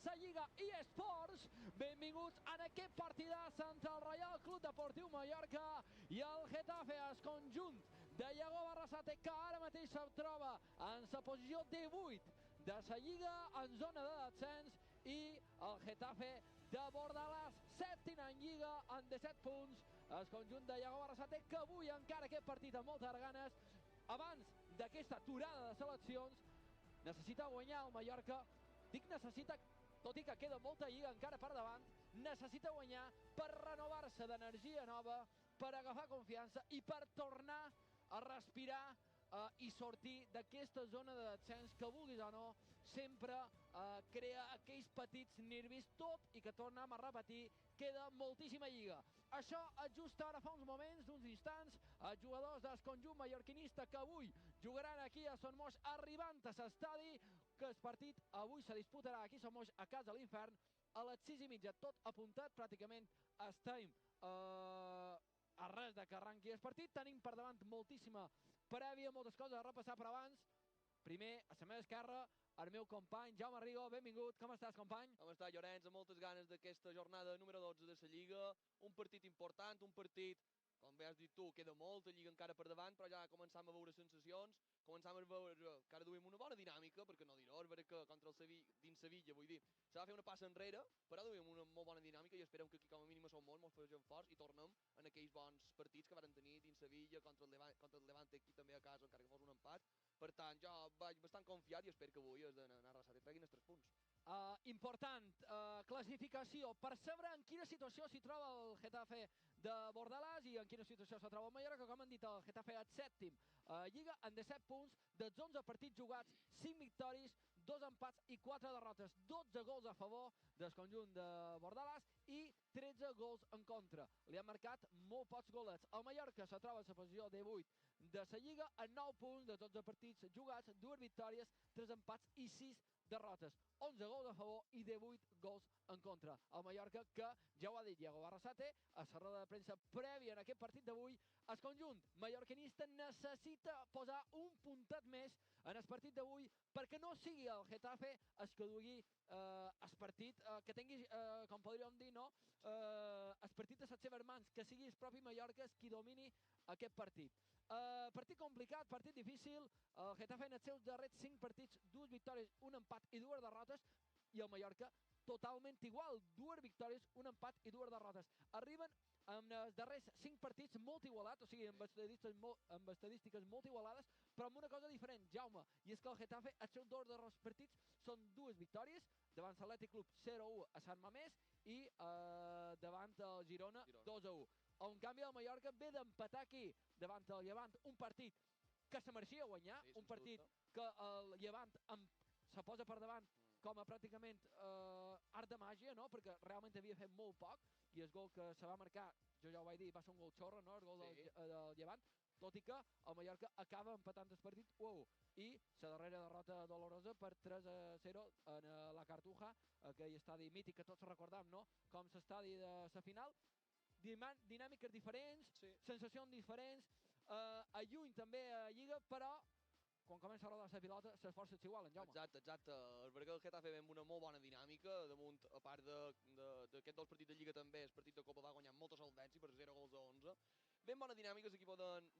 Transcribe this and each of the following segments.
LaLiga eSports. Benvinguts en aquest partidàs entre el Reial Club Deportiu Mallorca i el Getafe, el conjunt de Iago Barrasate, que ara mateix se troba en la posició 18 de la Lliga en zona de descens, i el Getafe de Bordalàs, sèptim en Lliga en 17 punts. El conjunt de Iago Barrasate, que avui encara aquest partit amb moltes ganes, abans d'aquesta aturada de seleccions, necessita guanyar el Mallorca. Dic necessita, tot i que queda molta lliga encara per davant, necessita guanyar per renovar-se d'energia nova, per agafar confiança i per tornar a respirar i sortir d'aquesta zona de descens que, vulguis o no, sempre crea aquells petits nervis, tot i que tornem a repetir, queda moltíssima lliga. Això és just ara, fa uns moments, d'uns instants, els jugadors del conjunt mallorquinista que avui jugaran aquí a Son Moix, arribant a l'estadi, que el partit avui se disputarà aquí a Son Moix, a casa de l'Infern, a les 6:30, tot apuntat, pràcticament estem a res de que arrenqui el partit. Tenim per davant moltíssima prèvia, moltes coses a repassar, però abans, primer, a la meva esquerra, el meu company, Jaume Rigo. Benvingut. Com estàs, company? Com està, Llorenç? Amb moltes ganes d'aquesta jornada número 12 de la Lliga. Un partit important, un partit, com bé has dit tu, queda molta lliga encara per davant, però ja començam a veure sensacions, començam a veure que ara duim una bona dinàmica, perquè no dir-ho, és vera que contra el Sevilla, dins Sevilla, vull dir, s'ha de fer una passa enrere, però duim una molt bona dinàmica i esperem que aquí com a mínim som molt facin forts i tornem en aquells bons partits que varen tenir dins Sevilla, contra el Levante aquí també a casa, encara que fos un empat. Per tant, jo vaig bastant confiat i espero que avui has d'anar arrasat i treguin els 3 punts. Important, classificació, per saber en quina situació s'hi troba el Getafe de Bordalàs i en quina situació se troba el Mallorca. Com han dit, el Getafe és sèptim Lliga en 17 punts, dels 11 partits jugats, 5 victòries, 2 empats i 4 derrotes, 12 gols a favor del conjunt de Bordalàs i 13 gols en contra. Li han marcat molt pocs golets. El Mallorca se troba a la posició 18 de la Lliga, en 9 punts de 12 partits jugats, 2 victòries, 3 empats i 6 derrotes, 11 gols a favor i 18 gols en contra. El Mallorca, que ja ho ha dit Iago Barrasate a la roda de premsa prèvia en aquest partit d'avui, el conjunt mallorquinista necessita posar un puntet més en el partit d'avui perquè no sigui el Getafe el que dugui el partit, que tingui, com podríem dir, no? El partit a les seves mans, que sigui el propi Mallorca qui domini aquest partit. Partit complicat, partit difícil. El Getafe en els seus darrers 5 partits, 2 victòries, un empat i 2 derrotes, i el Mallorca totalment igual, 2 victòries, un empat i 2 derrotes. Arriben en els darrers 5 partits molt igualats, o sigui, amb estadístiques molt igualades, però amb una cosa diferent, Jaume, i és que el Getafe, els seus 2 darrers partits són 2 victòries, davant l'Atlètic Club 0-1 a Sant Mamés i davant el Girona 2-1. En canvi, el Mallorca ve d'empatar aquí davant el Llevant, un partit que se mereixia guanyar, un partit que el Llevant se posa per davant com a pràcticament art de màgia, no? Perquè realment havia fet molt poc, i el gol que se va marcar, jo ja ho vaig dir, va ser un gol xorra, no? El gol del Llevant, tot i que el Mallorca acaba empatant el partit 1-1. I la darrera derrota dolorosa per 3-0 en la Cartuja, aquell estadi mític que tots recordam, no? Com l'estadi de la final. Dinàmiques diferents, sensacions diferents, lluny també a Lliga, però quan comença a rodar la pilota, les forces s'igualen, Jaume. Exacte. El Berguer del Getafe ve amb una molt bona dinàmica, damunt, a part d'aquests 2 partits de Lliga també, el partit de Copa va guanyar molta solvència per 0 gols a 11. Ben bona dinàmica l'equip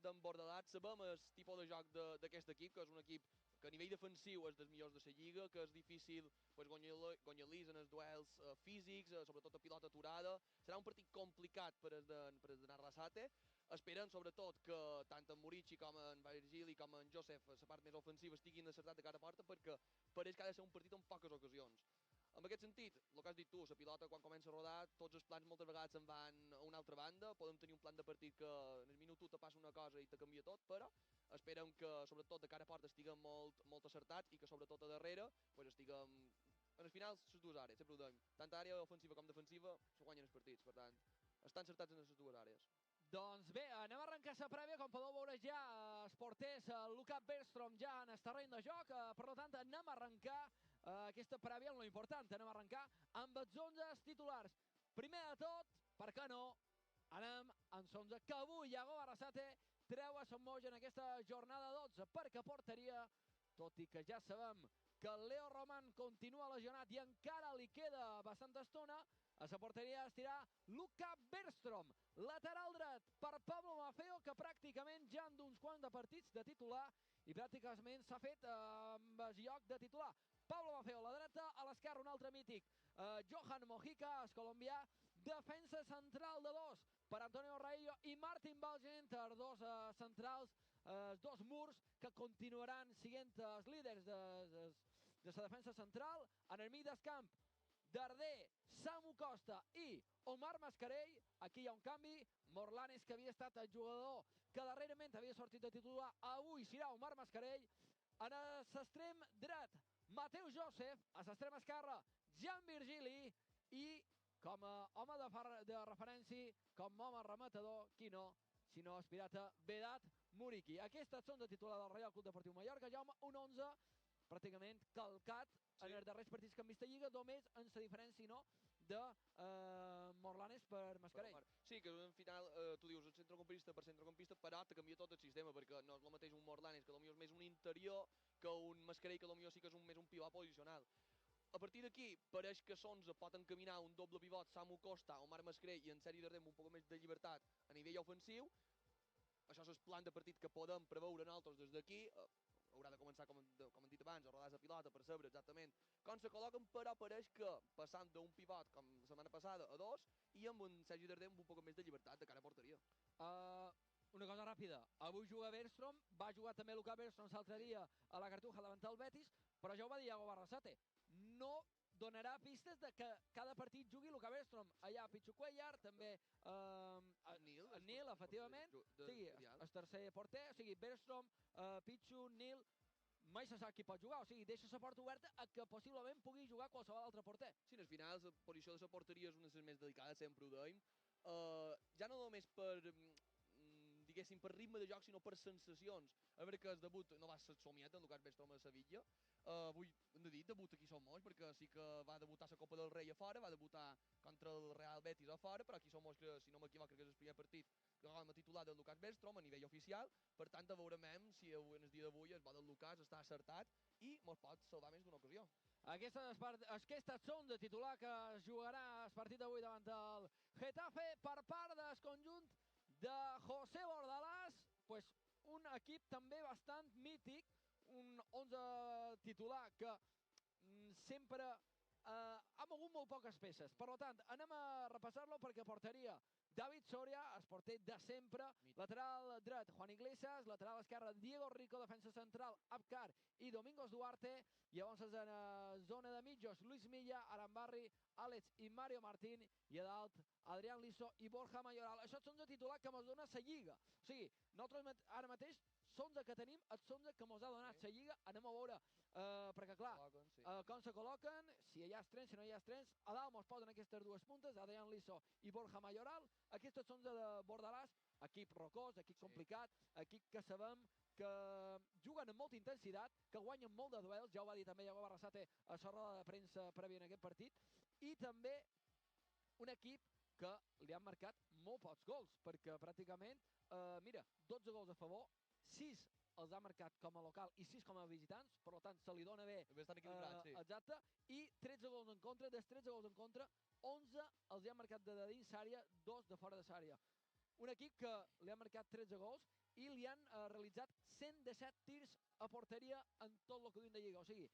d'en Bordalat, sabem el tipus de joc d'aquest equip, que és un equip que a nivell defensiu és dels millors de la Lliga, que és difícil guanyar-los en els duels físics, sobretot a pilota aturada. Serà un partit complicat per els de Arrasate. Esperen, sobretot, que tant en Murici com en Virgili com en Josep, la part més ofensiva, estiguin acertats de cara a porta, perquè pareix que ha de ser un partit en poques ocasions. En aquest sentit, el que has dit tu, la pilota quan comença a rodar, tots els plans moltes vegades se'n van a una altra banda, podem tenir un plan de partit que en el minut 1 te passa una cosa i te canvia tot, però esperem que, sobretot, de cara a porta estiguem molt acertats i que, sobretot, a darrere, estiguem... En el final, les 2 àrees, sempre ho dèiem, tant àrea ofensiva com defensiva, se guanyen els partits, per tant, estan encertats en les 2 àrees. Doncs bé, anem a arrencar la prèvia. Com podeu veure ja, els porters, Luka Bergström ja en el terreny de joc. Per tant, anem a arrencar aquesta prèvia amb lo important. Anem a arrencar amb els 11 titulars. Primer de tot, per què no, anem amb 11 que avui Iago Barrasate treu a Son Moix en aquesta jornada 12, perquè porteria tot i que ja sabem que el Leo Roman continua lesionat i encara li queda bastanta estona, a la porteria estirà Luka Bergström, lateral dret per Pablo Maffeo, que pràcticament ja en d'uns quants de partits de titular i pràcticament s'ha fet amb el lloc de titular. Pablo Maffeo a la dreta, a l'esquerra un altre mític, Johan Mojica, el colombià, defensa central de dos per Antonio Raillo i Martin Balgenter, dos centrals, dos murs que continuaran sent els líders de la defensa central. En el mig del camp, Darder, Samu Costa i Omar Mascarell. Aquí hi ha un canvi. Morlanes, que havia estat el jugador que darrerament havia sortit de titular, avui serà Omar Mascarell. En l'extrem dret, Mateu Josef. A l'extrem esquerre, Jan Virgili. I com a home de referència, com a home rematador, qui no, sinó el pirata Vedat Muriqui. Aquestes són de titular del Reial Club Deportiu Mallorca. Jaume, un 11 pràcticament calcat en els darrers partits que han vist a Lliga, només en la diferència de Morlanes per Mascarell. Sí, que al final tu dius el centrocampista per centrocampista, però te canvia tot el sistema, perquè no és el mateix un Morlanes, que potser és més un interior, que un Mascarell, que potser sí que és més un pivot posicional. A partir d'aquí, pareix que Sonsa pot encaminar un doble pivot, Samu Costa, Omar Mascarell, i en sèrie de un poc més de llibertat a nivell ofensiu. Això és el plan de partit que podem preveure nosaltres des d'aquí. Haurà de començar, com hem dit abans, a rodar la pilota per saber exactament com se col·loquen, però pareix que passant d'un pivot com la setmana passada a dos i amb un Sergi Darder amb un poc més de llibertat de cara a porteria. Una cosa ràpida, avui juga Bergström, va jugar també Luka Bergström l'altre dia a la Cartuja davant el Betis, però ja ho va dir Iago Barrasate, no donarà pistes de que cada partit jugui Luka Bergström. Allà Pichu Cuellar, també Nil, efectivament, el tercer porter, o sigui, Bergström, Pichu, Nil, mai se sap qui pot jugar, o sigui, deixa la porta oberta a que possiblement pugui jugar qualsevol altre porter. Sí, al final la posició de la porteria és una de les més delicades, sempre ho dèiem, ja no només per diguéssim, per ritme de joc, sinó per sensacions. A veure que el debut no va ser somiat en Lucas Bergström a Sevilla. Avui hem de dir, debut aquí som molts, perquè sí que va debutar a la Copa del Rei a fora, va debutar contra el Real Betis a fora, però aquí som molts, que, si no m'equivoco, que és el primer partit com a titular del Lucas Bergström a nivell oficial. Per tant, veurem si en el dia d'avui el bo del Lucas està acertat i ens pot salvar més d'una ocasió. Aquestes són de titular que es jugarà el partit d'avui davant del Getafe per part del conjunt de José Bordalás, pues un equip també bastant mític, un 11 titular que sempre ha mogut molt poques peces. Per tant, anem a repassar-lo perquè porteria David Soria, el porter de sempre, lateral dret Juan Iglesias, lateral esquerre Diego Rico, defensa central Abkar i Domingos Duarte, i llavors en zona de mitjos Luis Milla, Arambarri, Àlex i Mario Martín, i a dalt Adrián Liso i Borja Mayoral. Això són de titular que mos dona la Lliga. O sigui, nosaltres ara mateix són que tenim els 11 que mos ha donat la Lliga. Anem a veure, perquè clar, com se col·loquen, si hi ha estrens, si no hi ha estrens. A dalt mos posen aquestes dues puntes, Adrián Liso i Borja Mayoral. Aquestes són de Bordalàs, equip rocós, equip complicat, equip que sabem que juguen amb molta intensitat, que guanyen molt de duels, ja ho va dir també Iago Barrasate a la roda de premsa prèvia en aquest partit, i també un equip que li han marcat molt pocs gols, perquè pràcticament, mira, 12 gols a favor, 6 els ha marcat com a local i 6 com a visitants, per tant se li dona bé, exacte, i 13 gols en contra, dels 13 gols en contra, 11 els han marcat de dins l'àrea, 2 de fora de l'àrea. Un equip que li han marcat 13 gols i li han realitzat 117 tirs a porteria en tot el que duim de Lliga. O sigui,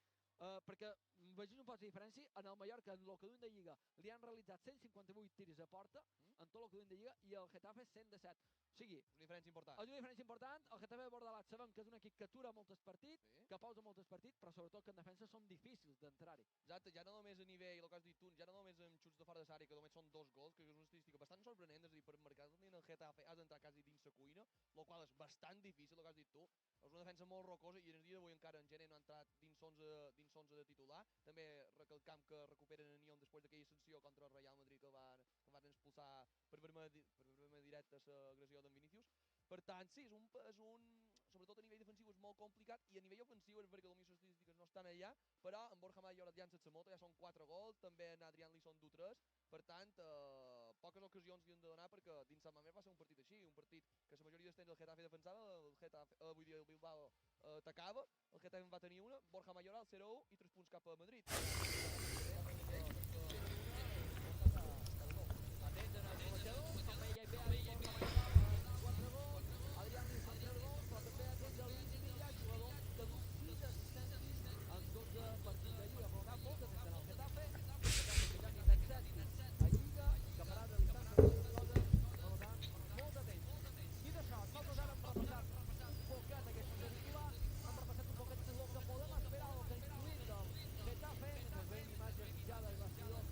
perquè vegis un poc de diferència, en el Mallorca, en el que duim de Lliga, li han realitzat 158 tirs a porta en tot el que duim de Lliga i el Getafe 117. O sigui, és una diferència important. És una diferència important. El Getafe de Bordalàs sabem que és un equip que atura molts partits, que pausa molts partits, però sobretot que en defensa són difícils d'entrar-hi. Exacte, ja no només a nivell, el que has dit tu, ja no només amb xuts de fora de l'àrea, que només són 2 gols, que és una estadística bastant sorprenent, és a dir, per marcar-li en el Getafe has d'entrar quasi dins la cuina, el qual és bastant difícil, el que has dit tu. És una defensa molt rocosa i en el dia d'avui encara en Gené no ha entrat dins 11 de titular. També recalcam que recuperen a Nion després d'aquella sanció contra el Real Madrid que van expulsar per vermella directa l'agressió d'en Vinícius. Per tant, sí, sobretot a nivell defensiu és molt complicat i a nivell ofensiu és perquè les estadístiques no estan allà, però en Borja Mayoral ja en moto, ja són 4 gols, també en Adrián Lee són 3, per tant, poques ocasions li han de donar perquè dins Sant Mamés va ser un partit així, un partit que la majoria dels temps el Getafe defensava, el Bilbao atacava, el Getafe en va tenir una, Borja Mayoral 0-1 i 3 punts cap a Madrid. Atenten els golejadors, també hi ha Borja Mayoral amb 4 gols, Adrián Luis amb 3 gols, però també atents a Luis Villa, jugador que du 6 assistències en 12 partits de Lliga. Per tant, molt atents en el Getafe que ja ni 7 a Lliga i que farà de distància moltes coses, per tant, molt atents. Dit això, nosaltres ara hem repassat un poquet aquest titular, hem repassat un poquet el que podem esperar, el que intuïm del Getafe, mentre veiem imatges ja del vestidor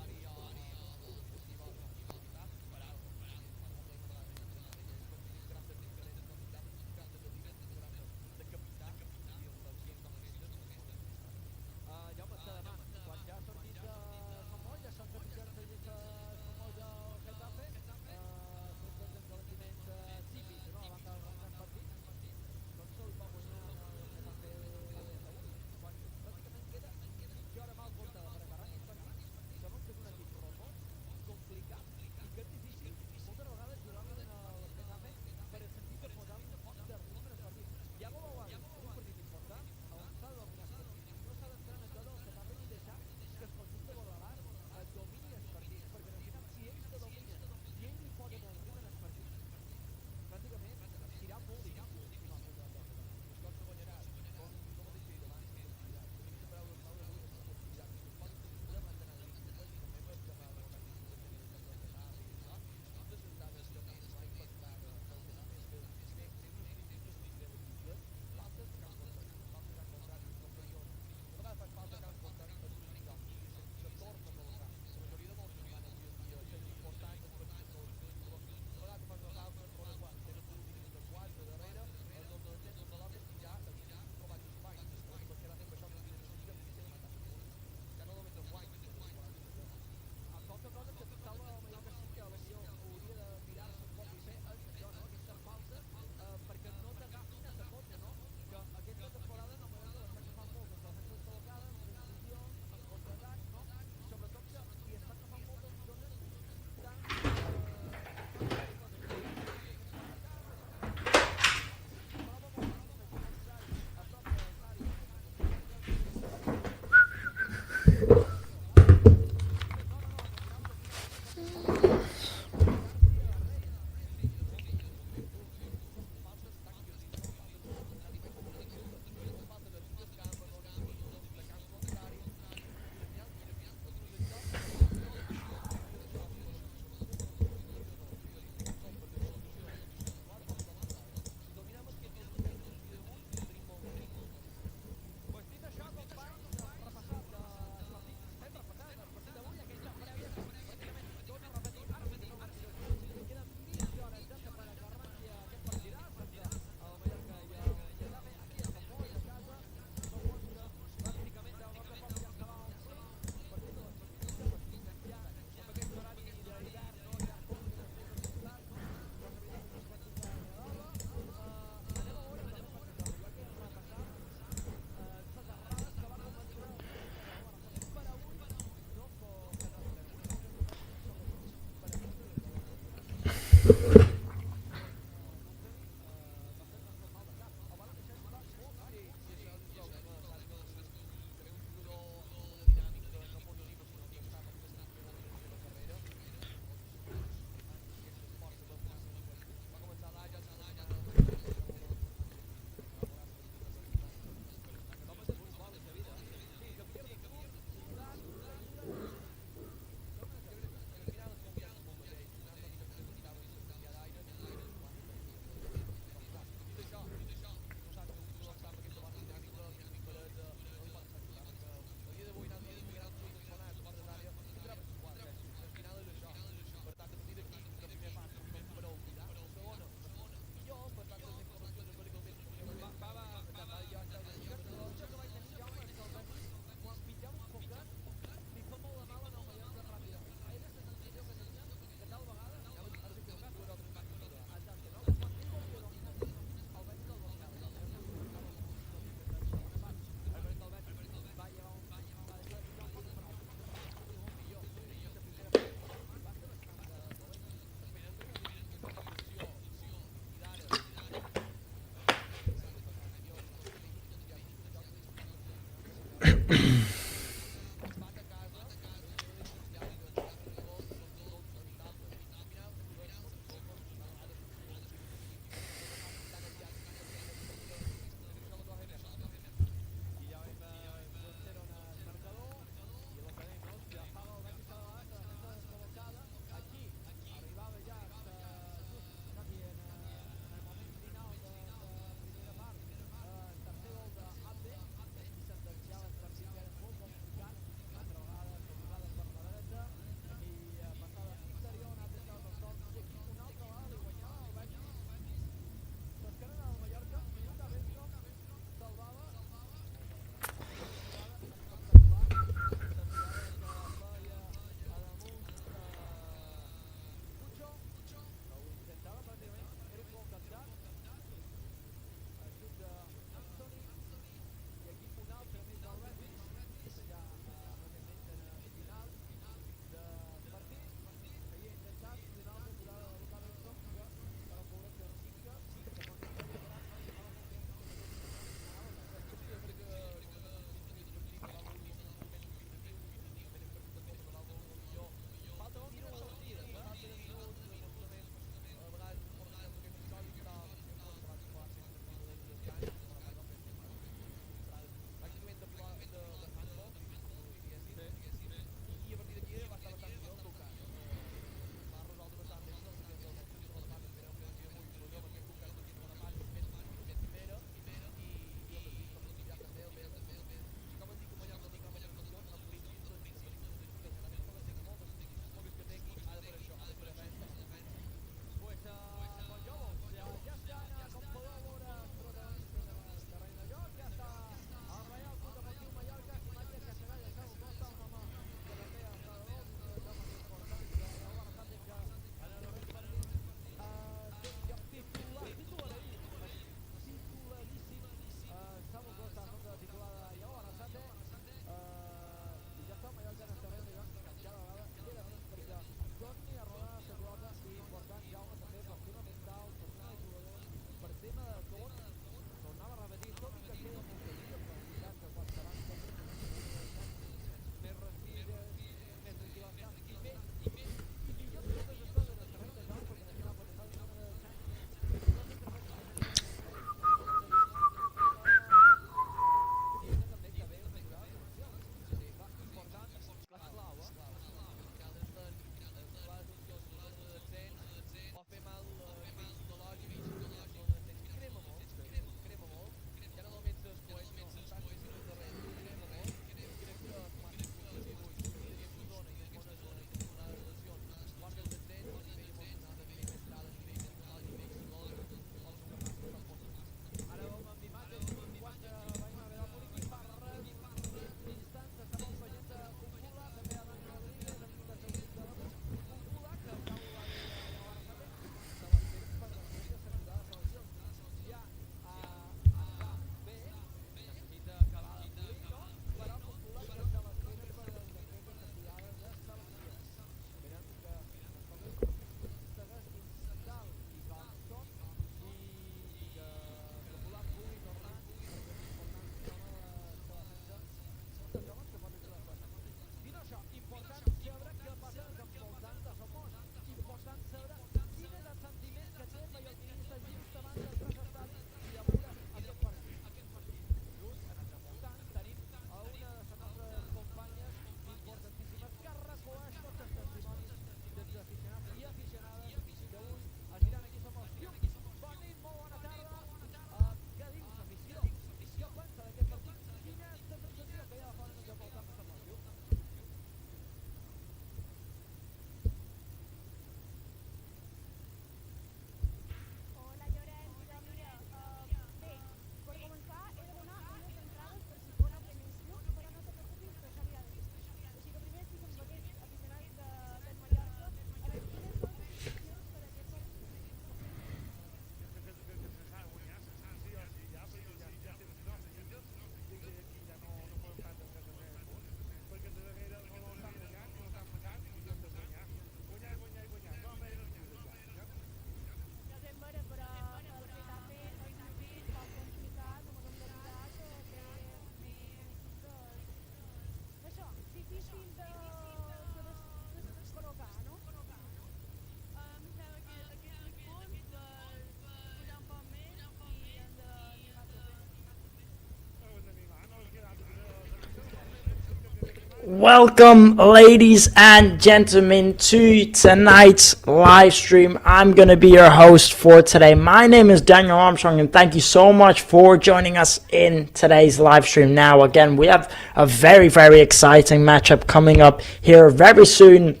Welcome, ladies and gentlemen, to tonight's live stream. I'm going to be your host for today. My name is Daniel Armstrong, and thank you so much for joining us in today's live stream. Now, again, we have a very, very exciting matchup coming up here very soon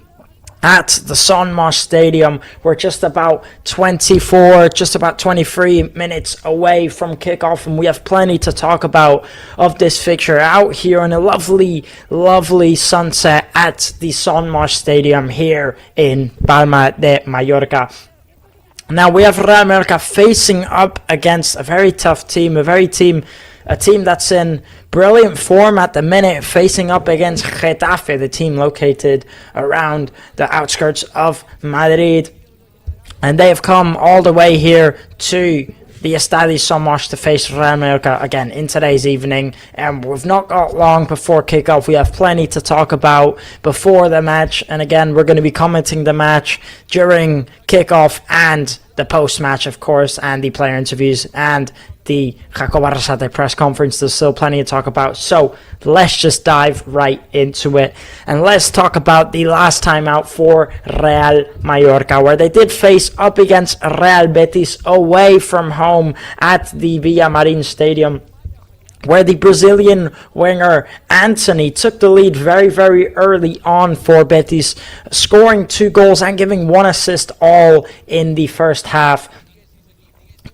at the Sonmarsh Stadium. We're just about 23 minutes away from kickoff, and we have plenty to talk about of this fixture out here in a lovely, lovely sunset at the Sonmarsh Stadium here in Palma de Mallorca. Now we have Real Mallorca facing up against a very tough team, a team that's in brilliant form at the minute, facing up against Getafe, the team located around the outskirts of Madrid. And they have come all the way here to the Estadio Sonmarsh to face Real Mallorca again in today's evening. And we've not got long before kickoff. We have plenty to talk about before the match. And again, we're going to be commenting the match during kickoff and the post-match, of course, and the player interviews and the Jacob Arrasate press conference. There's still plenty to talk about, so let's just dive right into it, and let's talk about the last time out for Real Mallorca, where they did face up against Real Betis away from home at the Villamarin Stadium, where the Brazilian winger Anthony took the lead very, very early on for Betis, scoring 2 goals and giving 1 assist all in the first half,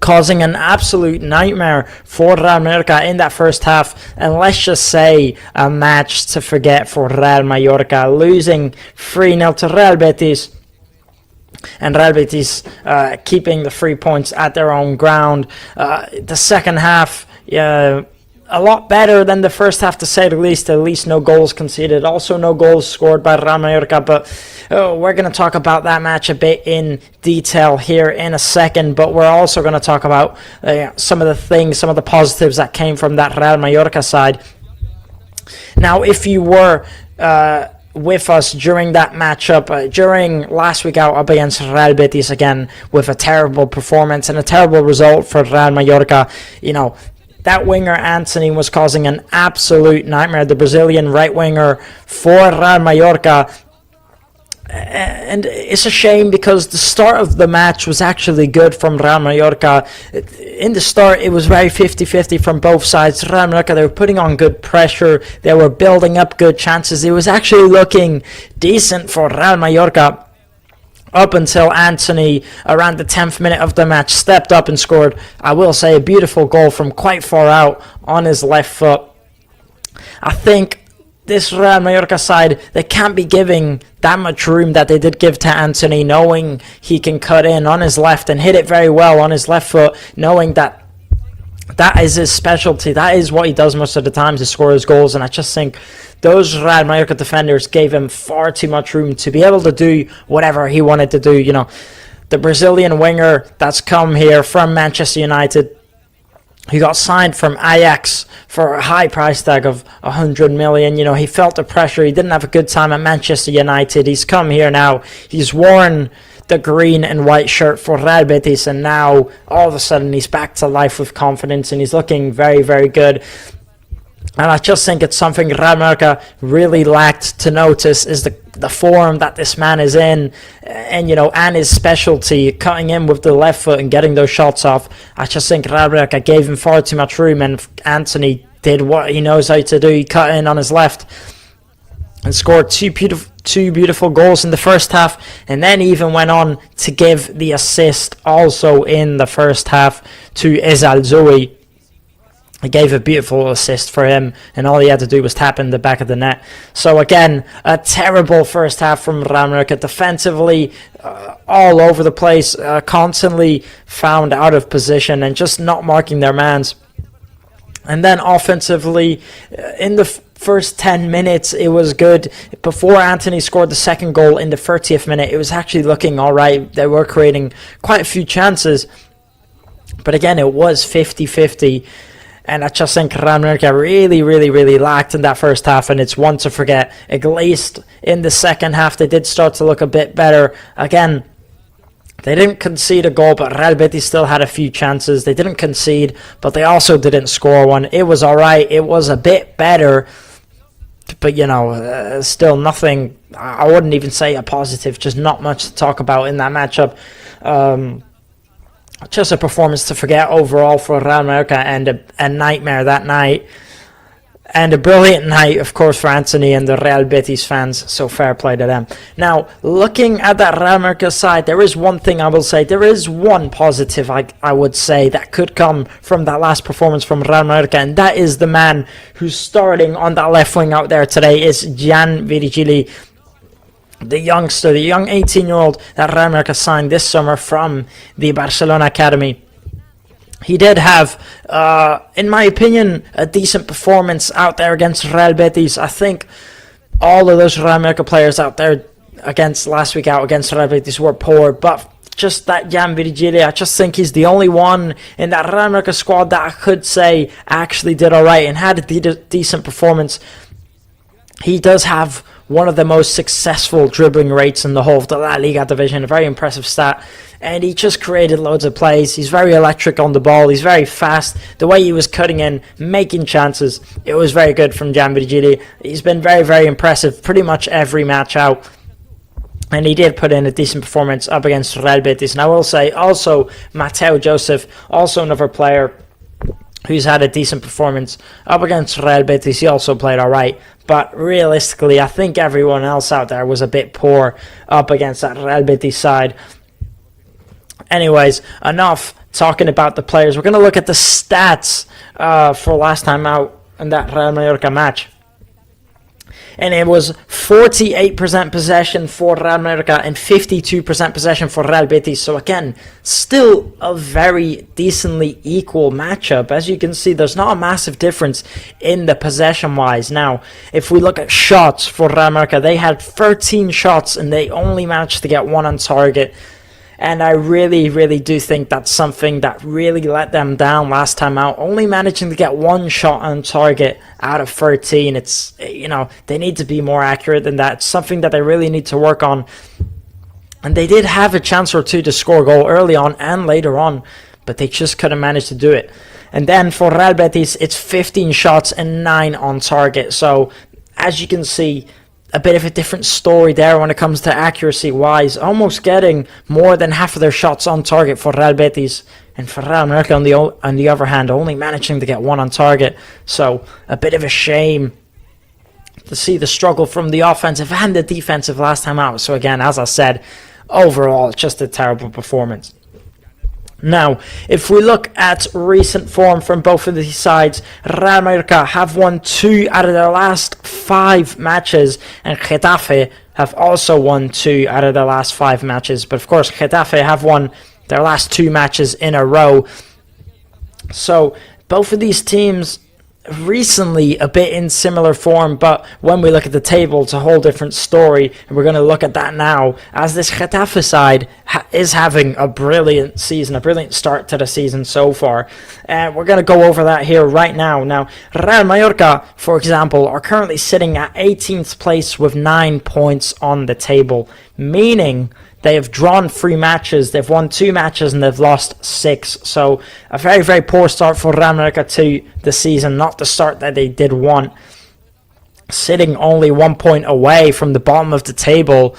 causing an absolute nightmare for Real Mallorca in that first half. And let's just say a match to forget for Real Mallorca, losing 3-0 to Real Betis, and Real Betis keeping the 3 points at their own ground. The second half, a lot better than the first half, to say the least. At least no goals conceded, also no goals scored by Real Mallorca. But we're going to talk about that match a bit in detail here in a second. But we're also going to talk about some of the positives that came from that Real Mallorca side. Now, if you were with us during that matchup, during last week out up against Real Betis, again with a terrible performance and a terrible result for Real Mallorca, that winger Anthony was causing an absolute nightmare, the Brazilian right winger for Real Mallorca. And it's a shame because the start of the match was actually good from Real Mallorca. In the start, it was very 50-50 from both sides. Real Mallorca, they were putting on good pressure. They were building up good chances. It was actually looking decent for Real Mallorca, up until Anthony, around the 10th minute of the match, stepped up and scored, I will say, a beautiful goal from quite far out on his left foot. I think this Real Mallorca side, they can't be giving that much room that they did give to Anthony, knowing he can cut in on his left and hit it very well on his left foot, knowing that is his specialty. That is what he does most of the time, to score his goals. And I just think those Real Mallorca defenders gave him far too much room to be able to do whatever he wanted to do. The Brazilian winger that's come here from Manchester United, he got signed from Ajax for a high price tag of 100 million. He felt the pressure. He didn't have a good time at Manchester United. He's come here now. He's worn the green and white shirt for Real Betis, and now all of a sudden he's back to life with confidence, and he's looking very, very good. And I just think it's something Real Mallorca really lacked to notice, is the form that this man is in, and his specialty, cutting in with the left foot and getting those shots off. I just think Real Mallorca gave him far too much room, and Anthony did what he knows how to do. He cut in on his left and scored two beautiful goals in the first half, and then even went on to give the assist also in the first half to Ezalzoui. He gave a beautiful assist for him, and all he had to do was tap in the back of the net. So again, a terrible first half from Real Mallorca. Defensively, all over the place, constantly found out of position and just not marking their mans. And then offensively, in the first 10 minutes, it was good. Before Anthony scored the second goal in the 30th minute, it was actually looking all right. They were creating quite a few chances. But again, it was 50-50. And I just think Real Mallorca really, really, really lacked in that first half, and it's one to forget. At least in the second half, they did start to look a bit better. Again, they didn't concede a goal, but Real Betis still had a few chances. They didn't concede, but they also didn't score one. It was all right. It was a bit better but still nothing. I wouldn't even say a positive, just not much to talk about in that matchup. Just a performance to forget overall for Real Mallorca, and a nightmare that night. And a brilliant night, of course, for Anthony and the Real Betis fans, so fair play to them. Now, looking at that Real Mallorca side, there is one thing I will say. There is one positive, I would say, that could come from that last performance from Real Mallorca, and that is the man who's starting on that left wing out there today, is Jan Virgili, the youngster, the young 18-year-old that Real Mallorca signed this summer from the Barcelona Academy. He did have, in my opinion, a decent performance out there against Real Betis. I think all of those Real Mallorca players out there against last week out against Real Betis were poor, but just that Jan Virgili, I just think he's the only one in that Real Mallorca squad that I could say actually did alright and had a decent performance. He does have one of the most successful dribbling rates in the whole of the LaLiga division, a very impressive stat, and he just created loads of plays. He's very electric on the ball, he's very fast, the way he was cutting in, making chances, it was very good from Jan Virgili. He's been very, very impressive pretty much every match out, and he did put in a decent performance up against Real Betis. And I will say also Mateo Joseph, also another player who's had a decent performance up against Real Betis. He also played alright, but realistically I think everyone else out there was a bit poor up against that Real Betis side. Anyways, enough talking about the players. We're going to look at the stats for last time out in that Real Mallorca match. And it was 48% possession for Real Mallorca and 52% possession for Real Betis. So again, still a very decently equal matchup. As you can see, there's not a massive difference in the possession-wise. Now, if we look at shots for Real Mallorca, they had 13 shots and they only managed to get one on target. And I really, really do think that's something that really let them down last time out. Only managing to get one shot on target out of 13. It's, they need to be more accurate than that. It's something that they really need to work on. And they did have a chance or two to score a goal early on and later on, but they just couldn't manage to do it. And then for Real Betis, it's 15 shots and 9 on target. So, as you can see, a bit of a different story there when it comes to accuracy-wise. Almost getting more than half of their shots on target for Real Betis. And for Real Mallorca, on the other hand, only managing to get one on target. So, a bit of a shame to see the struggle from the offensive and the defensive last time out. So again, as I said, overall, just a terrible performance. Now, if we look at recent form from both of these sides, Real Mallorca have won 2 out of their last 5 matches, and Getafe have also won 2 out of their last 5 matches. But of course, Getafe have won their last 2 matches in a row. So, both of these teams recently a bit in similar form, but when we look at the table, it's a whole different story, and we're going to look at that now, as this Getafe side is having a brilliant season, a brilliant start to the season so far. We're going to go over that here right now. Now, Real Mallorca, for example, are currently sitting at 18th place with 9 points on the table, meaning they have drawn 3 matches, they've won 2 matches, and they've lost 6. So, a very, very poor start for Real Mallorca to the season, not the start that they did want. Sitting only 1 point away from the bottom of the table.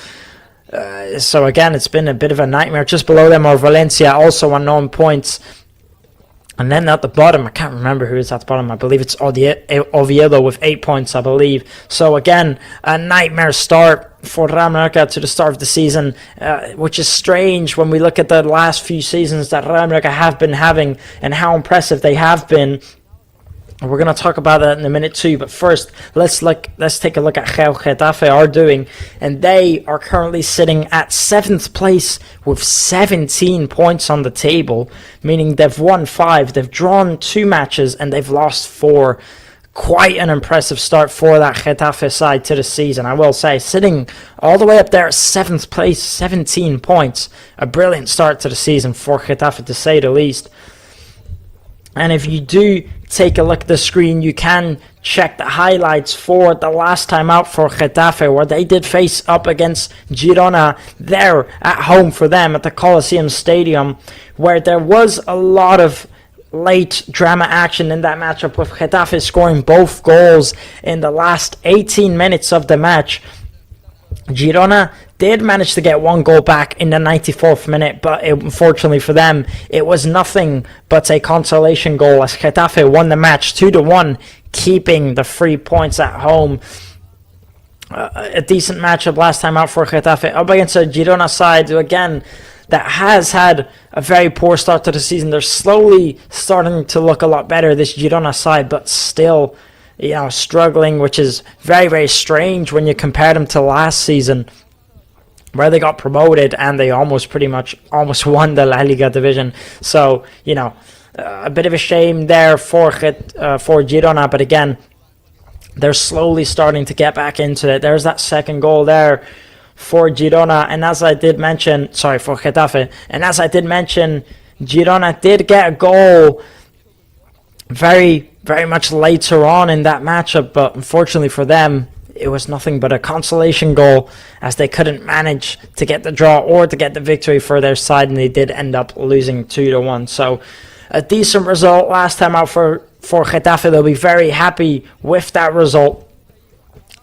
So, again, it's been a bit of a nightmare. Just below them are Valencia, also on 9 points. And then at the bottom, I can't remember who is at the bottom. I believe it's Oviedo with 8 points, I believe. So, again, a nightmare start for Real Mallorca to the start of the season, which is strange when we look at the last few seasons that Real Mallorca have been having and how impressive they have been. We're going to talk about that in a minute too, but first let's take a look at how Getafe are doing, and they are currently sitting at 7th place with 17 points on the table, meaning they've won 5, they've drawn 2 matches, and they've lost 4. Quite an impressive start for that Getafe side to the season, I will say. Sitting all the way up there at 7th place, 17 points. A brilliant start to the season for Getafe, to say the least. And if you do take a look at the screen, you can check the highlights for the last time out for Getafe, where they did face up against Girona there at home for them at the Coliseum Stadium, where there was a lot of late drama action in that matchup, with Getafe scoring both goals in the last 18 minutes of the match. Girona did manage to get one goal back in the 94th minute, but unfortunately for them, it was nothing but a consolation goal as Getafe won the match 2-1, keeping the 3 points at home. A decent matchup last time out for Getafe, up against a Girona side who, again, that has had a very poor start to the season. They're slowly starting to look a lot better, this Girona side, but still, struggling, which is very, very strange when you compare them to last season, where they got promoted and they almost won the LaLiga division. So, a bit of a shame there for Girona, but again, they're slowly starting to get back into it. There's that second goal there for Girona, and as I did mention, for Getafe, and as I did mention, Girona did get a goal very, very much later on in that matchup, but unfortunately for them, it was nothing but a consolation goal, as they couldn't manage to get the draw or to get the victory for their side, and they did end up losing 2-1. So a decent result last time out for Getafe. They'll be very happy with that result,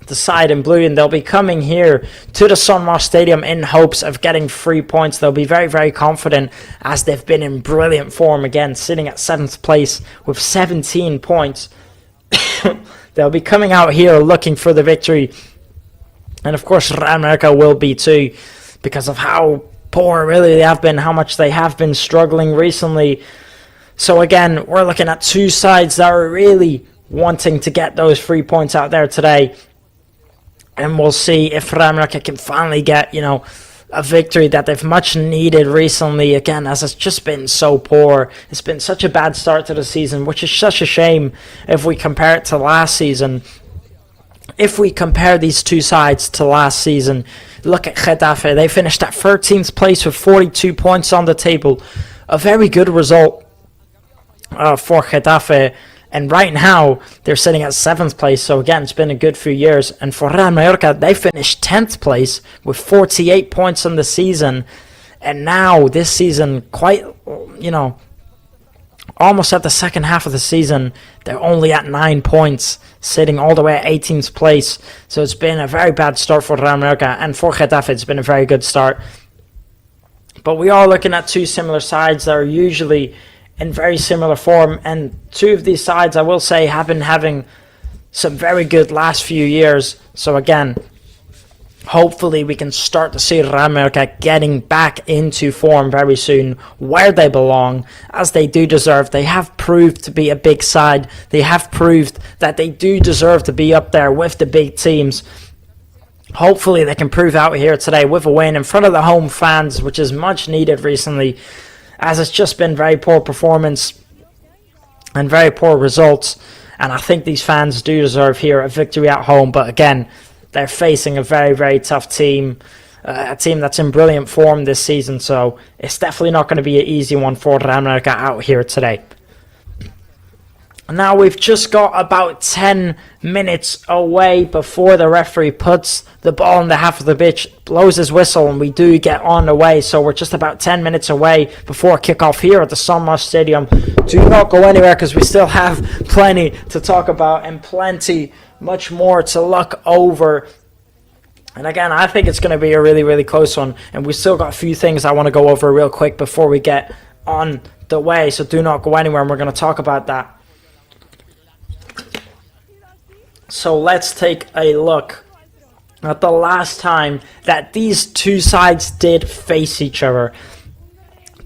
the side in blue, and they'll be coming here to the San Marcos Stadium in hopes of getting 3 points. They'll be very, very confident, as they've been in brilliant form, again sitting at 7th place with 17 points. They'll be coming out here looking for the victory, and of course Real Mallorca will be too, because of how poor really they have been, how much they have been struggling recently. So again, we're looking at two sides that are really wanting to get those 3 points out there today. And we'll see if Real Mallorca can finally get, a victory that they've much needed recently. Again, as it's just been so poor. It's been such a bad start to the season, which is such a shame if we compare it to last season. If we compare these two sides to last season, look at Getafe. They finished at 13th place with 42 points on the table. A very good result for Getafe. And right now, they're sitting at 7th place. So again, it's been a good few years. And for Real Mallorca, they finished 10th place with 48 points on the season. And now, this season, quite, almost at the second half of the season, they're only at 9 points, sitting all the way at 18th place. So it's been a very bad start for Real Mallorca. And for Getafe, it's been a very good start. But we are looking at two similar sides that are usually in very similar form, and two of these sides, I will say, have been having some very good last few years. So again, hopefully we can start to see Real Mallorca getting back into form very soon, where they belong, as they do deserve. They have proved to be a big side. They have proved that they do deserve to be up there with the big teams. Hopefully they can prove out here today with a win in front of the home fans, which is much needed recently, as it's just been very poor performance and very poor results. And I think these fans do deserve here a victory at home. But again, they're facing a very, very tough team, a team that's in brilliant form this season. So it's definitely not going to be an easy one for Real Mallorca out here today. Now we've just got about 10 minutes away before the referee puts the ball in the half of the pitch, blows his whistle, and we do get on the way. So we're just about 10 minutes away before kickoff here at the San Marcos Stadium. Do not go anywhere, because we still have plenty to talk about and much more to look over. And again, I think it's going to be a really, really close one. And we still got a few things I want to go over real quick before we get on the way. So do not go anywhere, and we're going to talk about that. So let's take a look at the last time that these two sides did face each other.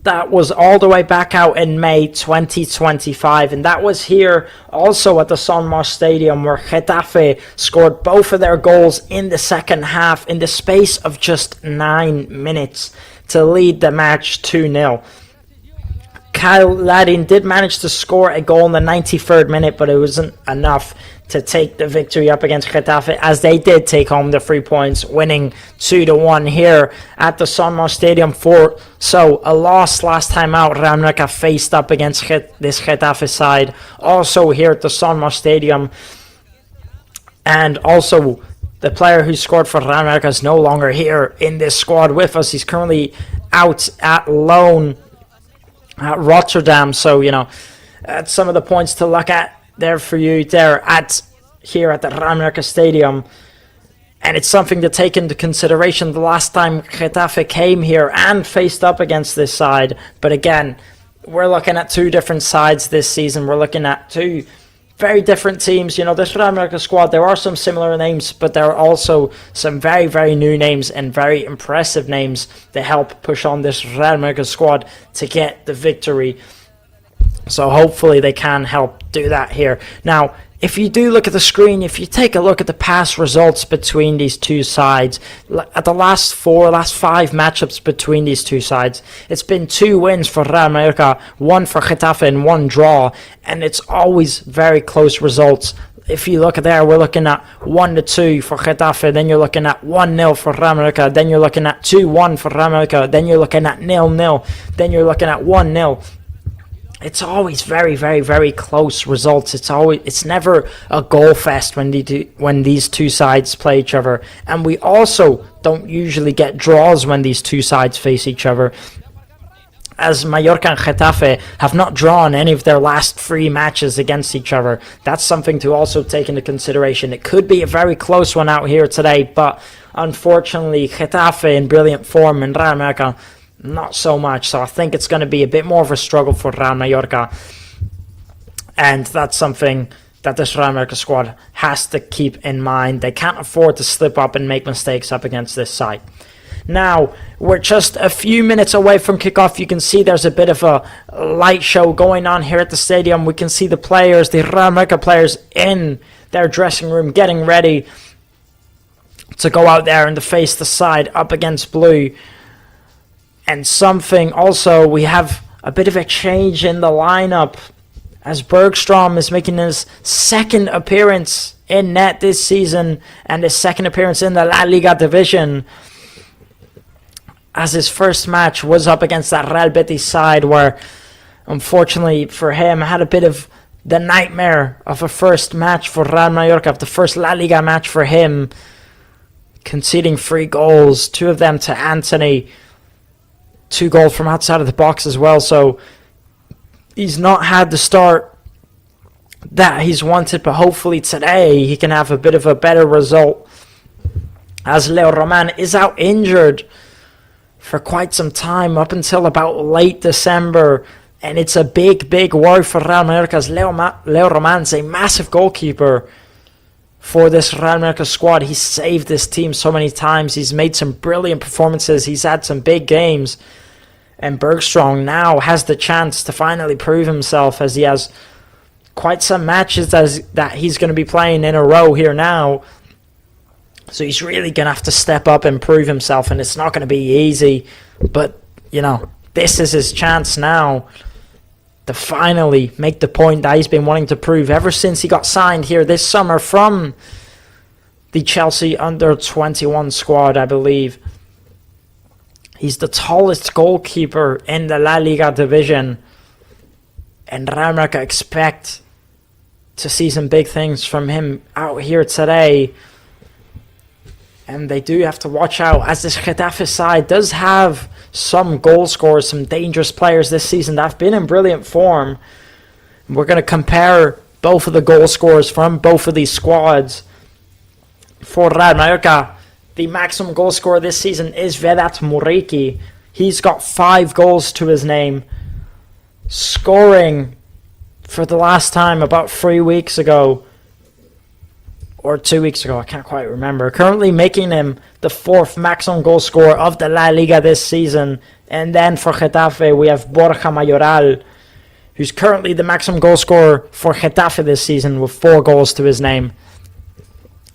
That was all the way back out in May 2025, and that was here also at the San Marcos Stadium, where Getafe scored both of their goals in the second half in the space of just 9 minutes to lead the match 2-0. Kyle Ladin did manage to score a goal in the 93rd minute, but it wasn't enough to take the victory up against Getafe, as they did take home the 3 points, winning 2-1 here at the San Marcos Stadium. So a loss last time out. Real Mallorca faced up against this Getafe side, also here at the San Marcos Stadium. And also, the player who scored for Real Mallorca is no longer here in this squad with us. He's currently out at loan at Rotterdam. So, That's some of the points to look at there for you here at the Real Mallorca Stadium. And it's something to take into consideration the last time Getafe came here and faced up against this side. But again, we're looking at two different sides this season. We're looking at two very different teams. You know, this Real Mallorca squad, there are some similar names, but there are also some very, very new names and very impressive names that help push on this Real Mallorca squad to get the victory. So hopefully they can help do that here. Now, if you do look at the screen, if you take a look at the past results between these two sides, at the last 5 matchups between these two sides, it's been 2 wins for Real Mallorca, 1 for Getafe and 1 draw, and it's always very close results. If you look at there, we're looking at 1-2 for Getafe, then you're looking at 1-0 for Real Mallorca, then you're looking at 2-1 for Real Mallorca, then you're looking at 0-0, then you're looking at 1-0. It's always very, very, very close results. It's never a goal fest when these two sides play each other. And we also don't usually get draws when these two sides face each other, as Mallorca and Getafe have not drawn any of their last 3 matches against each other. That's something to also take into consideration. It could be a very close one out here today, but unfortunately Getafe in brilliant form and Real Mallorca not so much. So I think it's going to be a bit more of a struggle for Real Mallorca, and that's something that this Real Mallorca squad has to keep in mind. They can't afford to slip up and make mistakes up against this side. Now, we're just a few minutes away from kickoff. You can see there's a bit of a light show going on here at the stadium. We can see the players, the Real Mallorca players, in their dressing room getting ready to go out there and to face the side up against blue. And something also, we have a bit of a change in the lineup as Bergstrom is making his second appearance in net this season and his second appearance in the LaLiga division, as his first match was up against that Real Betis side where, unfortunately for him, had a bit of the nightmare of a first match for Real Mallorca, of the first LaLiga match for him, conceding 3 goals, 2 of them to Anthony, 2 goals from outside of the box as well. So he's not had the start that he's wanted, but hopefully today he can have a bit of a better result, as Leo Roman is out injured for quite some time, up until about late December, and it's a big, big worry for Real Mallorca, as Leo Roman's a massive goalkeeper for this Real Mallorca squad. He's saved this team so many times. He's made some brilliant performances. He's had some big games. And Bergstrom now has the chance to finally prove himself, as he has quite some matches that he's going to be playing in a row here now. So he's really going to have to step up and prove himself, and it's not going to be easy. But, you know, this is his chance now to finally make the point that he's been wanting to prove ever since he got signed here this summer from the Chelsea under-21 squad, I believe. He's the tallest goalkeeper in the La Liga division, and Real Mallorca expect to see some big things from him out here today. And they do have to watch out, as this Getafe side does have some goal scorers, some dangerous players this season that have been in brilliant form. We're going to compare both of the goal scorers from both of these squads. For Real Mallorca, the maximum goal scorer this season is Vedat Muriqi. He's got 5 goals to his name, scoring for the last time about 3 weeks ago, or 2 weeks ago, I can't quite remember. Currently making him the 4th maximum goal scorer of the La Liga this season. And then for Getafe, we have Borja Mayoral, who's currently the maximum goal scorer for Getafe this season with 4 goals to his name.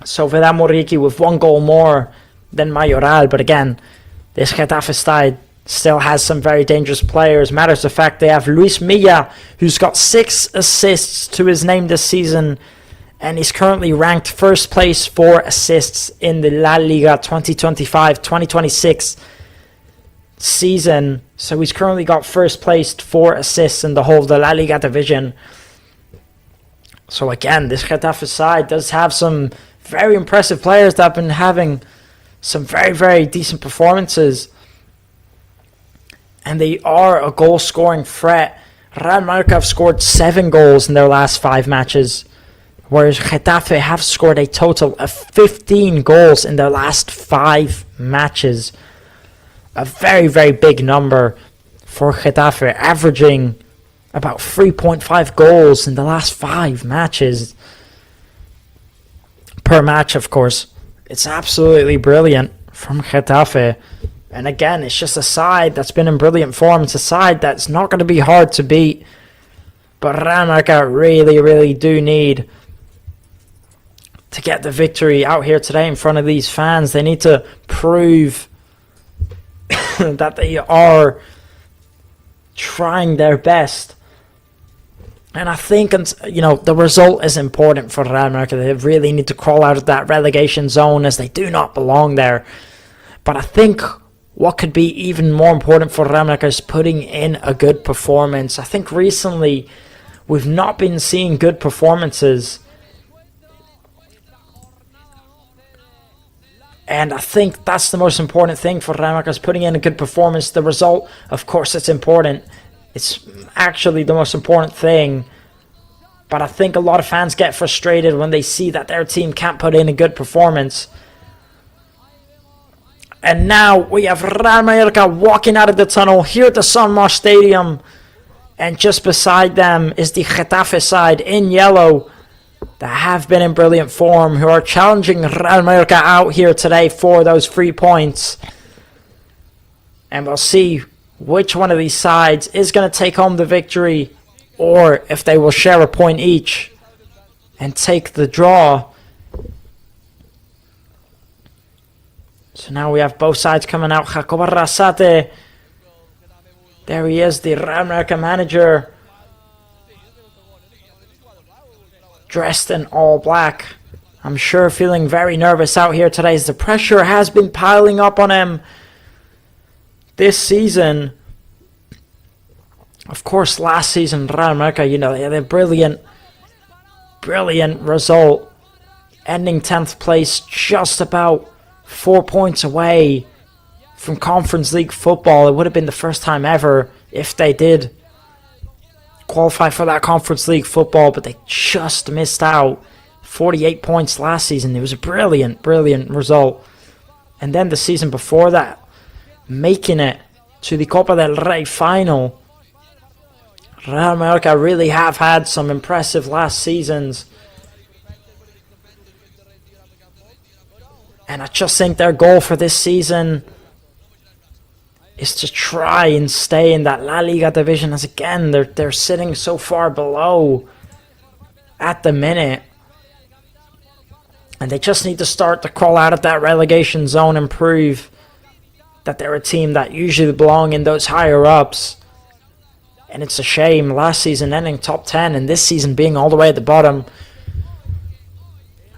So Vedat Muriqi with 1 goal more than Mayoral. But again, this Getafe side still has some very dangerous players. Matters of fact, they have Luis Milla, who's got 6 assists to his name this season, and he's currently ranked first place for assists in the La Liga 2025-2026 season. So he's currently got first place for assists in the whole of the La Liga division. So again, this Getafe side does have some very impressive players that have been having some very, very decent performances. And they are a goal-scoring threat. Real Mallorca have scored 7 goals in their last 5 matches, whereas Getafe have scored a total of 15 goals in their last 5 matches. A very, very big number for Getafe, averaging about 3.5 goals in the last 5 matches. Per match, of course. It's absolutely brilliant from Getafe. And again, it's just a side that's been in brilliant form. It's a side that's not going to be hard to beat. But Real Mallorca really, really do need to get the victory out here today in front of these fans. They need to prove that they are trying their best. And I think, the result is important for Real Mallorca. They really need to crawl out of that relegation zone, as they do not belong there. But I think what could be even more important for Real Mallorca is putting in a good performance. I think recently we've not been seeing good performances. And I think that's the most important thing for Real Mallorca, is putting in a good performance. The result, of course, it's important. It's actually the most important thing. But I think a lot of fans get frustrated when they see that their team can't put in a good performance. And now we have Real Mallorca walking out of the tunnel here at the San Marcos Stadium. And just beside them is the Getafe side in yellow that have been in brilliant form, who are challenging Real Mallorca out here today for those 3 points. And we'll see which one of these sides is going to take home the victory, or if they will share a point each and take the draw. So now we have both sides coming out. Jacob Arrasate. There he is, the Real Mallorca manager, dressed in all black. I'm sure feeling very nervous out here today, as the pressure has been piling up on him this season. Of course, last season, Real Mallorca, they had a brilliant result, ending 10th place, just about 4 points away from Conference League football. It would have been the first time ever if they did qualify for that Conference League football, but they just missed out. 48 points last season. It was a brilliant result. And then the season before that, making it to the Copa del Rey final. Real Mallorca really have had some impressive last seasons. And I just think their goal for this season is to try and stay in that LaLiga division, as again, they're sitting so far below at the minute. And they just need to start to crawl out of that relegation zone and prove that they're a team that usually belong in those higher ups. And it's a shame, last season ending top 10 and this season being all the way at the bottom.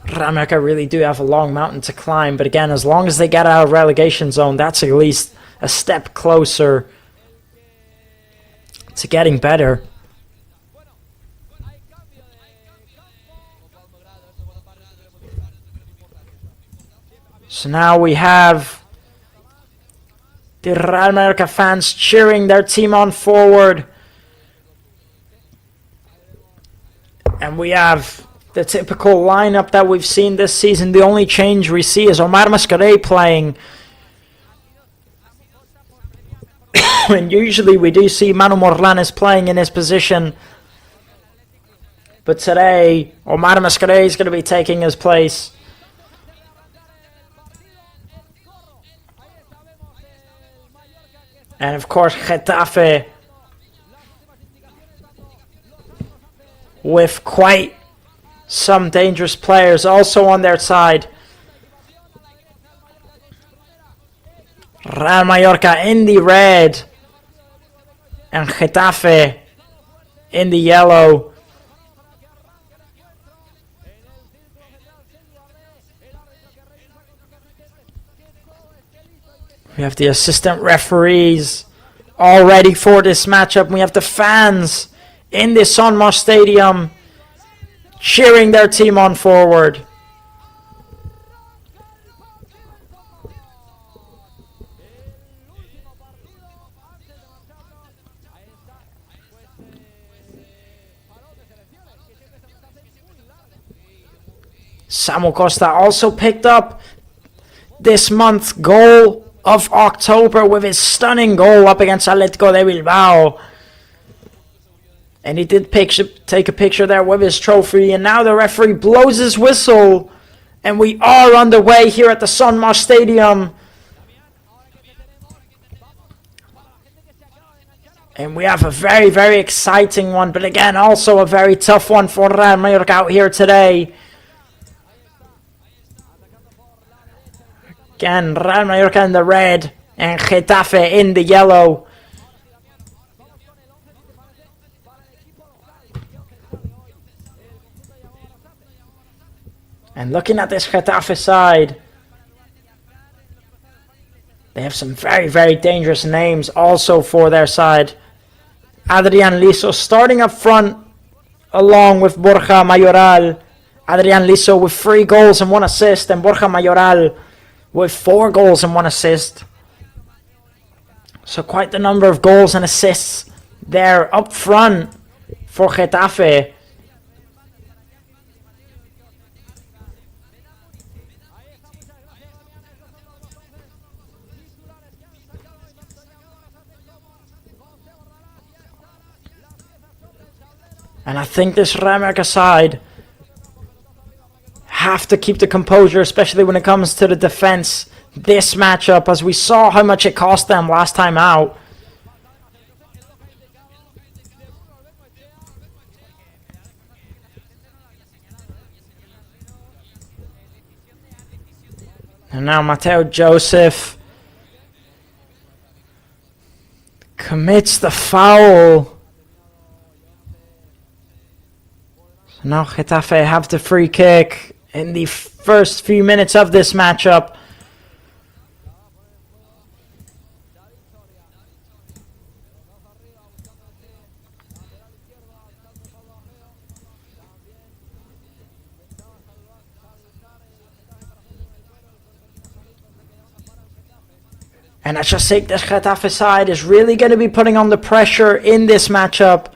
Real Mallorca really do have a long mountain to climb, but again, as long as they get out of relegation zone, that's at least a step closer to getting better. So now we have the Real Mallorca fans cheering their team on forward. And we have the typical lineup that we've seen this season. The only change we see is Omar Mascarell playing. And usually we do see Manu Morlanes playing in his position. But today, Omar Mascarell is going to be taking his place. And of course, Getafe with quite some dangerous players also on their side. Real Mallorca in the red and Getafe in the yellow. We have the assistant referees all ready for this matchup. We have the fans in the San Marcos Stadium cheering their team on forward. Samu Costa also picked up this month's goal of October with his stunning goal up against Atletico de Bilbao. And he did take a picture there with his trophy. And now the referee blows his whistle. And we are underway here at the Son Mas Stadium. And we have a very, very exciting one. But again, also a very tough one for Real Mallorca out here today. Again, Real Mallorca in the red and Getafe in the yellow. And looking at this Getafe side, they have some very, very dangerous names also for their side. Adrian Liso starting up front along with Borja Mayoral. Adrian Liso with 3 goals and 1 assist, and Borja Mayoral with 4 goals and 1 assist. So quite the number of goals and assists there up front for Getafe. And I think this Real Mallorca side have to keep the composure, especially when it comes to the defense this matchup, as we saw how much it cost them last time out. And now Mateo Joseph commits the foul. So now Getafe have the free kick in the first few minutes of this matchup. And I just think this Getafe side is really going to be putting on the pressure in this matchup.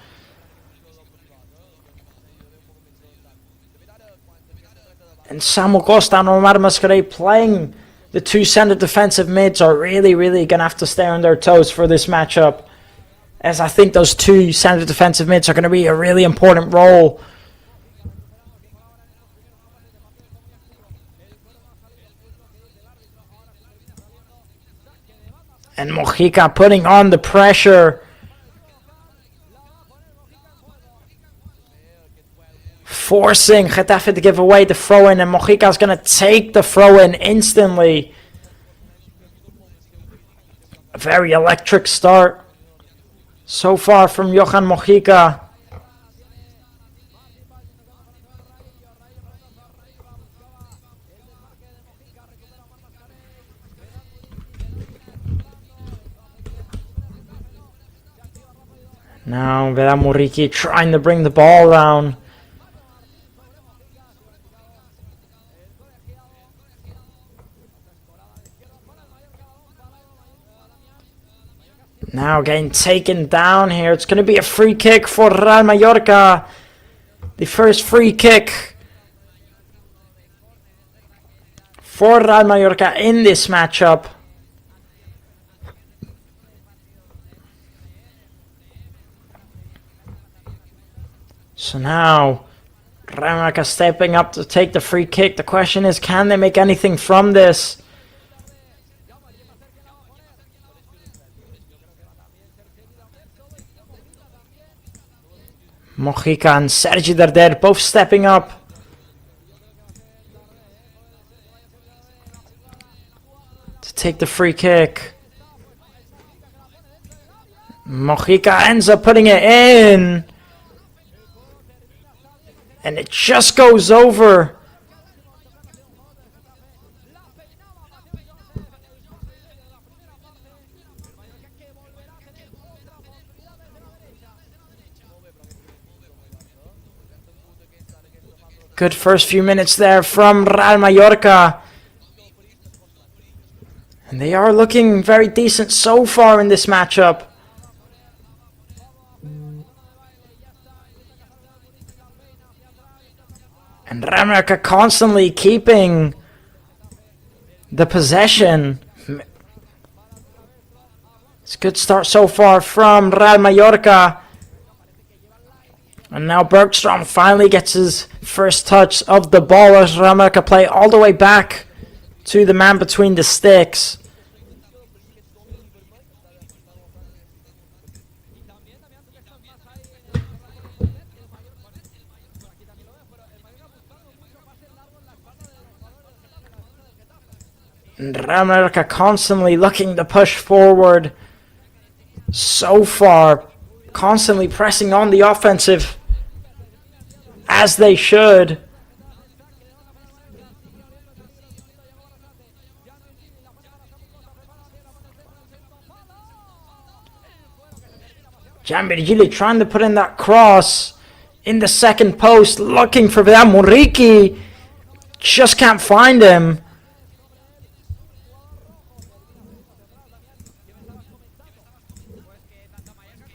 And Samu Costa and Omar Mascarell playing the 2 center defensive mids are really, really going to have to stay on their toes for this matchup, as I think those 2 center defensive mids are going to be a really important role. And Mojica putting on the pressure. Forcing Getafe to give away the throw-in, and Mojica is going to take the throw-in instantly. A very electric start so far from Johan Mojica. Now Vera Muriqi trying to bring the ball down. Now getting taken down here. It's going to be a free kick for Real Mallorca. The first free kick for Real Mallorca in this matchup. So now Real Mallorca stepping up to take the free kick. The question is, can they make anything from this? Mojica and Sergi Darder both stepping up. To take the free kick. Mojica ends up putting it in. And it just goes over. Good first few minutes there from Real Mallorca. And they are looking very decent so far in this matchup. And Real Mallorca constantly keeping the possession. It's a good start so far from Real Mallorca. And now Bergstrom finally gets his first touch of the ball as Real Mallorca play all the way back to the man between the sticks. And Real Mallorca constantly looking to push forward so far, constantly pressing on the offensive as they should. Gianvirgili trying to put in that cross in the second post, looking for that. Muriqi just can't find him.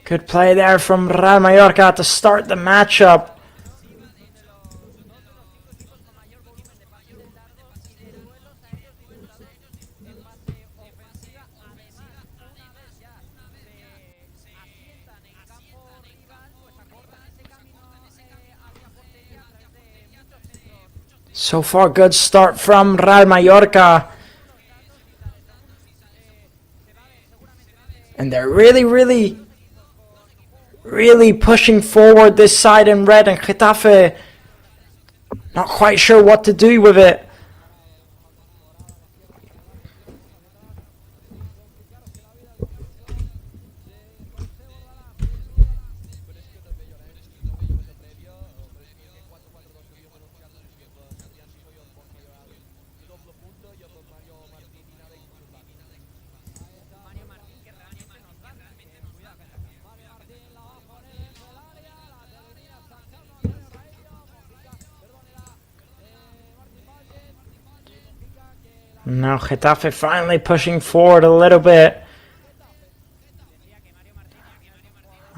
Good play there from Real Mallorca to start the matchup. So far, good start from Real Mallorca. And they're really pushing forward this side in red, and Getafe not quite sure what to do with it. Now Getafe finally pushing forward a little bit.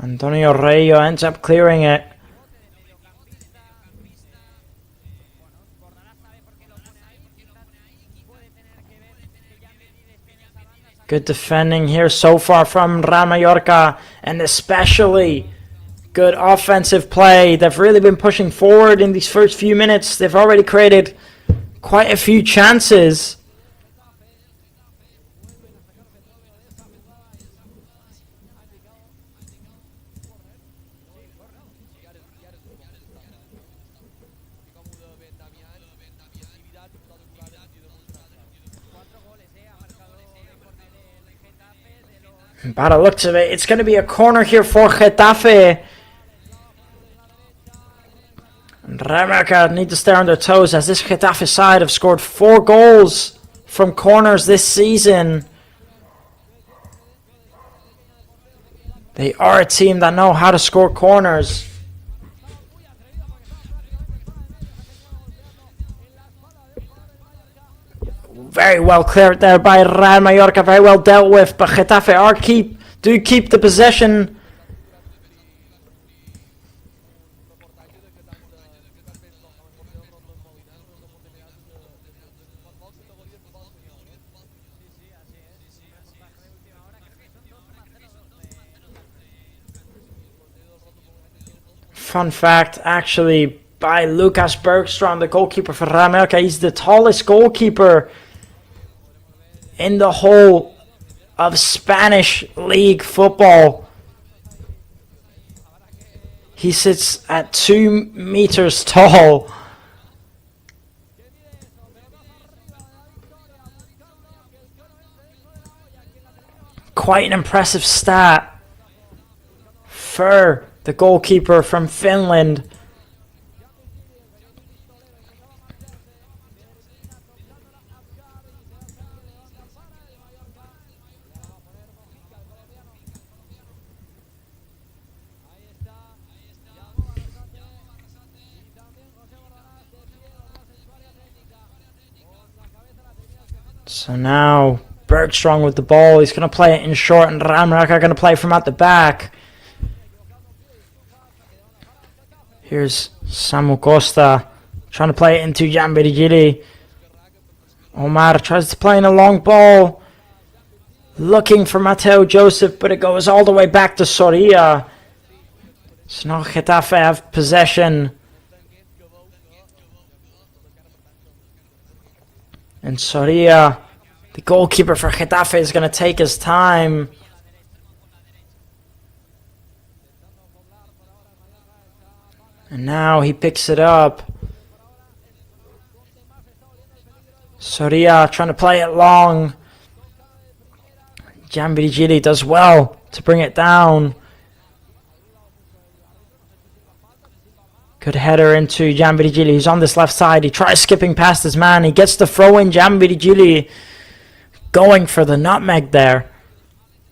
Antonio Reyo ends up clearing it. Good defending here so far from Real Mallorca, and especially good offensive play. They've really been pushing forward in these first few minutes. They've already created quite a few chances. By the looks of it, it's going to be a corner here for Getafe. And Real Mallorca need to stay on their toes, as this Getafe side have scored 4 goals from corners this season. They are a team that know how to score corners. Very well cleared there by Real Mallorca, very well dealt with, but Getafe do keep the possession. Fun fact, actually, by Lucas Bergstrom, the goalkeeper for Real Mallorca. He's the tallest goalkeeper in the whole of Spanish league football. He sits at 2 meters tall. Quite an impressive stat for the goalkeeper from Finland. So now Bergstrom with the ball. He's going to play it in short, and Real Mallorca are going to play from at the back. Here's Samu Costa Trying to play it into Jambirigili. Omar tries to play in a long ball. Looking for Mateo Joseph, but it goes all the way back to Soria. So now Getafe have possession. And Soria, the goalkeeper for Getafe, is going to take his time. And now he picks it up. Soria trying to play it long. Jambirigili does well to bring it down. Good header into Jambirigili. He's on this left side. He tries skipping past his man. He gets the throw in. Jambirigili going for the nutmeg there.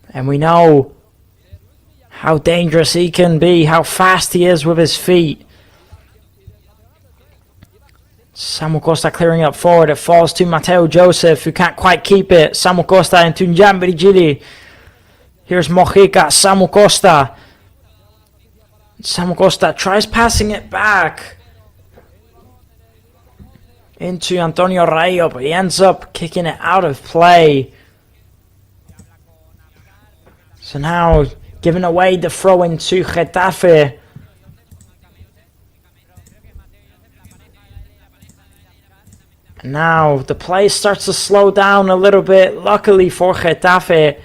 And we know how dangerous he can be, how fast he is with his feet. Samuel Costa clearing up forward. It falls to Mateo Joseph, who can't quite keep it. Samuel Costa into Jambirigili. Here's Mojica. Samuel Costa. Samuel Costa tries passing it back into Antonio Rayo, but he ends up kicking it out of play. So now giving away the throw into Getafe. And now the play starts to slow down a little bit, luckily for Getafe,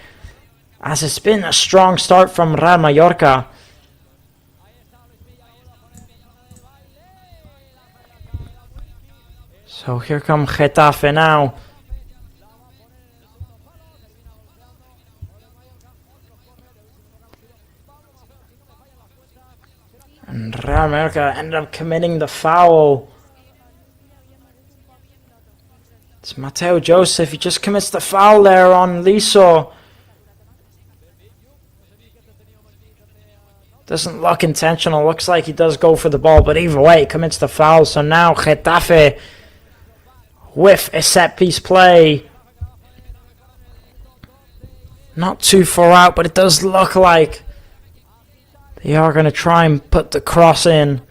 as it's been a strong start from Real Mallorca. So here come Getafe now. And Real Mallorca ended up committing the foul. It's Mateo Joseph. He just commits the foul there on Liso. Doesn't look intentional. Looks like he does go for the ball, but either way, he commits the foul. So now Getafe with a set piece play. Not too far out, but it does look like they are going to try and put the cross in.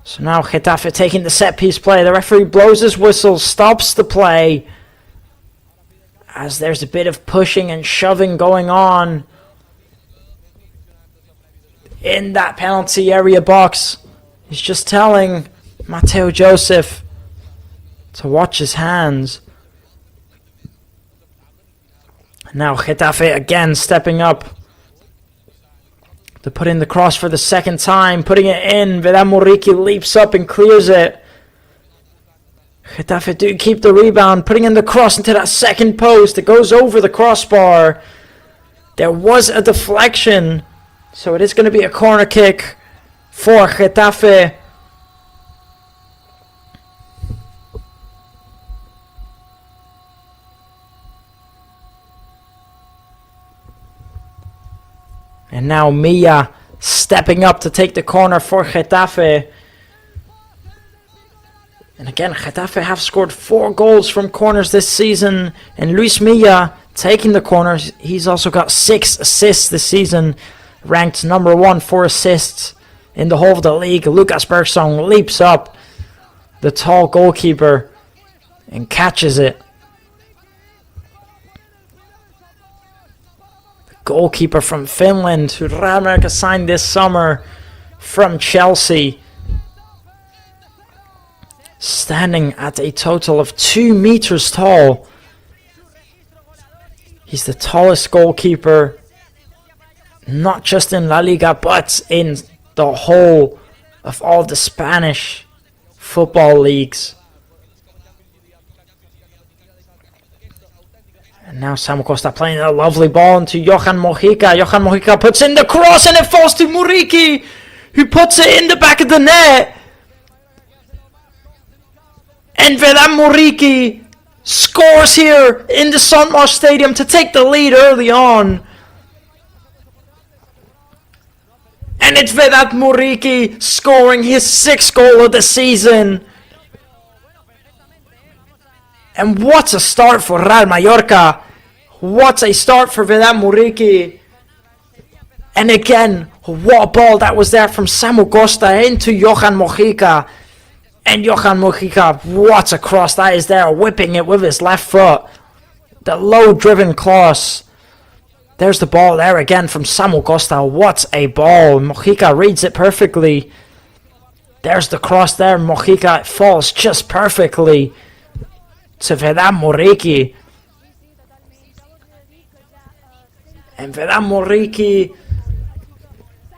So now Getafe taking the set piece play. The referee blows his whistle, stops the play, as there's a bit of pushing and shoving going on in that penalty area box. He's just telling Mateo Joseph to watch his hands. Now Getafe again stepping up to put in the cross for the second time, putting it in. Vedat Muriqi leaps up and clears it. Getafe do keep the rebound, putting in the cross into that second post. It goes over the crossbar. There was a deflection, so it is going to be a corner kick for Getafe. And now Milla stepping up to take the corner for Getafe. And again, Getafe have scored 4 goals from corners this season. And Luis Milla taking the corners. He's also got 6 assists this season. Ranked number 1 for assists in the whole of the league. Lucas Bergson leaps up, the tall goalkeeper, and catches it. Goalkeeper from Finland, who Real Mallorca signed this summer from Chelsea. Standing at a total of 2 meters tall. He's the tallest goalkeeper, not just in LaLiga, but in the whole of all the Spanish football leagues. And now Samuel Costa playing a lovely ball into Johan Mojica. Johan Mojica puts in the cross and it falls to Muriqi, who puts it in the back of the net. And Vedat Muriqi scores here in the Sant Marc Stadium to take the lead early on. And it's Vedat Muriqi scoring his 6th goal of the season. And what a start for Real Mallorca. What a start for Vedat Muriqi. And again, What a ball that was there from Samu Costa into Johan Mojica. And Johan Mojica, what a cross that is there, whipping it with his left foot. The low-driven cross. There's the ball there again from Samu Costa. What a ball. Mojica reads it perfectly. There's the cross there. Mojica, it falls just perfectly to Vedan Moriki. And Vedan Moriki,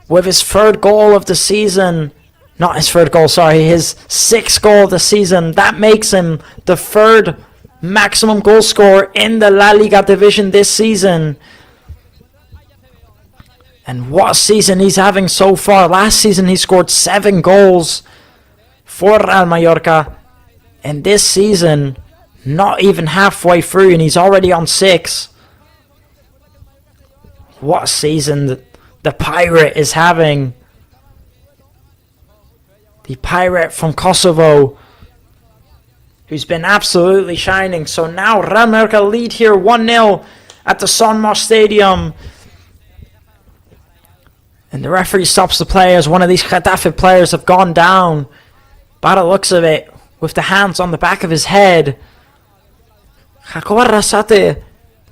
with his third goal of the season, not his third goal, sorry, his sixth goal of the season, that makes him the third maximum goal scorer in the La Liga division this season. And what a season he's having so far. Last season he scored 7 goals for Real Mallorca. And this season, not even halfway through, and he's already on 6. What a season the Pirate is having. The Pirate from Kosovo, who's been absolutely shining. So now Real Mallorca lead here 1-0 at the Son Moix Stadium. And the referee stops the players. One of these Getafe players have gone down, by the looks of it, with the hands on the back of his head. Jacob Arrasate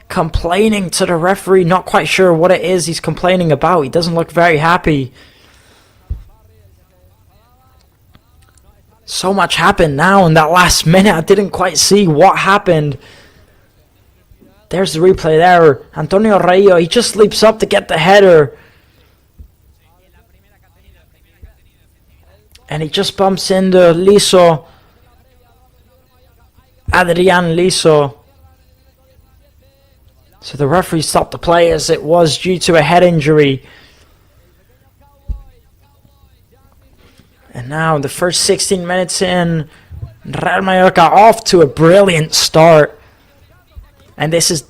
complaining to the referee, not quite sure what it is he's complaining about. He doesn't look very happy. So much happened now in that last minute. I didn't quite see what happened. There's the replay there. Antonio Rayo, he just leaps up to get the header. And he just bumps into Liso. Adrian Liso. So the referee stopped the play as it was due to a head injury. And now the first 16 minutes in, Real Mallorca off to a brilliant start. And this is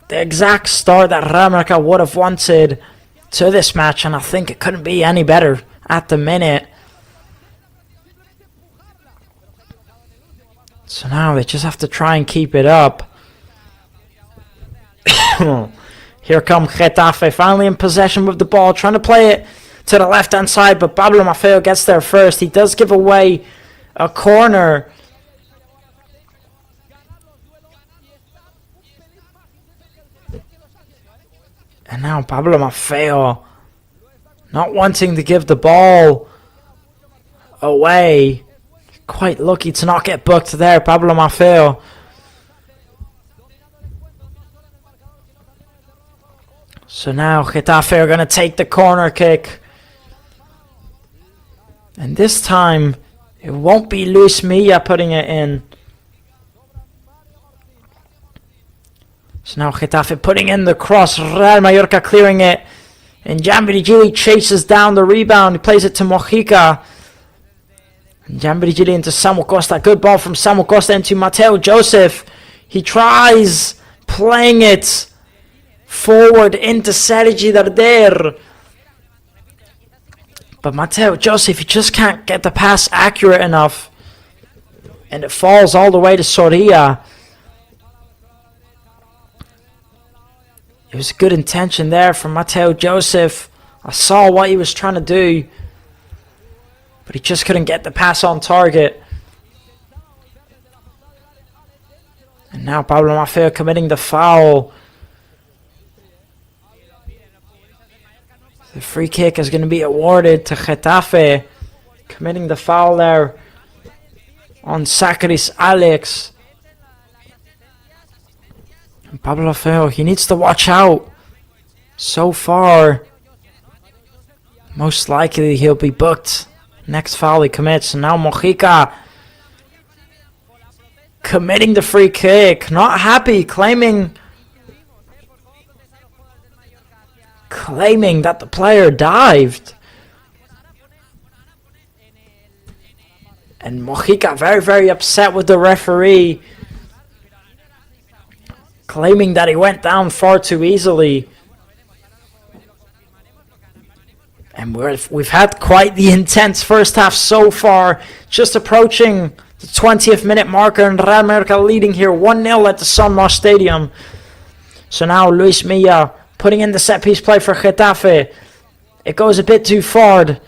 the exact start that Real Mallorca would have wanted to this match. And I think it couldn't be any better at the minute. So now they just have to try and keep it up. Here come Getafe, finally in possession with the ball, trying to play it to the left-hand side, but Pablo Maffeo gets there first. He does give away a corner. And now Pablo Maffeo, not wanting to give the ball away. Quite lucky to not get booked there, Pablo Maffeo. So now Getafe are going to take the corner kick. And this time, it won't be Luis Milla putting it in. So now Getafe putting in the cross. Real Mallorca clearing it. And Gianvirgili chases down the rebound. He plays it to Mojica. Gianvirgili into Samu Costa. Good ball from Samu Costa into Mateo Joseph. He tries playing it forward into Sergi Darder. But Mateo Joseph, he just can't get the pass accurate enough. And it falls all the way to Soria. It was a good intention there from Mateo Joseph. I saw what he was trying to do. But he just couldn't get the pass on target. And now Pablo Maffeo committing the foul. The free kick is going to be awarded to Getafe. Committing the foul there on Sakaris Alex. And Pablo Maffeo, he needs to watch out. So far, most likely he'll be booked. Next foul he commits. And now Mojica committing the free kick. Not happy, claiming that the player dived. And Mojica very, very upset with the referee, claiming that he went down far too easily. And we've had quite the intense first half so far. Just approaching the 20th minute marker, and Real Mallorca leading here 1-0 at the Son Moix Stadium. So now Luis Milla putting in the set piece play for Getafe. It goes a bit too far.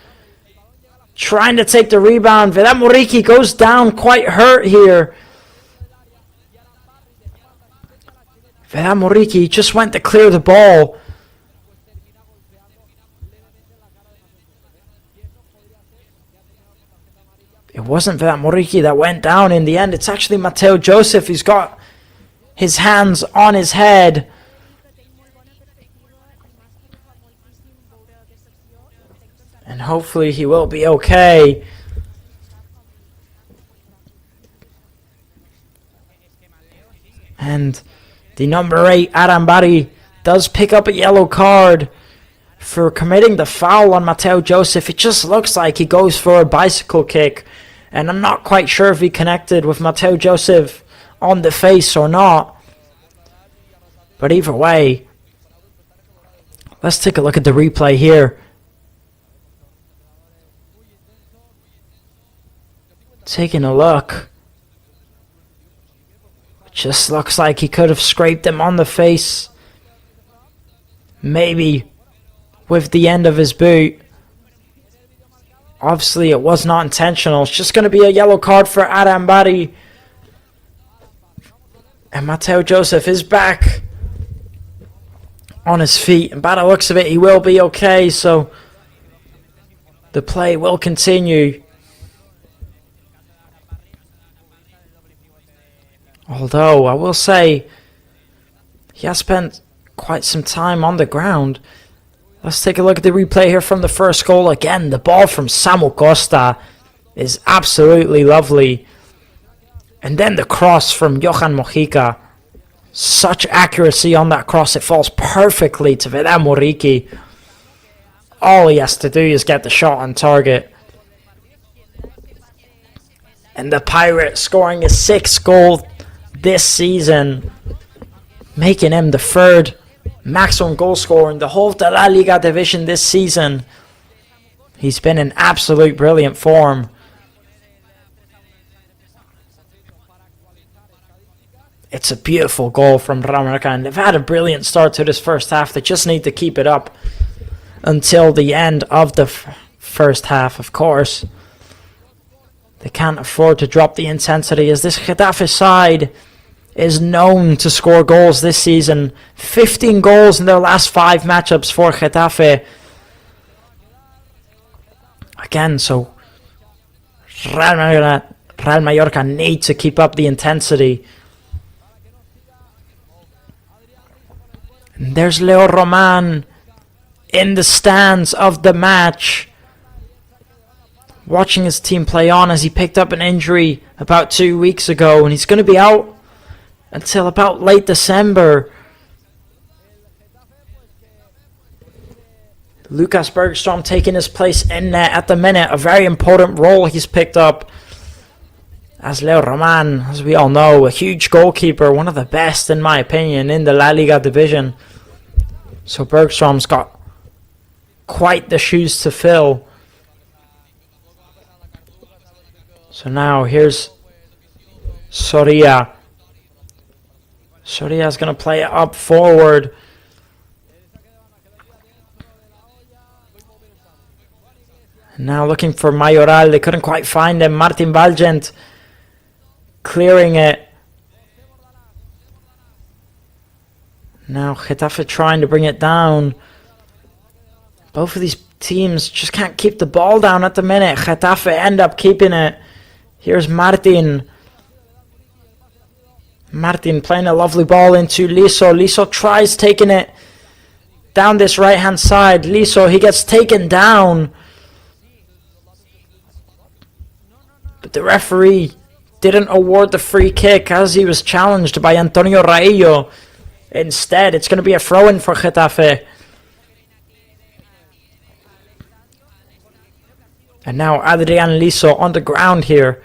Trying to take the rebound. Vedat Muriqi goes down quite hurt here. Vedat Muriqi just went to clear the ball. It wasn't Vedat Muriqi that went down in the end. It's actually Mateo Joseph. He's got his hands on his head. And hopefully he will be okay. And the number 8, Arambari, does pick up a yellow card for committing the foul on Mateo Joseph. It just looks like he goes for a bicycle kick. And I'm not quite sure if he connected with Mateo Joseph on the face or not. But either way, let's take a look at the replay here. Taking a look. Just looks like he could have scraped him on the face. Maybe with the end of his boot. Obviously, it was not intentional. It's just going to be a yellow card for Arambari. And Mateo Joseph is back on his feet. And by the looks of it, he will be okay. So the play will continue. Although, I will say, he has spent quite some time on the ground. Let's take a look at the replay here from the first goal. Again, the ball from Samu Costa is absolutely lovely. And then the cross from Johan Mojica. Such accuracy on that cross. It falls perfectly to Vedat Muriqi. All he has to do is get the shot on target. And the Pirates scoring his 6th goal this season, making him the 3rd maximum goal scorer in the whole of the LaLiga division this season. He's been in absolute brilliant form. It's a beautiful goal from Real Mallorca, and they've had a brilliant start to this first half. They just need to keep it up until the end of the first half, of course. They can't afford to drop the intensity, as this Getafe side is known to score goals this season. 15 goals in their last 5 matchups for Getafe. Again, so Real Mallorca need to keep up the intensity. And there's Leo Roman in the stands of the match, watching his team play on, as he picked up an injury about 2 weeks ago, and he's going to be out until about late December. Lucas Bergstrom taking his place in net at the minute. A very important role he's picked up, as Leo Roman, as we all know, a huge goalkeeper, one of the best in my opinion in the La Liga division. So Bergstrom's got quite the shoes to fill. So now here's Soria. Soria's going to play it up forward. And now looking for Mayoral. They couldn't quite find him. Martin Valgent clearing it. Now Getafe trying to bring it down. Both of these teams just can't keep the ball down at the minute. Getafe end up keeping it. Here's Martin. Martin playing a lovely ball into Liso. Liso tries taking it down this right hand side. Liso, he gets taken down. But the referee didn't award the free kick, as he was challenged by Antonio Raillo. Instead, it's going to be a throw-in for Getafe. And now Adrian Liso on the ground here.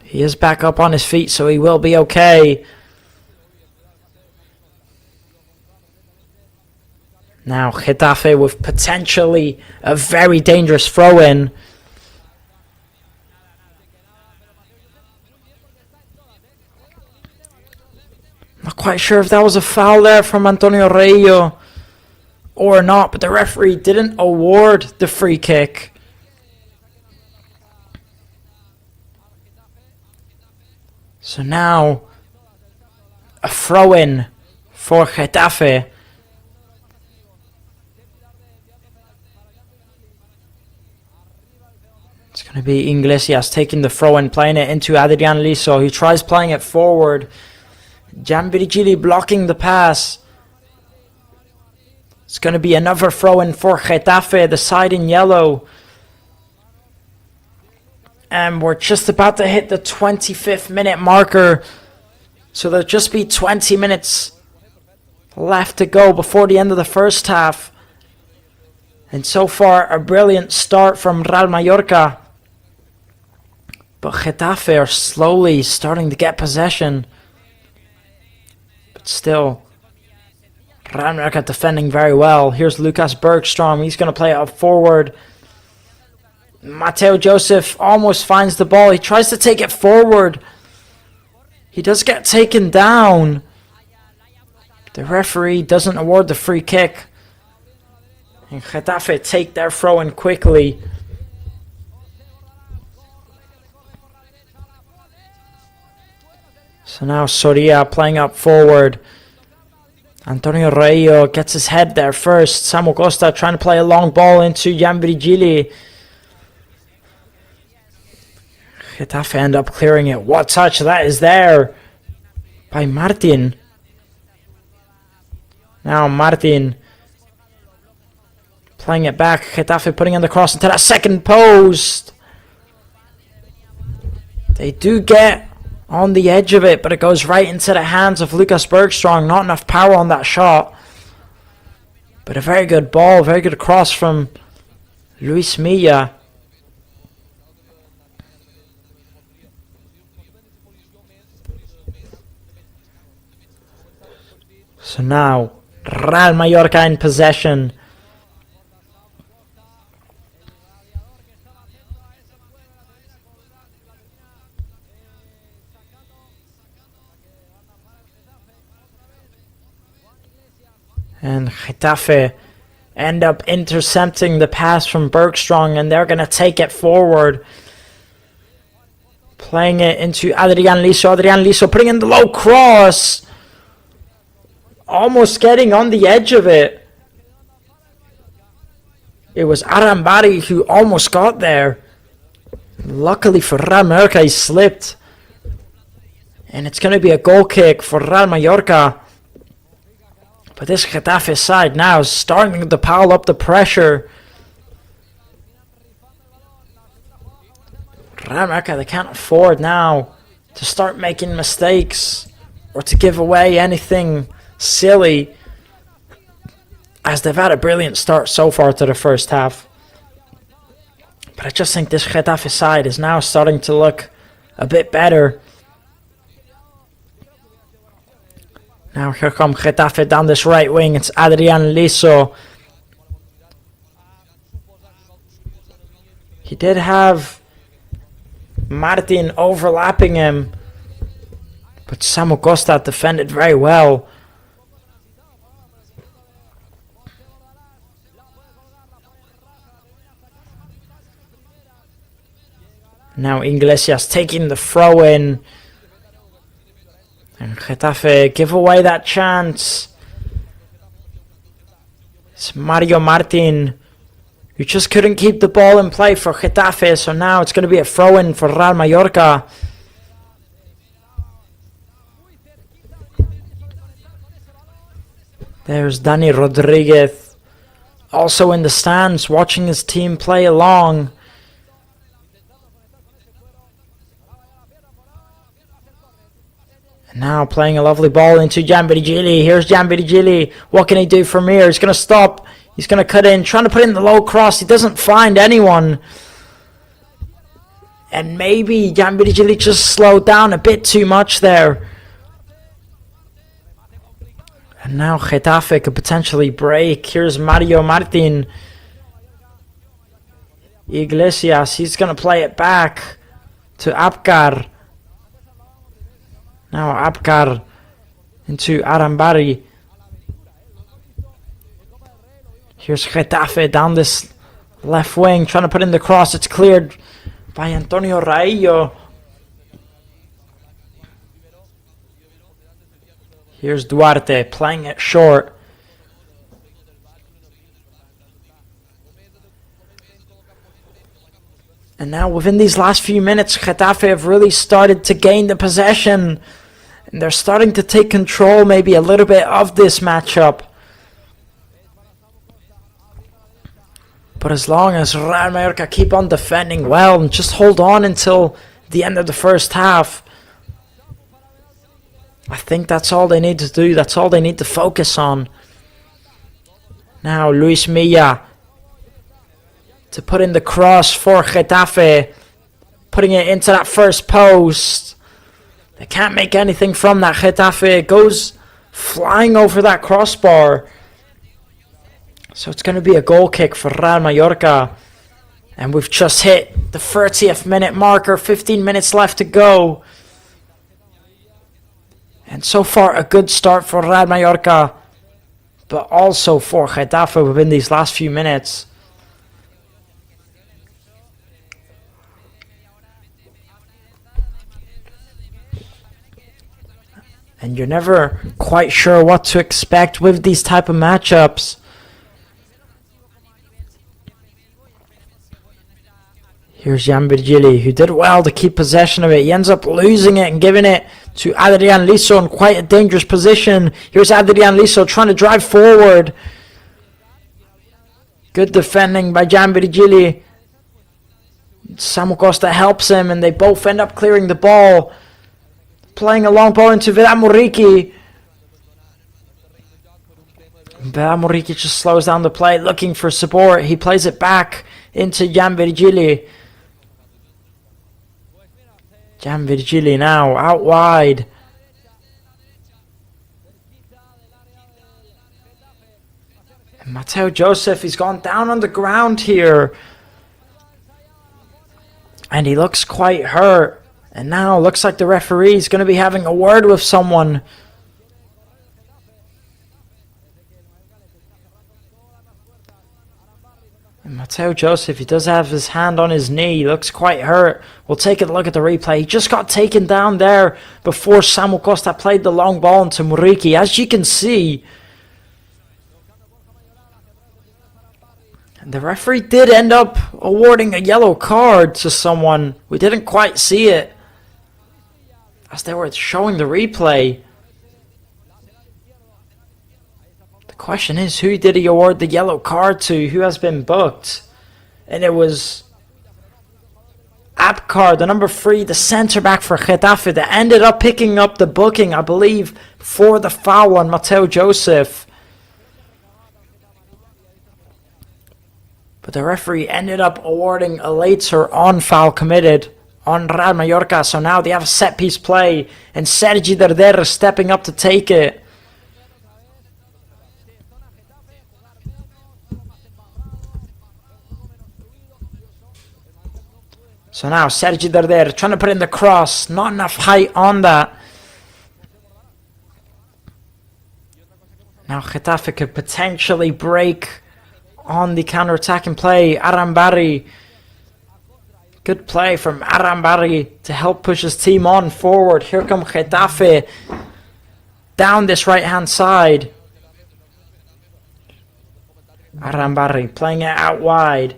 He is back up on his feet, so he will be okay. Now Getafe with potentially a very dangerous throw-in. Not quite sure if that was a foul there from Antonio Reillo or not, but the referee didn't award the free kick. So now a throw-in for Getafe. It's going to be Iglesias taking the throw-in, playing it into Adrian Liso. He tries playing it forward. Gianvirgili blocking the pass. It's going to be another throw-in for Getafe, the side in yellow. And we're just about to hit the 25th minute marker. So there'll just be 20 minutes left to go before the end of the first half. And so far, a brilliant start from Real Mallorca. But Getafe are slowly starting to get possession. But still, Real Mallorca defending very well. Here's Lucas Bergstrom. He's going to play it up forward. Mateo Joseph almost finds the ball. He tries to take it forward. He does get taken down. The referee doesn't award the free kick. And Getafe take their throw in quickly. So now Soria playing up forward. Antonio Reillo gets his head there first. Samu Costa trying to play a long ball into Gianvirgili. Getafe end up clearing it. What touch that is there by Martin. Now Martin playing it back. Getafe putting in the cross into that second post. They do get on the edge of it, but it goes right into the hands of Lucas Bergstrom. Not enough power on that shot. But a very good ball, very good cross from Luis Milla. So now, Real Mallorca in possession. And Getafe end up intercepting the pass from Bergstrom, and they're going to take it forward. Playing it into Adrian Liso. Adrian Liso putting in the low cross. Almost getting on the edge of it. It was Arambari who almost got there. Luckily for Real Mallorca, he slipped. And it's going to be a goal kick for Real Mallorca. But this Getafe side now is starting to pile up the pressure. Real Mallorca, they can't afford now to start making mistakes or to give away anything silly, as they've had a brilliant start so far to the first half. But I just think this Getafe side is now starting to look a bit better. Now here come Getafe down this right wing. It's Adrian Liso. He did have Martin overlapping him, but Samu Costa defended very well. Now Iglesias taking the throw in. And Getafe give away that chance. It's Mario Martin who just couldn't keep the ball in play for Getafe. So now it's going to be a throw in for Real Mallorca. There's Dani Rodriguez also in the stands watching his team play along. Now playing a lovely ball into Gianvirgili. Here's Gianvirgili. What can he do from here? He's going to stop. He's going to cut in. Trying to put in the low cross. He doesn't find anyone. And maybe Gianvirgili just slowed down a bit too much there. And now Getafe could potentially break. Here's Mario Martin. Iglesias. He's going to play it back to Abkar. Now Abkar into Arambari. Here's Getafe down this left wing, trying to put in the cross. It's cleared by Antonio Raillo. Here's Duarte playing it short. And now within these last few minutes, Getafe have really started to gain the possession. And they're starting to take control maybe a little bit of this matchup. But as long as Real Mallorca keep on defending well and just hold on until the end of the first half, I think that's all they need to do. That's all they need to focus on. Now Luis Milla to put in the cross for Getafe, putting it into that first post. They can't make anything from that. Getafe goes flying over that crossbar. So it's going to be a goal kick for Real Mallorca. And we've just hit the 30th minute marker, 15 minutes left to go. And so far a good start for Real Mallorca, but also for Getafe within these last few minutes. And you're never quite sure what to expect with these type of matchups. Here's Jan Virgili, who did well to keep possession of it. He ends up losing it and giving it to Adrian Liso in quite a dangerous position. Here's Adrian Liso trying to drive forward. Good defending by Jan Virgili. Samu Costa helps him and they both end up clearing the ball. Playing a long ball into Vedat Muriqi. Vedat Muriqi just slows down the play, looking for support. He plays it back into Jan Virgili. Jan Virgili now out wide. And Mateo Joseph, he's gone down on the ground here. And he looks quite hurt. And now looks like the referee is going to be having a word with someone. And Mateo Joseph, he does have his hand on his knee. He looks quite hurt. We'll take a look at the replay. He just got taken down there before Samu Costa played the long ball into Muriqi. As you can see, the referee did end up awarding a yellow card to someone. We didn't quite see it as they were showing the replay. The question is, who did he award the yellow card to? Who has been booked? And it was Apcar, the number 3, the centre back for Getafe, that ended up picking up the booking, I believe, for the foul on Mateo Joseph. But the referee ended up awarding a later on foul committed on Real Mallorca. So now they have a set piece play and Sergi Darder is stepping up to take it. So now Sergi Darder trying to put in the cross. Not enough height on that. Now Getafe could potentially break on the counter-attacking play. Arambari. Good play from Arambari to help push his team on forward. Here come Getafe down this right-hand side. Arambari playing it out wide.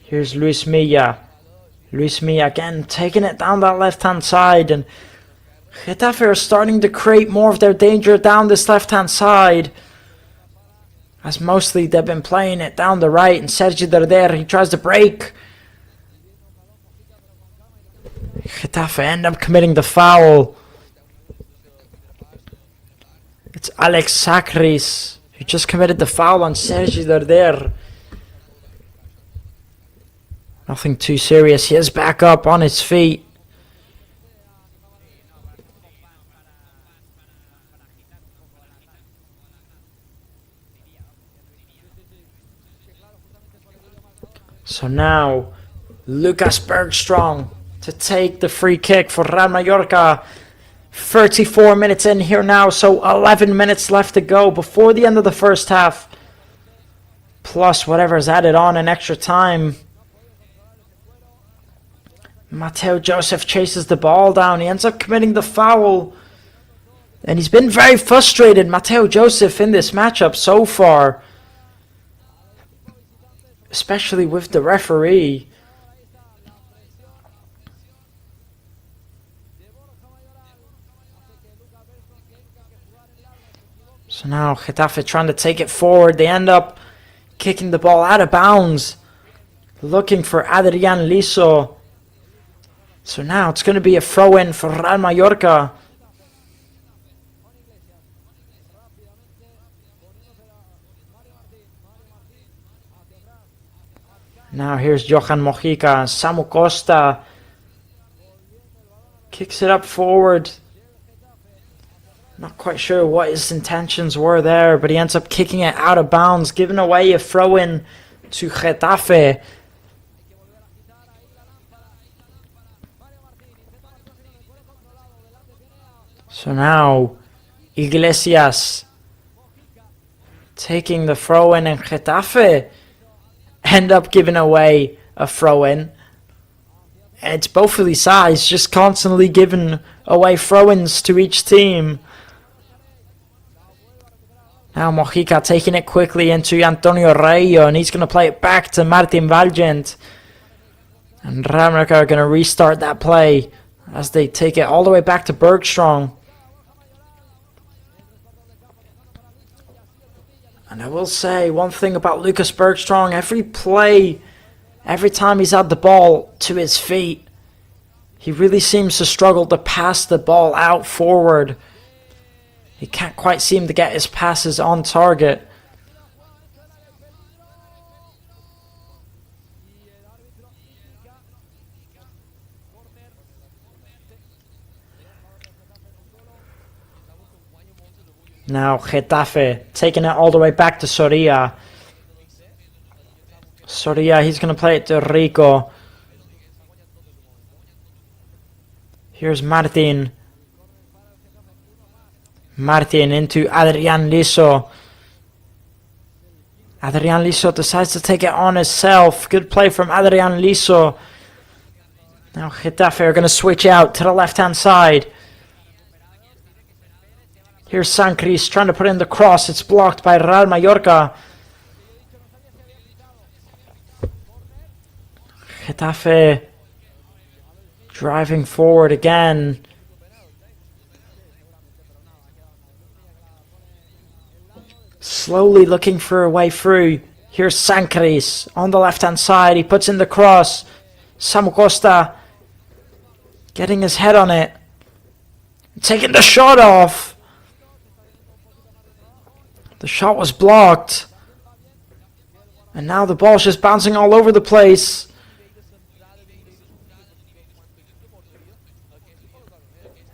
Here's Luis Milla. Luis Milla again taking it down that left-hand side. And Getafe are starting to create more of their danger down this left-hand side. As mostly they've been playing it down the right. And Sergi Darder, he tries to break. Getafe end up committing the foul. It's Alex Sacris who just committed the foul on Sergi Darder. Nothing too serious. He is back up on his feet. So now, Lucas Bergström to take the free kick for Real Mallorca. 34 minutes in here now, so 11 minutes left to go before the end of the first half. Plus whatever's added on in extra time. Mateo Joseph chases the ball down. He ends up committing the foul. And he's been very frustrated, Mateo Joseph, in this matchup so far. Especially with the referee. So now Getafe trying to take it forward. They end up kicking the ball out of bounds. Looking for Adrian Liso. So now it's going to be a throw-in for Real Mallorca. Now here's Johan Mojica. Samu Costa kicks it up forward. Not quite sure what his intentions were there, but he ends up kicking it out of bounds, giving away a throw-in to Getafe. So now Iglesias taking the throw-in, and Getafe end up giving away a throw-in. And it's both of these sides just constantly giving away throw-ins to each team. Now Mojica taking it quickly into Antonio Rayo, and he's going to play it back to Martin Valgent. And Real Mallorca are going to restart that play as they take it all the way back to Bergstrong. And I will say one thing about Lucas Bergstrong: every play, every time he's had the ball to his feet, he really seems to struggle to pass the ball out forward. He can't quite seem to get his passes on target. Now Getafe taking it all the way back to Soria. Soria, he's going to play it to Rico. Here's Martin. Martin into Adrian Liso. Adrian Liso decides to take it on himself. Good play from Adrian Liso. Now Getafe are going to switch out to the left-hand side. Here's Sancris trying to put in the cross. It's blocked by Real Mallorca. Getafe driving forward again. Slowly looking for a way through. Here's Sancris on the left-hand side. He puts in the cross. Samu Costa getting his head on it. Taking the shot off. The shot was blocked. And now the ball's just bouncing all over the place.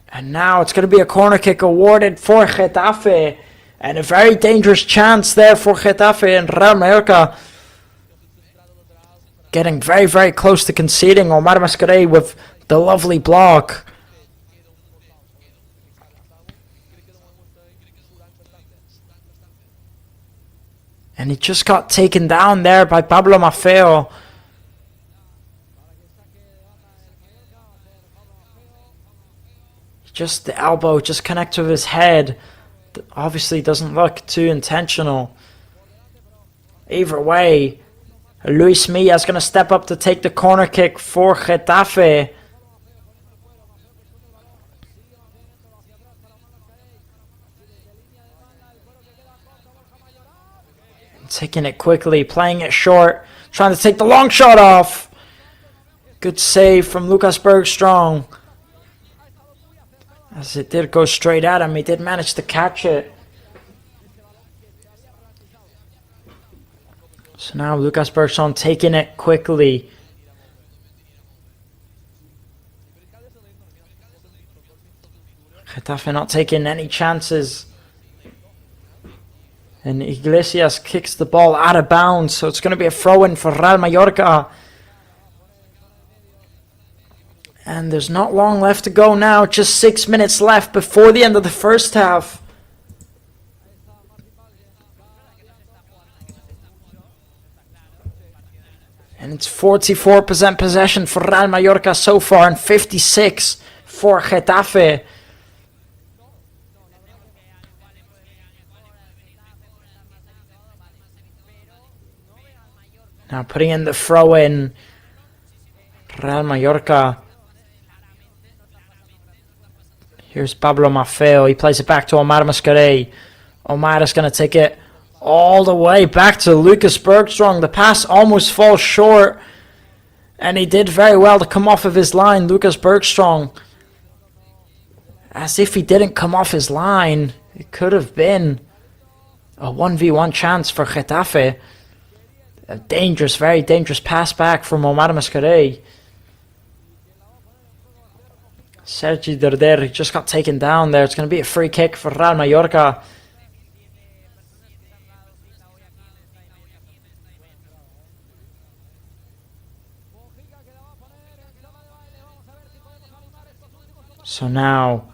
And now it's going to be a corner kick awarded for Getafe. And a very dangerous chance there for Getafe, and Real Mallorca getting very, very close to conceding. Omar Mascarell with the lovely block. And he just got taken down there by Pablo Maffeo. Just the elbow just connects with his head. Obviously doesn't look too intentional. Either way, Luis Milla is going to step up to take the corner kick for Getafe. Taking it quickly, playing it short, trying to take the long shot off. Good save from Lucas Bergstrong. As it did go straight at him, he did manage to catch it. So now Lucas Bergstrong taking it quickly. Getafe not taking any chances. And Iglesias kicks the ball out of bounds, so it's going to be a throw-in for Real Mallorca. And there's not long left to go now. Just 6 minutes left before the end of the first half. And it's 44% possession for Real Mallorca so far and 56% for Getafe. Now putting in the throw in. Real Mallorca. Here's Pablo Maffeo. He plays it back to Omar Mascarell. Omar is going to take it all the way back to Lucas Bergström. The pass almost falls short. And he did very well to come off of his line, Lucas Bergström. As if he didn't come off his line. It could have been a 1v1 chance for Getafe. A dangerous, very dangerous pass back from Omar Mascarell. Sergi Derder just got taken down there. It's going to be a free kick for Real Mallorca. So now,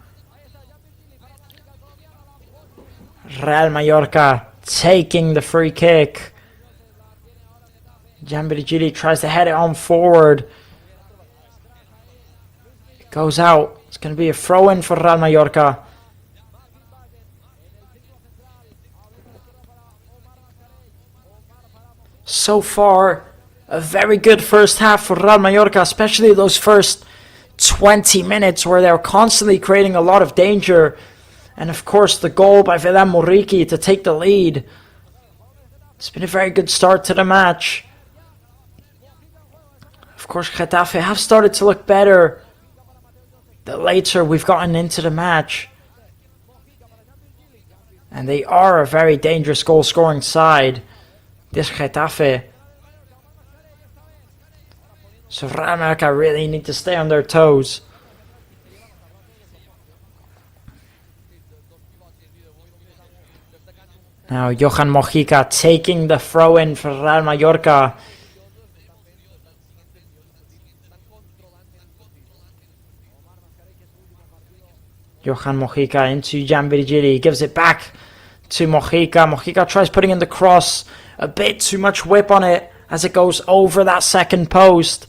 Real Mallorca taking the free kick. Gianvirgili tries to head it on forward. It goes out. It's going to be a throw-in for Real Mallorca. So far, a very good first half for Real Mallorca, especially those first 20 minutes where they were constantly creating a lot of danger. And of course, the goal by Willem Moriki to take the lead. It's been a very good start to the match. Of course, Getafe have started to look better the later we've gotten into the match. And they are a very dangerous goal-scoring side, this Getafe. So Real Mallorca really need to stay on their toes. Now Johan Mojica taking the throw-in for Real Mallorca. Johan Mojica into Gianvirgili. Gives it back to Mojica. Mojica tries putting in the cross. A bit too much whip on it as it goes over that second post.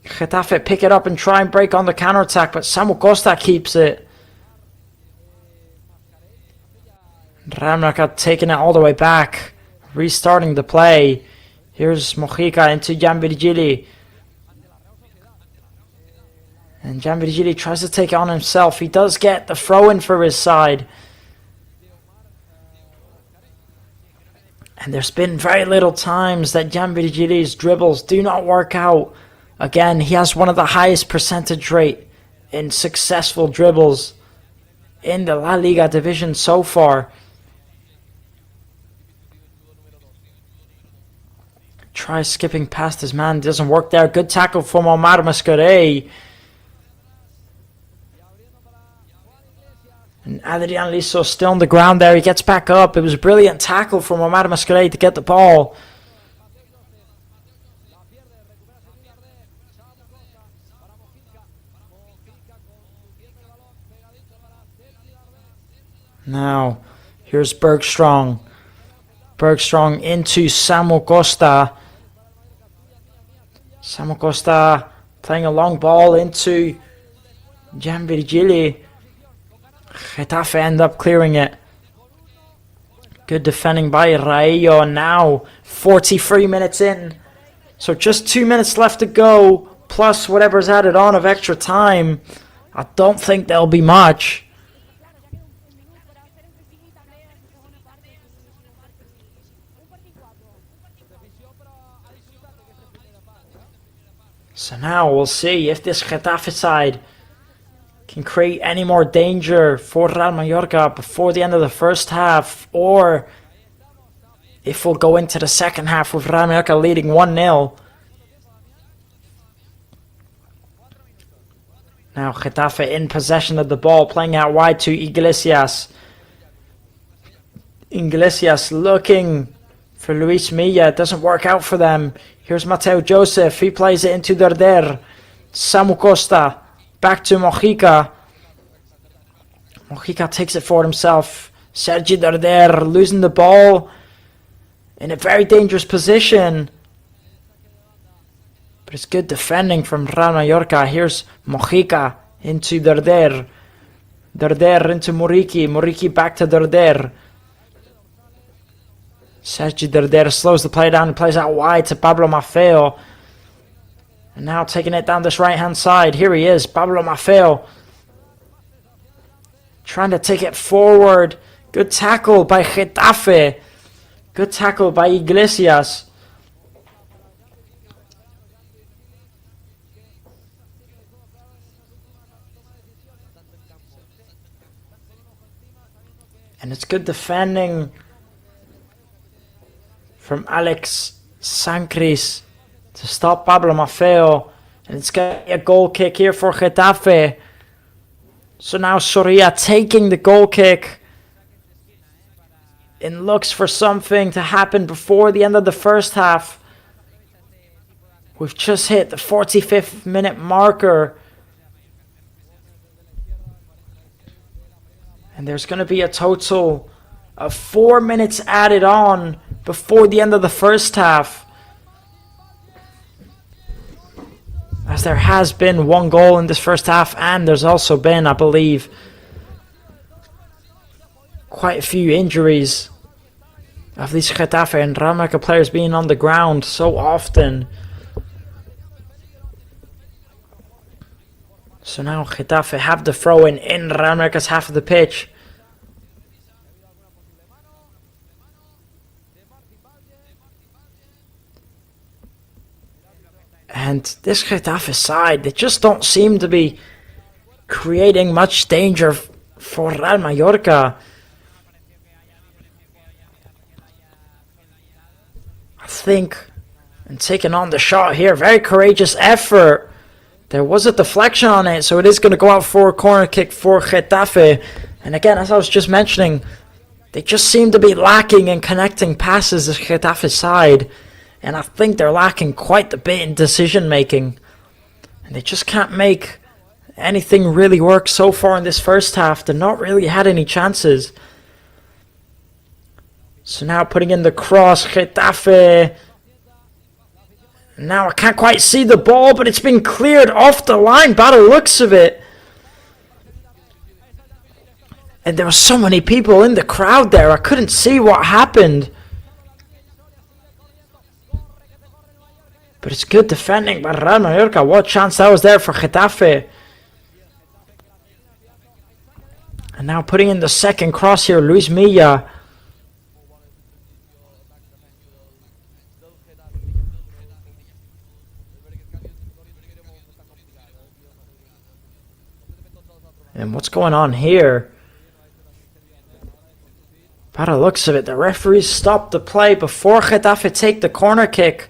Getafe pick it up and try and break on the counter-attack, but Samu Costa keeps it. Real Mallorca taking it all the way back. Restarting the play. Here's Mojica into Gianvirgili. And Gianvirgili tries to take it on himself. He does get the throw-in for his side. And there's been very little times that Gianvirgili's dribbles do not work out. Again, he has one of the highest percentage rate in successful dribbles in the La Liga division so far. Tries skipping past his man. Doesn't work there. Good tackle from Omar Mascarell. And Adrian Liso still on the ground there. He gets back up. It was a brilliant tackle from Omar Mascarell to get the ball. Now, here's Bergström. Bergström into Samu Costa. Samu Costa playing a long ball into Gianvirgili. Getafe end up clearing it. Good defending by Raillo. Now 43 minutes in. So just 2 minutes left to go. Plus whatever's added on of extra time. I don't think there'll be much. So now we'll see if this Getafe side can create any more danger for Real Mallorca before the end of the first half, or if we'll go into the second half with Real Mallorca leading 1-0. Now Getafe in possession of the ball, playing out wide to Iglesias. Iglesias looking for Luis Milla. It doesn't work out for them. Here's Mateo Joseph. He plays it into Derder. Samu Costa back to Mojica. Mojica takes it for himself. Sergi Darder losing the ball in a very dangerous position. But it's good defending from Real Mallorca. Here's Mojica into Darder. Darder into Muriqi. Muriqi back to Darder. Sergi Darder slows the play down and plays out wide to Pablo Maffeo. And now taking it down this right hand side. Here he is, Pablo Maffeo. Trying to take it forward. Good tackle by Getafe. Good tackle by Iglesias. And it's good defending from Alex Sancris to stop Pablo Maffeo. And it's going to be a goal kick here for Getafe. So now Soria taking the goal kick. And looks for something to happen before the end of the first half. We've just hit the 45th minute marker. And there's going to be a total of 4 minutes added on before the end of the first half. As there has been one goal in this first half, and there's also been, I believe, quite a few injuries of these Getafe and Real Mallorca players being on the ground so often. So now Getafe have the throw in Real Mallorca's half of the pitch. And this Getafe side, they just don't seem to be creating much danger for Real Mallorca. I think, and taking on the shot here, very courageous effort. There was a deflection on it, so it is going to go out for a corner kick for Getafe. And again, as I was just mentioning, they just seem to be lacking in connecting passes, this Getafe side. And I think they're lacking quite a bit in decision making. And they just can't make anything really work so far in this first half. They've not really had any chances. So now putting in the cross, Getafe. Now I can't quite see the ball, but it's been cleared off the line by the looks of it. And there were so many people in the crowd there, I couldn't see what happened. But it's good defending by Real Mallorca. What chance that was there for Getafe. And now putting in the second cross here, Luis Milla. And what's going on here? By the looks of it, the referees stopped the play before Getafe take the corner kick.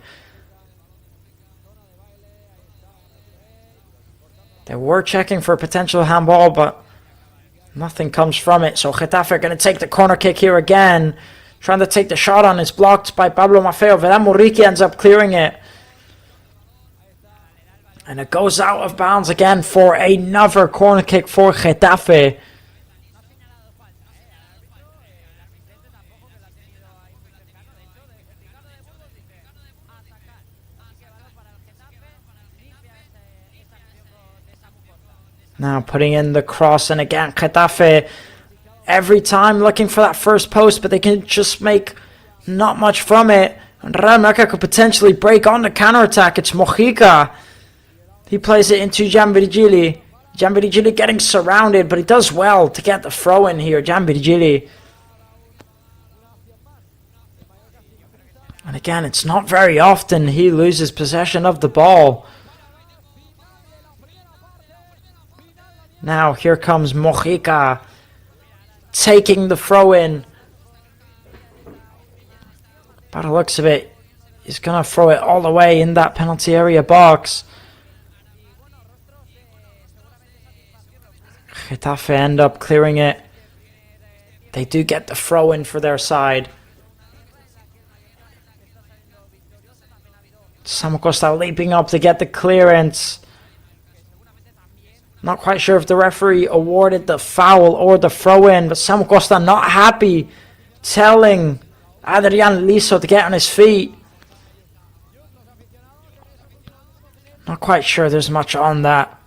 They were checking for a potential handball, but nothing comes from it. So Getafe are going to take the corner kick here again. Trying to take the shot on. It's blocked by Pablo Maffeo. But then Muriqi ends up clearing it. And it goes out of bounds again for another corner kick for Getafe. Now putting in the cross, and again Getafe every time looking for that first post, but they can just make not much from it. And Real Mallorca could potentially break on the counter-attack. It's Mojica. He plays it into Gianvirgili. Gianvirgili getting surrounded, but he does well to get the throw in here, Gianvirgili. And again, it's not very often he loses possession of the ball. Now here comes Mojica taking the throw in. By the looks of it, he's going to throw it all the way in that penalty area box. Getafe end up clearing it. They do get the throw in for their side. Samu Costa leaping up to get the clearance. Not quite sure if the referee awarded the foul or the throw-in, but Samu Costa not happy, telling Adrian Liso to get on his feet. Not quite sure there's much on that.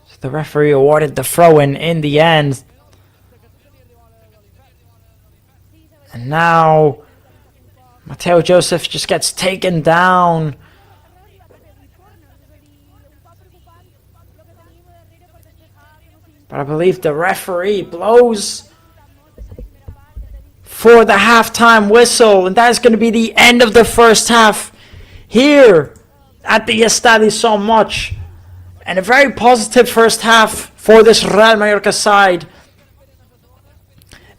So the referee awarded the throw-in in the end. And now Mateo Joseph just gets taken down. But I believe the referee blows for the halftime whistle. And that is going to be the end of the first half here at the Estadio So Much. And a very positive first half for this Real Mallorca side.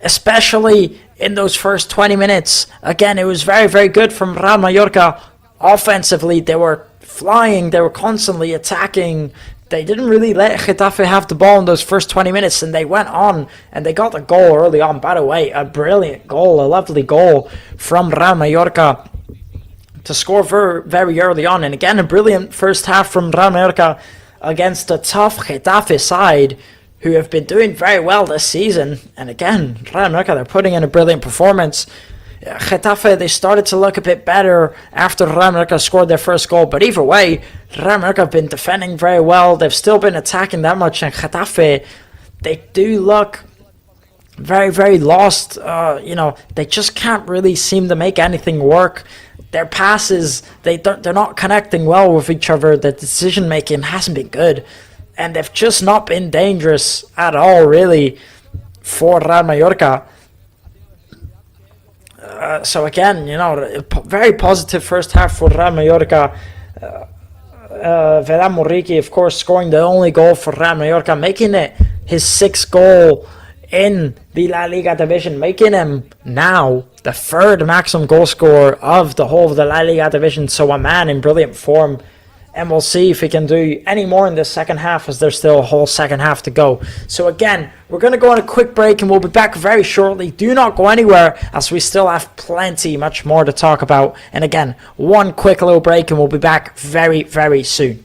Especially in those first 20 minutes. Again, it was very, very good from Real Mallorca. Offensively, they were flying. They were constantly attacking. They didn't really let Getafe have the ball in those first 20 minutes. And they went on and they got the goal early on. By the way, a brilliant goal. A lovely goal from Real Mallorca to score very, very early on. And again, a brilliant first half from Real Mallorca against a tough Getafe side who have been doing very well this season. And again, Real Mallorca, they're putting in a brilliant performance. Getafe, they started to look a bit better after Real Mallorca scored their first goal. But either way, Real Mallorca have been defending very well. They've still been attacking that much. And Getafe, they do look very, very lost. They just can't really seem to make anything work. Their passes, they're not connecting well with each other. The decision making hasn't been good. And they've just not been dangerous at all, really, for Real Mallorca. So again, a very positive first half for Real Mallorca. Vedan Muriqi, of course, scoring the only goal for Real Mallorca, making it his 6th goal in the La Liga division, making him now the 3rd maximum goal scorer of the whole of the La Liga division. So a man in brilliant form. And we'll see if he can do any more in the second half, as there's still a whole second half to go. So again, we're going to go on a quick break and we'll be back very shortly. Do not go anywhere, as we still have much more to talk about. And again, one quick little break and we'll be back very, very soon.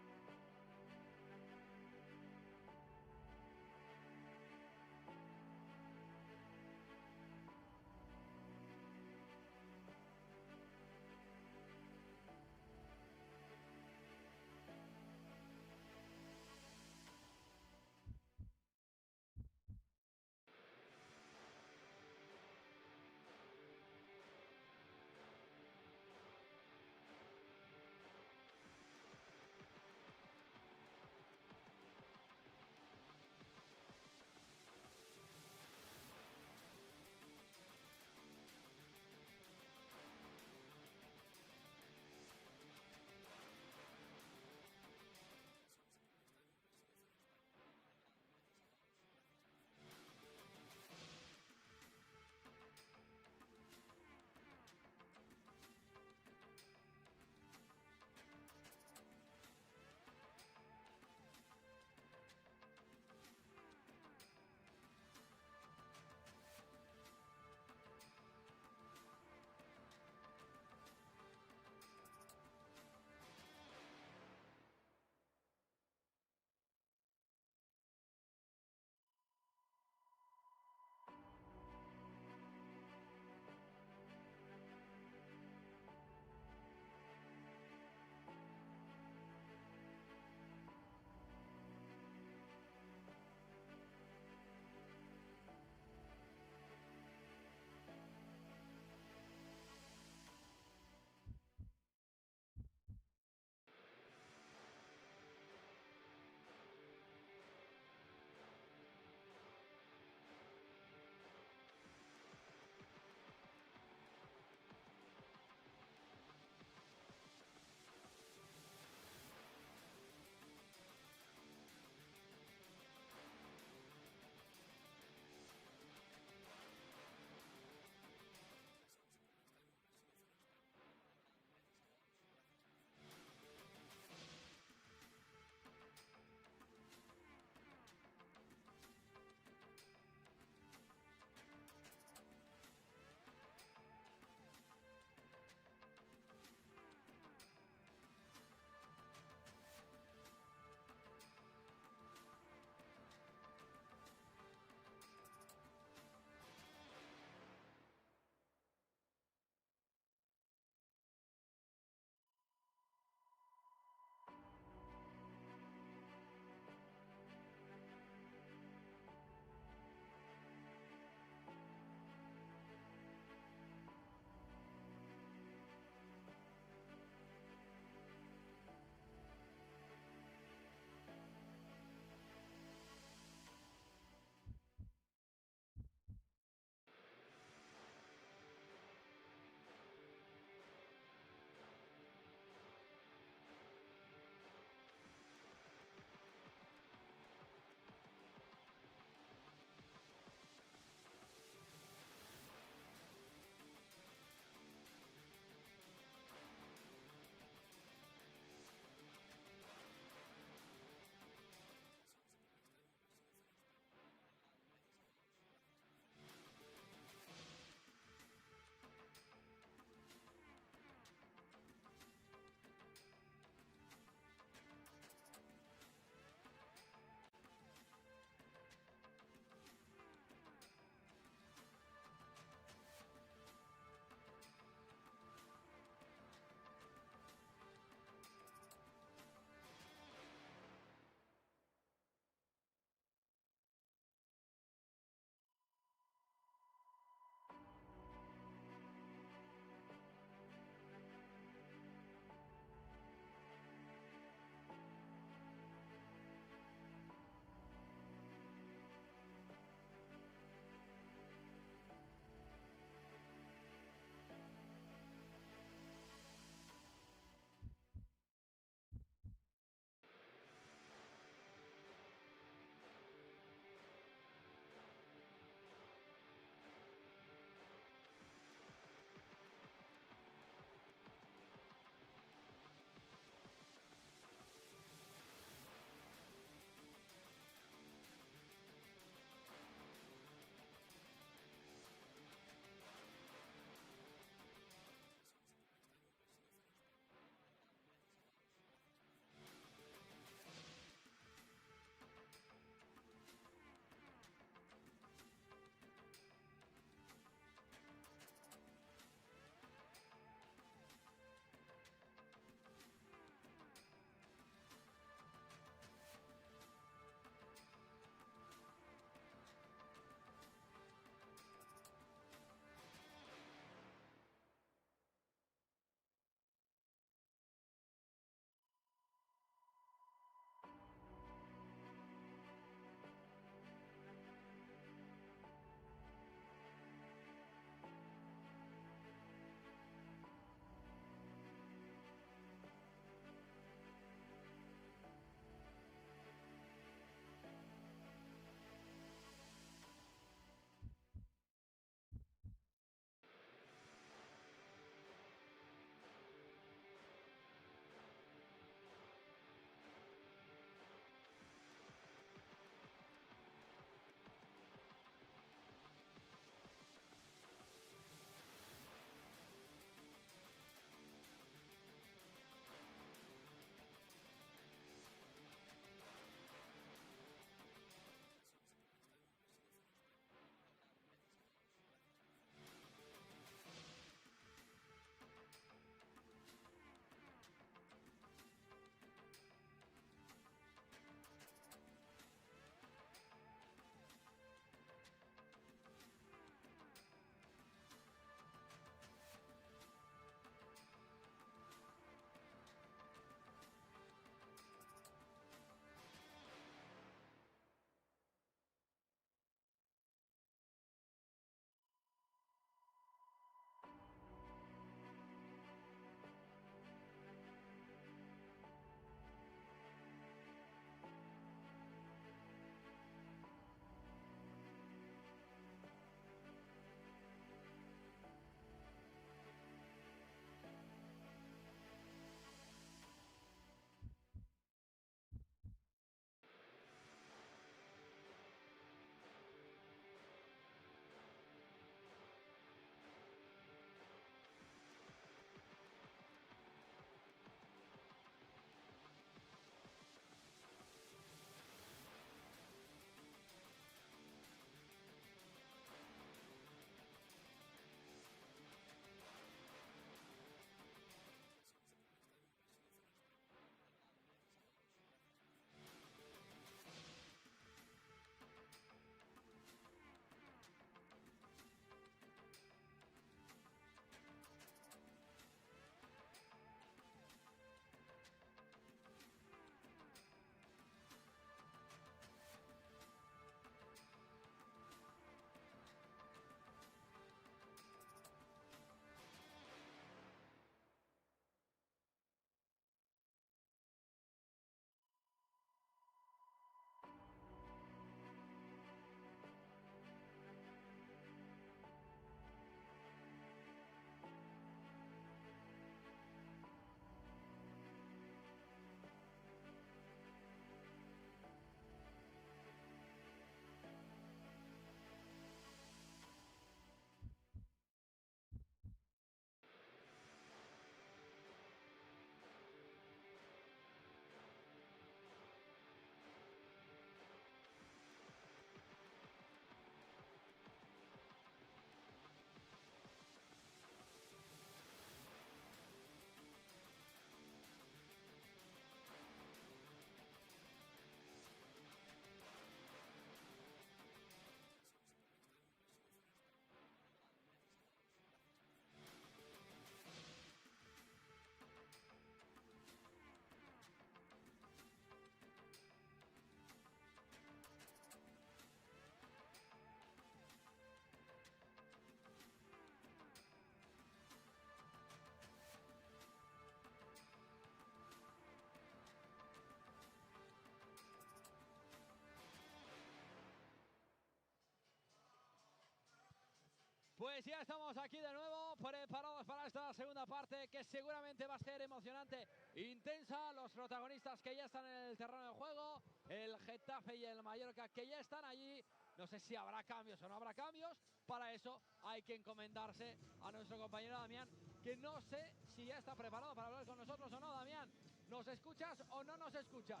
Pues ya estamos aquí de nuevo, preparados para esta segunda parte que seguramente va a ser emocionante, intensa. Los protagonistas que ya están en el terreno de juego, el Getafe y el Mallorca que ya están allí. No sé si habrá cambios o no habrá cambios. Para eso hay que encomendarse a nuestro compañero Damián, que no sé si ya está preparado para hablar con nosotros o no. Damián, ¿nos escuchas o no nos escuchas?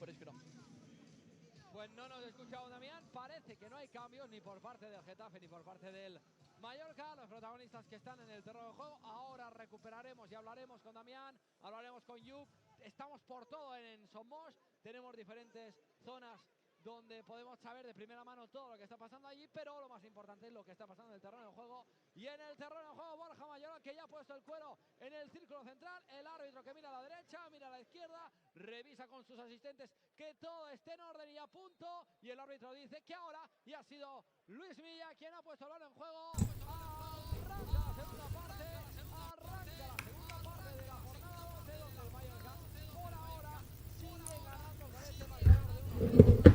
Parece que no. Pues no nos escuchamos, Damián. Parece que no hay cambios ni por parte del Getafe ni por parte del Mallorca. Los protagonistas que están en el terreno de juego. Ahora recuperaremos y hablaremos con Damián, hablaremos con Yup. Estamos por todo en Somos. Tenemos diferentes zonas donde podemos saber de primera mano todo lo que está pasando allí, pero lo más importante es lo que está pasando en el terreno de juego. Y en el terreno de juego, Borja Mayoral, que ya ha puesto el cuero en el círculo central, el árbitro que mira a la derecha, mira a la izquierda, revisa con sus asistentes que todo esté en orden y a punto, y el árbitro dice que ahora, y ha sido Luis Milla quien ha puesto el balón en juego. Arranca la segunda parte de la jornada 12, donde el Mallorca por ahora sigue ganando con este marcador de 1-0.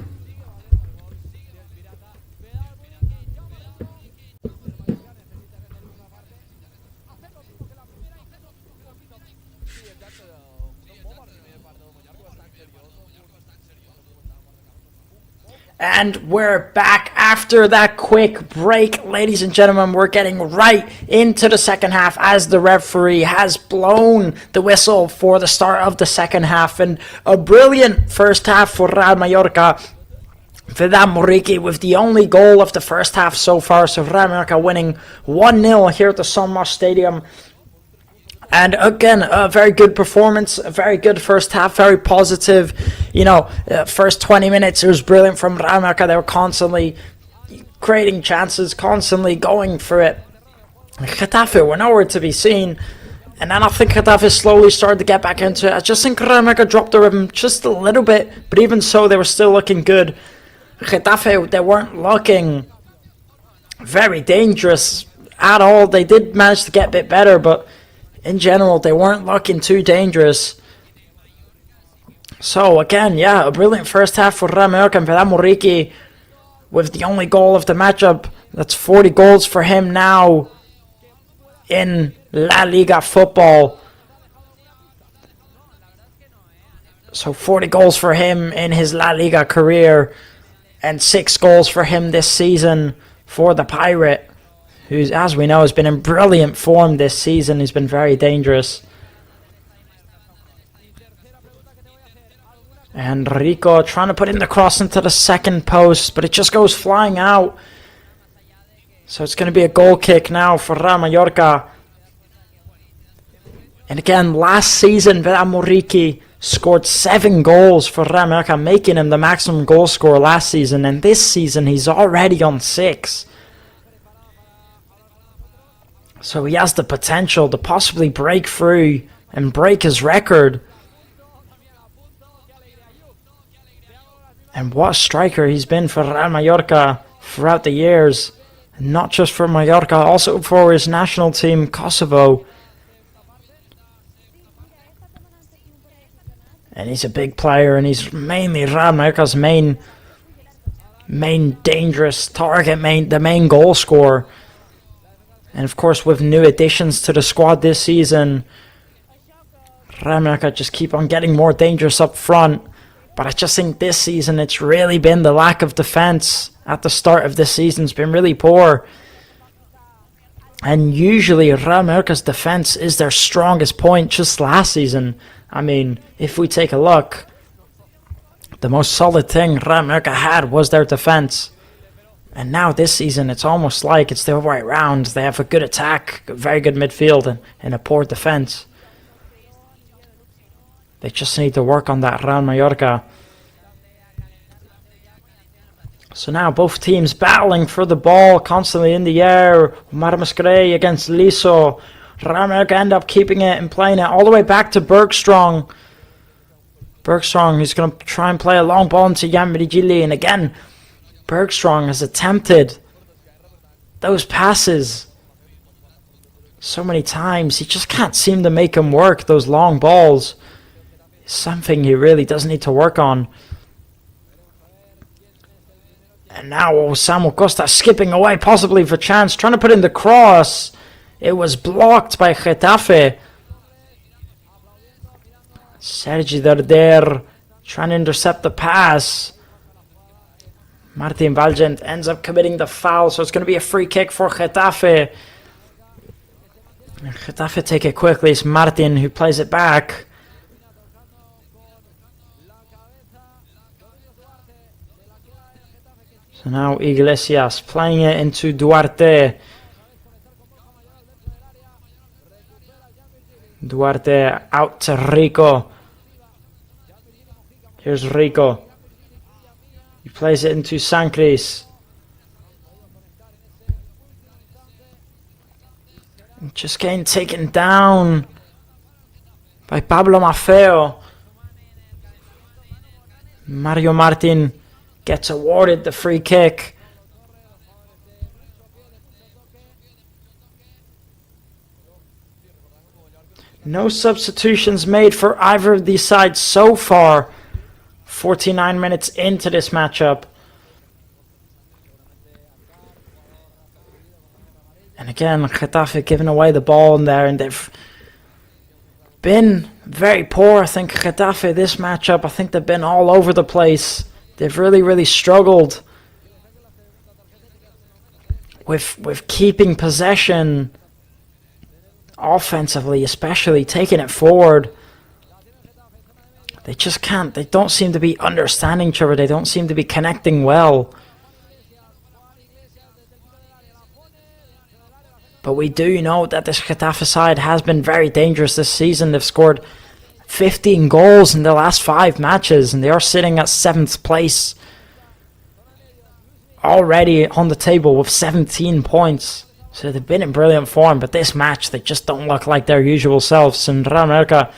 And we're back after that quick break. Ladies and gentlemen, we're getting right into the second half as the referee has blown the whistle for the start of the second half. And a brilliant first half for Real Mallorca. Vidal Moriki with the only goal of the first half so far. So Real Mallorca winning 1-0 here at the Son Mas Stadium. And again, a very good performance, a very good first half, very positive. You know, first 20 minutes, it was brilliant from Real Mallorca. They were constantly creating chances, constantly going for it. Getafe were nowhere to be seen. And then I think Getafe slowly started to get back into it. I just think Real Mallorca dropped the rhythm just a little bit. But even so, they were still looking good. Getafe, they weren't looking very dangerous at all. They did manage to get a bit better, but in general, they weren't looking too dangerous. So again, yeah, a brilliant first half for Real Mallorca, and Vidal Moriki with the only goal of the matchup. That's 40 goals for him now in LaLiga football. So 40 goals for him in his LaLiga career, and 6 goals for him this season for the Pirate, who, as we know, has been in brilliant form this season. He's been very dangerous. And Rico trying to put in the cross into the second post, but it just goes flying out. So it's going to be a goal kick now for Real Mallorca. And again, last season, Vidal Moriki scored 7 goals for Real Mallorca, making him the maximum goal scorer last season. And this season, he's already on 6. So he has the potential to possibly break through and break his record. And what a striker he's been for Real Mallorca throughout the years. And not just for Mallorca, also for his national team, Kosovo. And he's a big player, and he's mainly Real Mallorca's main dangerous target, the main goal scorer. And of course, with new additions to the squad this season, Real Mallorca just keep on getting more dangerous up front. But I just think this season it's really been the lack of defense at the start of this season. It's been really poor. And usually Real Mallorca's defense is their strongest point. Just last season, I mean, if we take a look, the most solid thing Real Mallorca had was their defense. And now this season, it's almost like it's the other way around. They have a good attack, a very good midfield, and a poor defense. They just need to work on that, Real Mallorca. So now both teams battling for the ball, constantly in the air. Omar Mascaré against Liso. Real Mallorca end up keeping it and playing it all the way back to Bergstrong. Bergstrong, who's going to try and play a long ball into Jan Mirigili. And again, Bergstrong has attempted those passes so many times. He just can't seem to make them work, those long balls. Something he really does need to work on. And now Samuel Costa skipping away, possibly for chance, trying to put in the cross. It was blocked by Getafe. Sergi Darder trying to intercept the pass. Martin Valgent ends up committing the foul, so it's going to be a free kick for Getafe. And Getafe take it quickly. It's Martin who plays it back. So now Iglesias playing it into Duarte. Duarte out to Rico. Here's Rico. He plays it into Sancris. Just getting taken down by Pablo Maffeo. Mario Martin gets awarded the free kick. No substitutions made for either of these sides so far. 49 minutes into this matchup. And again, Getafe giving away the ball in there, and they've been very poor. I think Getafe this matchup, I think they've been all over the place. They've really struggled with keeping possession offensively, especially taking it forward. They just can't. They don't seem to be understanding each other. They don't seem to be connecting well. But we do know that this Getafe side has been very dangerous this season. They've scored 15 goals in the last 5 matches, and they are sitting at 7th place. Already on the table with 17 points. So they've been in brilliant form, but this match they just don't look like their usual selves. And Real Mallorca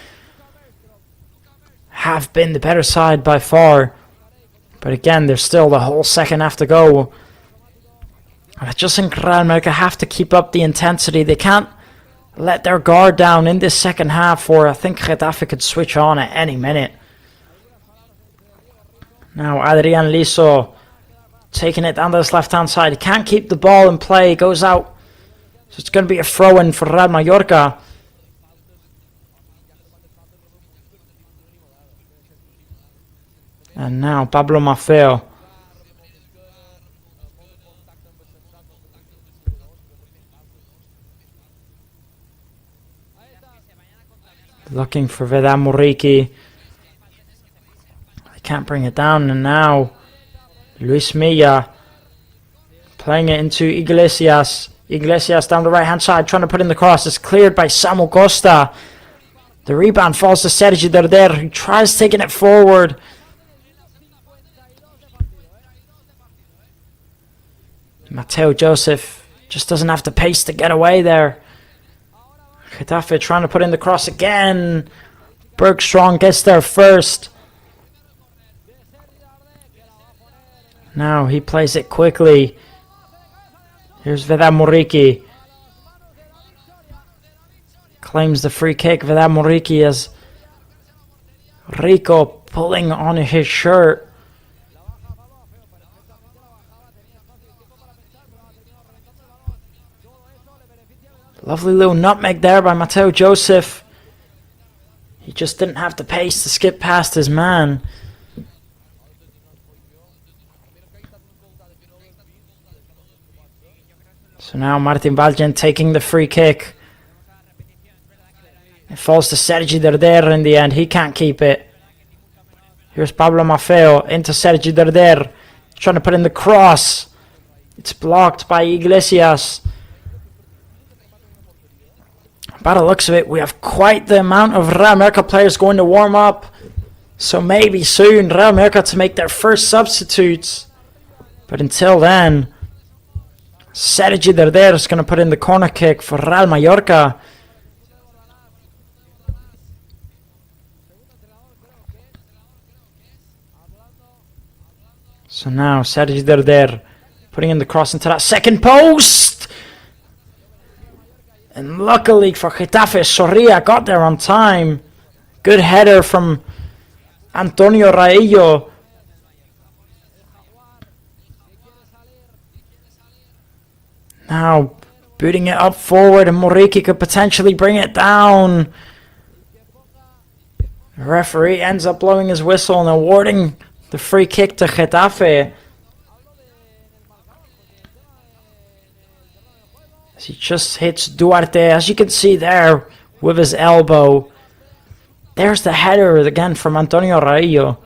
have been the better side by far. But again, there's still the whole second half to go. And I just think Real Mallorca have to keep up the intensity. They can't let their guard down in this second half, or I think Getafe could switch on at any minute. Now Adrian Liso taking it down to this left-hand side. He can't keep the ball in play. He goes out. So it's going to be a throw-in for Real Mallorca. And now Pablo Maffeo. Looking for Vedam Muriqi. They can't bring it down, and now Luis Milla playing it into Iglesias. Iglesias down the right hand side trying to put in the cross. It's cleared by Samuel Costa. The rebound falls to Sergi Darder, who tries taking it forward. Mateo Joseph just doesn't have the pace to get away there. Getafe trying to put in the cross again. Bergstrong gets there first. Now he plays it quickly. Here's Vedam Muriqi. Claims the free kick. Vedam Muriqi as Rico pulling on his shirt. Lovely little nutmeg there by Mateo Joseph. He just didn't have the pace to skip past his man. So now Martin Valgent taking the free kick. It falls to Sergi Darder in the end. He can't keep it. Here's Pablo Maffeo into Sergi Darder. Trying to put in the cross. It's blocked by Iglesias. By the looks of it, we have quite the amount of Real Mallorca players going to warm up. So maybe soon Real Mallorca to make their first substitutes. But until then, Sergi Darder is going to put in the corner kick for Real Mallorca. So now Sergi Darder putting in the cross into that second post. And luckily for Getafe, Sorria got there on time. Good header from Antonio Raillo. Now booting it up forward, and Moriki could potentially bring it down. The referee ends up blowing his whistle and awarding the free kick to Getafe. As he just hits Duarte, as you can see there, with his elbow. There's the header again from Antonio Raillo.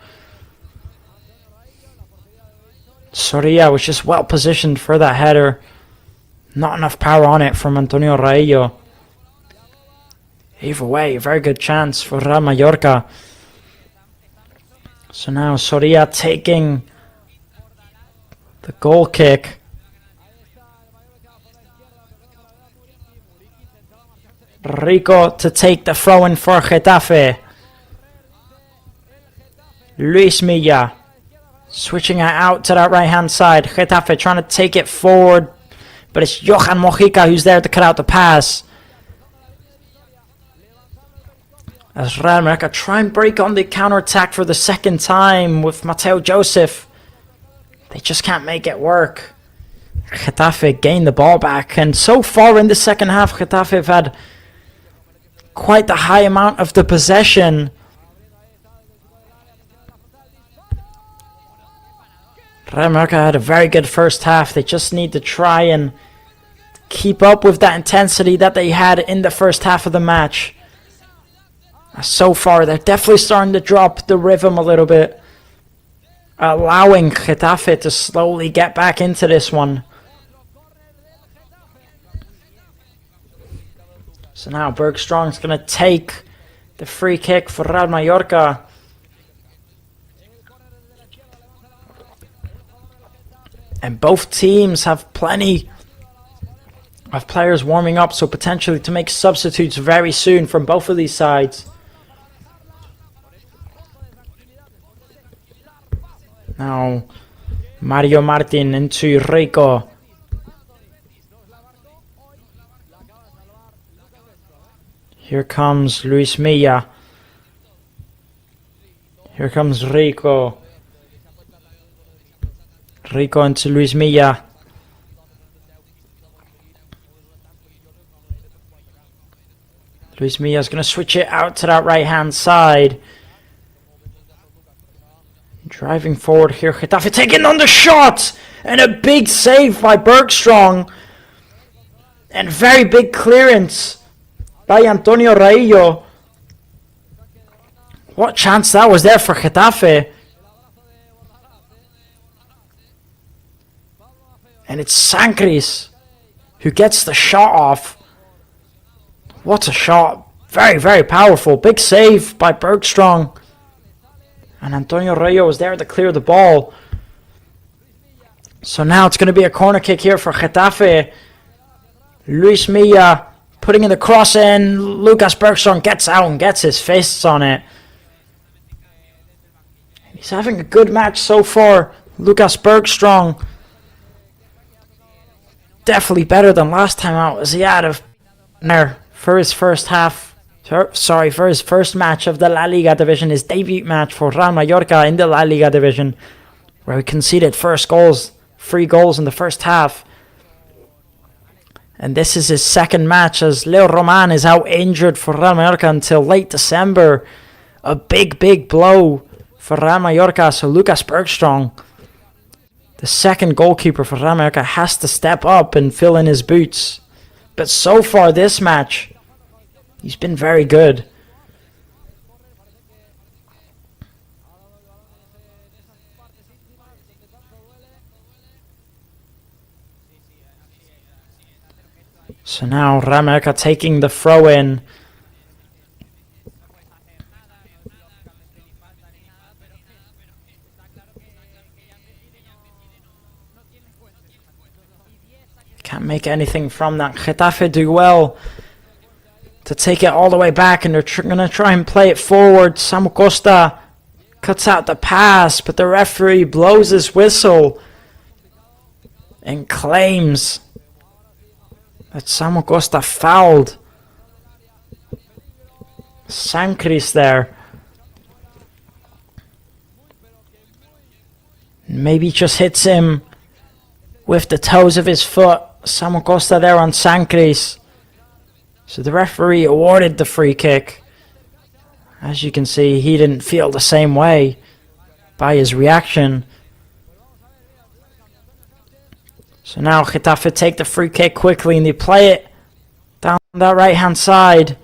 Soria was just well positioned for that header. Not enough power on it from Antonio Raillo. Either way, a very good chance for Real Mallorca. So now Soria taking the goal kick. Rico to take the throw in for Getafe. Luis Milla switching it out to that right hand side. Getafe trying to take it forward, but it's Johan Mojica who's there to cut out the pass. As Real Mallorca try and break on the counter-attack for the second time with Mateo Joseph. They just can't make it work. Getafe gained the ball back, and so far in the second half, Getafe have had quite the high amount of the possession. Real Mallorca had a very good first half. They just need to try and keep up with that intensity that they had in the first half of the match. So far, they're definitely starting to drop the rhythm a little bit, allowing Getafe to slowly get back into this one. So now Bergstrom's going to take the free kick for Real Mallorca. And both teams have plenty of players warming up, so potentially to make substitutes very soon from both of these sides. Now Mario Martin into Rico. Here comes Luis Milla. Here comes Rico. Rico into Luis Milla. Luis Milla is going to switch it out to that right hand side. Driving forward here, Getafe taking on the shot! And a big save by Bergstrom. And very big clearance by Antonio Raillo. What chance that was there for Getafe. And it's Sancris who gets the shot off. What a shot. Very, very powerful. Big save by Bergstrom. And Antonio Raillo was there to clear the ball. So now it's going to be a corner kick here for Getafe. Luis Milla putting in the cross in. Lucas Bergstrom gets out and gets his fists on it. He's having a good match so far, Lucas Bergstrom. Definitely better than last time out, as he had there for his first half. For his first match of the La Liga division, his debut match for Real Mallorca in the La Liga division, where he conceded 3 goals in the first half. And this is his second match, as Leo Roman is out injured for Real Mallorca until late December. A big, big blow for Real Mallorca. So Lucas Bergstrom, the second goalkeeper for Real Mallorca, has to step up and fill in his boots. But so far this match, he's been very good. So now Real Mallorca taking the throw in. Can't make anything from that. Getafe do well to take it all the way back, and they're going to try and play it forward. Samu Costa cuts out the pass, but the referee blows his whistle and claims that Samu Costa fouled Sancris there. Maybe just hits him with the toes of his foot. Samu Costa there on Sancris. So the referee awarded the free kick. As you can see, he didn't feel the same way by his reaction. So now Getafe take the free kick quickly and they play it down that right hand side.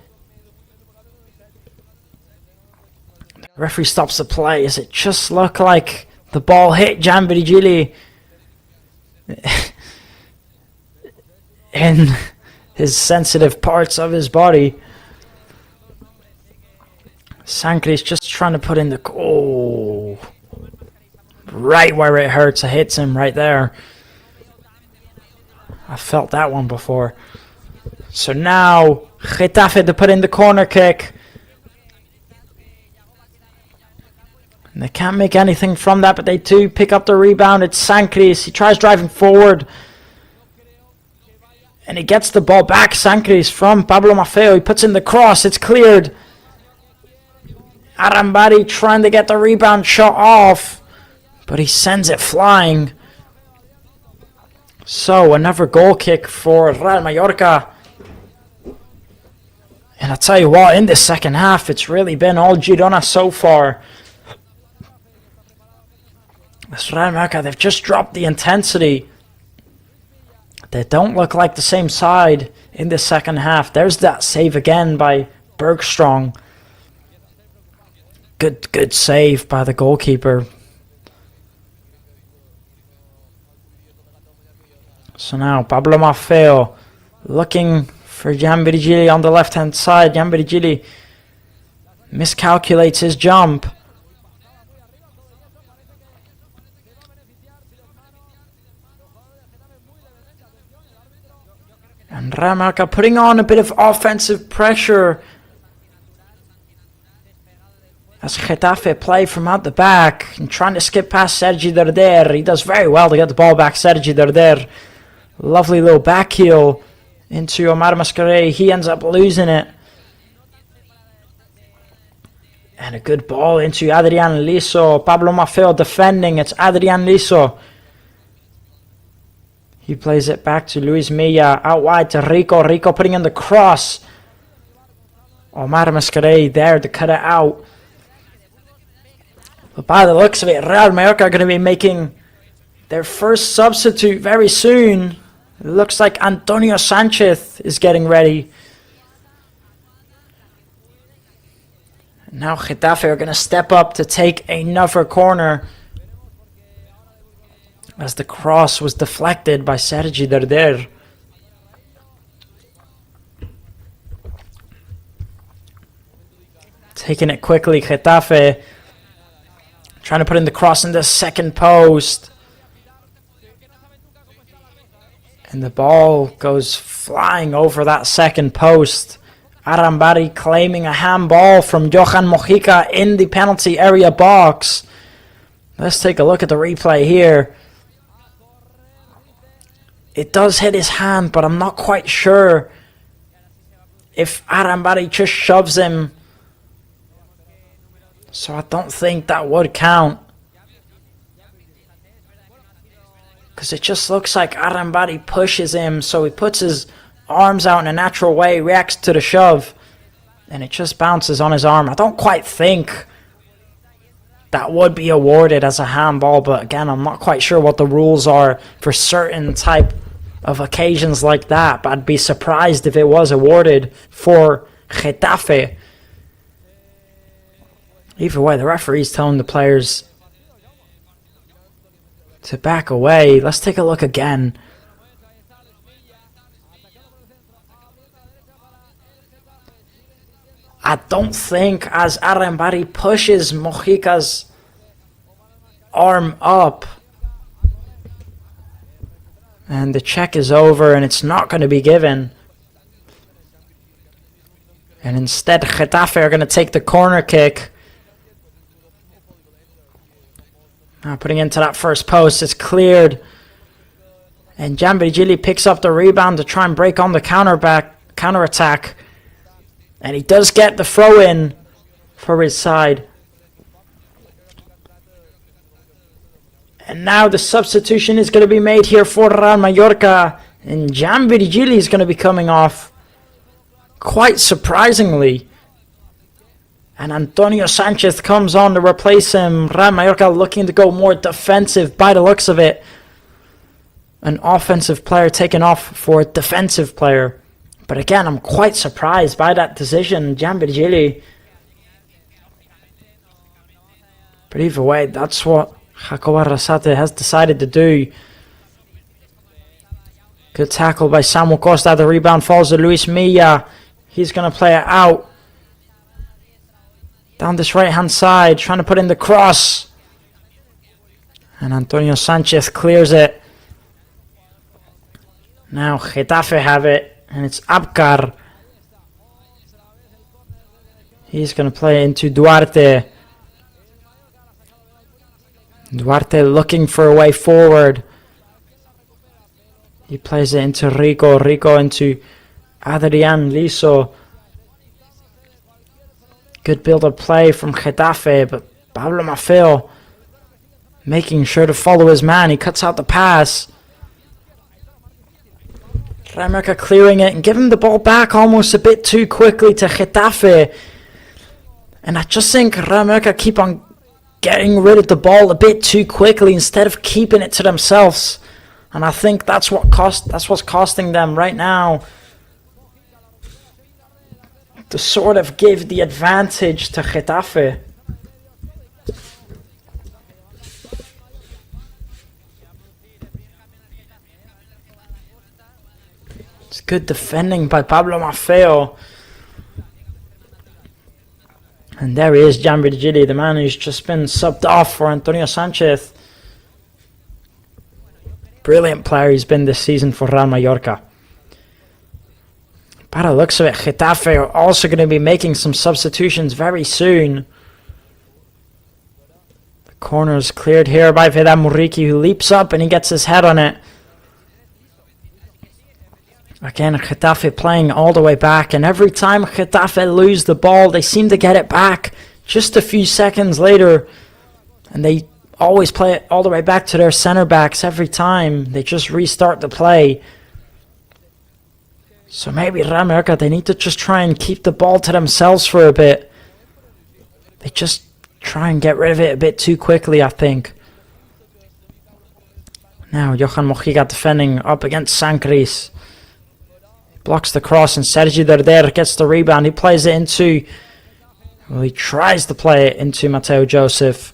The referee stops the play as it just looked like the ball hit Gianvirgili in his sensitive parts of his body. Sancris just trying to put in the... Oh, right where it hurts. It hits him right there. I felt that one before. So now Getafe to put in the corner kick. And they can't make anything from that, but they do pick up the rebound. It's Sancris. He tries driving forward. And he gets the ball back. Sancris from Pablo Maffeo. He puts in the cross. It's cleared. Arambari trying to get the rebound shot off, but he sends it flying. So another goal kick for Real Mallorca. And I tell you what, in the second half, it's really been all Girona so far. This Real Mallorca, they've just dropped the intensity. They don't look like the same side in the second half. There's that save again by Bergstrong. Good save by the goalkeeper. So now Pablo Maffeo looking for Gianvirgili on the left hand side. Gianvirgili miscalculates his jump. And Real Mallorca putting on a bit of offensive pressure as Getafe play from out the back and trying to skip past Sergi Derder. He does very well to get the ball back, Sergi Derder. Lovely little back heel into Omar Mascaré. He ends up losing it. And a good ball into Adrian Liso. Pablo Maffeo defending. It's Adrian Liso. He plays it back to Luis Milla. Out wide to Rico. Rico putting in the cross. Omar Mascaré there to cut it out. But by the looks of it, Real Mallorca are going to be making their first substitute very soon. It looks like Antonio Sanchez is getting ready. Now Getafe are going to step up to take another corner, as the cross was deflected by Sergi Derder. Taking it quickly, Getafe trying to put in the cross in the second post. And the ball goes flying over that second post. Arambari claiming a handball from Johan Mojica in the penalty area box. Let's take a look at the replay here. It does hit his hand, but I'm not quite sure if Arambari just shoves him. So I don't think that would count. Because it just looks like Arambari pushes him, so he puts his arms out in a natural way, reacts to the shove, and it just bounces on his arm. I don't quite think that would be awarded as a handball, but again, I'm not quite sure what the rules are for certain type of occasions like that, but I'd be surprised if it was awarded for Getafe. Either way, the referee's telling the players to back away. Let's take a look again. I don't think as Arambari pushes Mojica's arm up, and the check is over and it's not going to be given. And instead Getafe are going to take the corner kick. Now putting into that first post, it's cleared. And Gianvirgili picks up the rebound to try and break on the counter attack. And he does get the throw in for his side. And now the substitution is going to be made here for Real Mallorca. And Jan Virgili is going to be coming off quite surprisingly. And Antonio Sanchez comes on to replace him. Real Mallorca looking to go more defensive by the looks of it. An offensive player taken off for a defensive player. But again, I'm quite surprised by that decision. Jan Virgili. But either way, that's what Jacob Arrasate has decided to do. Good tackle by Samu Costa. The rebound falls to Luis Milla. He's going to play it out. Down this right-hand side, trying to put in the cross. And Antonio Sanchez clears it. Now Getafe have it. And it's Abkar. He's going to play into Duarte. Duarte looking for a way forward. He plays it into Rico. Rico into Adrian Liso. Good build-up play from Getafe, but Pablo Maffeo making sure to follow his man. He cuts out the pass. Real Mallorca clearing it and giving the ball back almost a bit too quickly to Getafe. And I just think Real Mallorca keep on getting rid of the ball a bit too quickly instead of keeping it to themselves. And I think that's what's costing them right now. To sort of give the advantage to Getafe. It's good defending by Pablo Maffeo. And there he is, Jan Virgili, the man who's just been subbed off for Antonio Sanchez. Brilliant player he's been this season for Real Mallorca. By the looks of it, Getafe are also going to be making some substitutions very soon. The corner is cleared here by Vedam Muriqi, who leaps up and he gets his head on it. Again, Getafe playing all the way back, and every time Getafe lose the ball, they seem to get it back just a few seconds later. And they always play it all the way back to their center backs every time. They just restart the play. So maybe Real Mallorca, they need to just try and keep the ball to themselves for a bit. They just try and get rid of it a bit too quickly, I think. Now Johan Mojica defending up against Sancris. Blocks the cross and Sergi Derder gets the rebound. He plays it into... Well, he tries to play it into Mateo Joseph.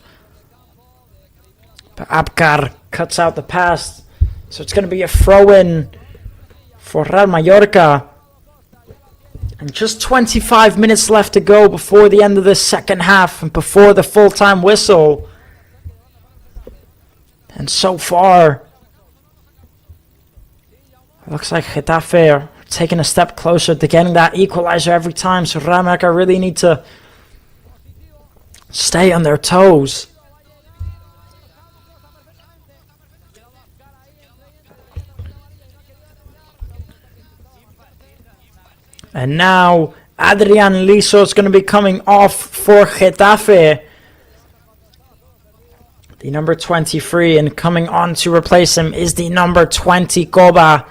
But Abkar cuts out the pass. So it's going to be a throw-in for Real Mallorca. And just 25 minutes left to go before the end of the second half and before the full-time whistle. And so far, it looks like Getafe are taking a step closer to getting that equalizer every time. So Real Mallorca really need to stay on their toes. And now Adrian Liso is going to be coming off for Getafe. The number 23, and coming on to replace him is the number 20, Koba.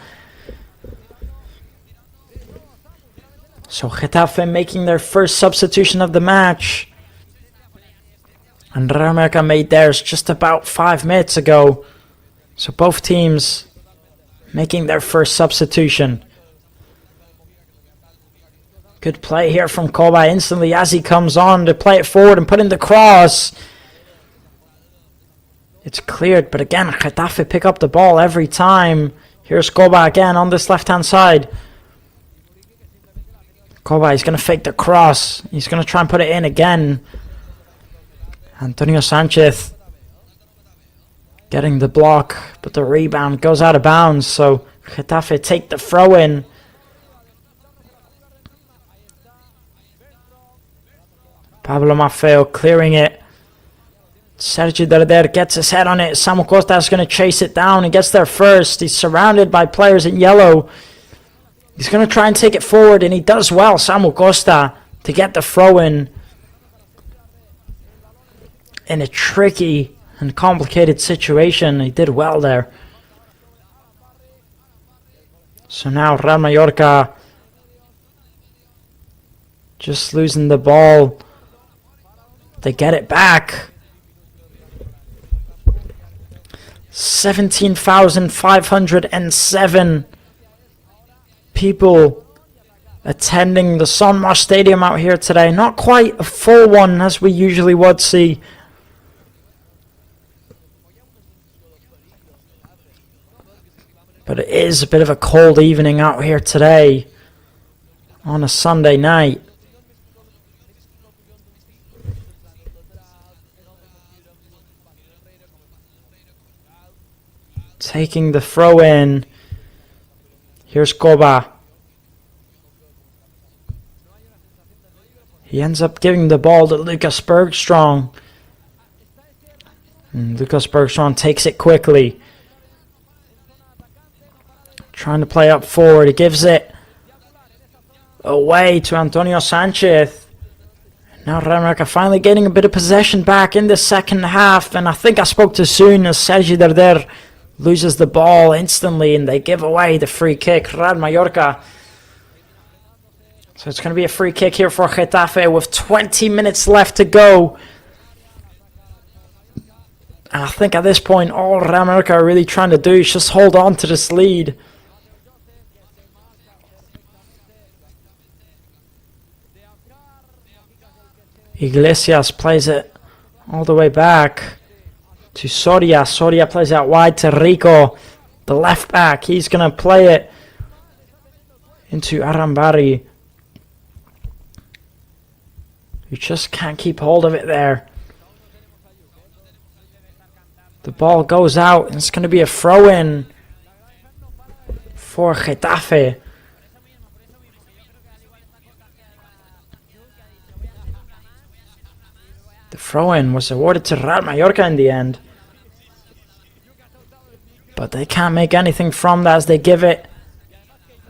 So Getafe making their first substitution of the match. And Real Mallorca made theirs just about 5 minutes ago. So both teams making their first substitution. Good play here from Koba instantly as he comes on to play it forward and put in the cross. It's cleared, but again, Getafe pick up the ball every time. Here's Koba again on this left-hand side. Koba is going to fake the cross. He's going to try and put it in again. Antonio Sanchez getting the block, but the rebound goes out of bounds. So Getafe take the throw-in. Pablo Maffeo clearing it. Sergi Derder gets his head on it. Samu Costa is going to chase it down. He gets there first. He's surrounded by players in yellow. He's going to try and take it forward, and he does well, Samu Costa, to get the throw-in in a tricky and complicated situation. He did well there. So now Real Mallorca just losing the ball. They get it back. 17,507 people attending the Son Mar Stadium out here today. Not quite a full one as we usually would see. But it is a bit of a cold evening out here today on a Sunday night. Taking the throw in. Here's Koba. He ends up giving the ball to Lucas Bergström. And Lucas Bergström takes it quickly. Trying to play up forward. He gives it away to Antonio Sanchez. Now Real Mallorca finally getting a bit of possession back in the second half. And I think I spoke too soon as Sergi Darder loses the ball instantly and they give away the free kick. Real Mallorca. So it's going to be a free kick here for Getafe with 20 minutes left to go. And I think at this point all Real Mallorca are really trying to do is just hold on to this lead. Iglesias plays it all the way back to Soria. Soria plays out wide to Rico, the left back. He's going to play it into Arambari, who just can't keep hold of it there. The ball goes out and it's going to be a throw-in for Getafe. The throw-in was awarded to Real Mallorca in the end. But they can't make anything from that as they give it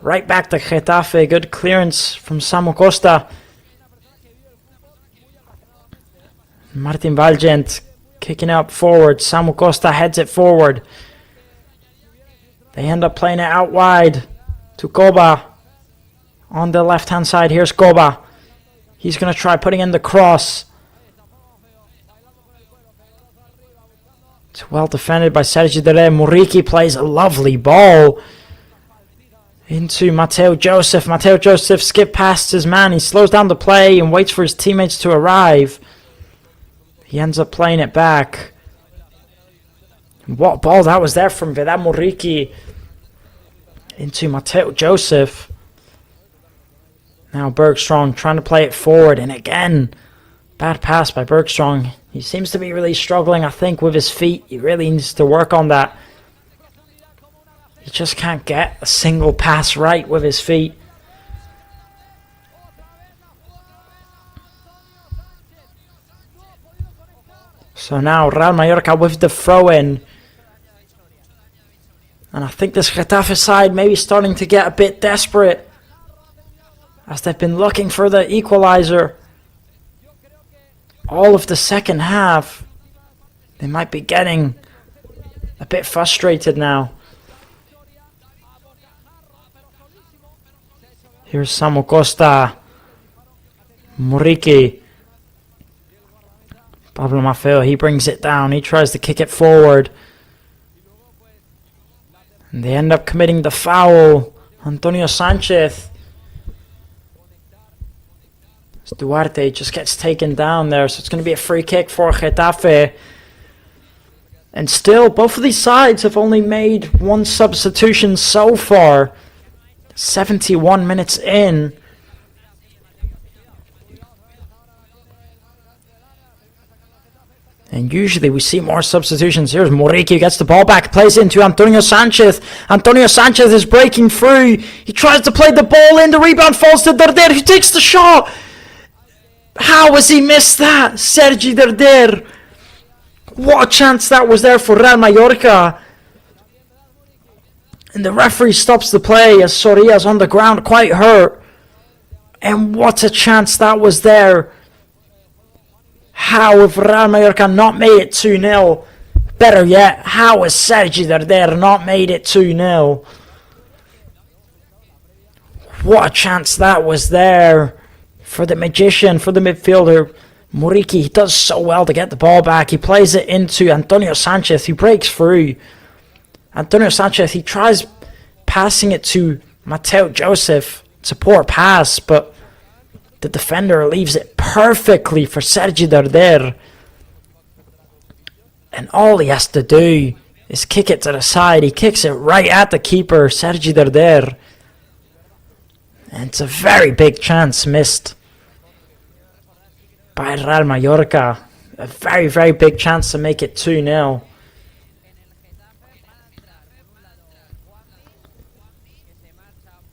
right back to Getafe. Good clearance from Samu Costa. Martin Valgent kicking up forward. Samu Costa heads it forward. They end up playing it out wide to Koba. On the left-hand side, here's Koba. He's going to try putting in the cross. It's well defended by Sergi Darder. Muriqi plays a lovely ball into Mateo Joseph. Mateo Joseph skipped past his man. He slows down the play and waits for his teammates to arrive. He ends up playing it back. What ball that was there from Vedad Muriqi into Mateo Joseph. Now Bergström trying to play it forward, and again, bad pass by Bergström. He seems to be really struggling, I think, with his feet. He really needs to work on that. He just can't get a single pass right with his feet. So now Real Mallorca with the throw-in. And I think this Getafe side may be starting to get a bit desperate, as they've been looking for the equalizer all of the second half. They might be getting a bit frustrated now. Here's Samu Costa. Muriqi. Pablo Maffeo, he brings it down. He tries to kick it forward. And they end up committing the foul. Antonio Sanchez. Duarte just gets taken down there, so it's going to be a free kick for Getafe. And still, both of these sides have only made one substitution so far. 71 minutes in. And usually we see more substitutions. Here's Muriqi, gets the ball back, plays into Antonio Sanchez. Antonio Sanchez is breaking through. He tries to play the ball in. The rebound falls to Darder, who takes the shot. How has he missed that? Sergi Darder. What a chance that was there for Real Mallorca. And the referee stops the play as Soria's on the ground, quite hurt. And what a chance that was there. How have Real Mallorca not made it 2-0? Better yet, how has Sergi Darder not made it 2-0? What a chance that was there for the magician, for the midfielder. Muriqi, he does so well to get the ball back. He plays it into Antonio Sanchez, who breaks through. Antonio Sanchez, he tries passing it to Mateo Joseph. It's a poor pass, but the defender leaves it perfectly for Sergi Darder. And all he has to do is kick it to the side. He kicks it right at the keeper, Sergi Darder. And it's a very big chance missed by Real Mallorca. A very, very big chance to make it 2-0.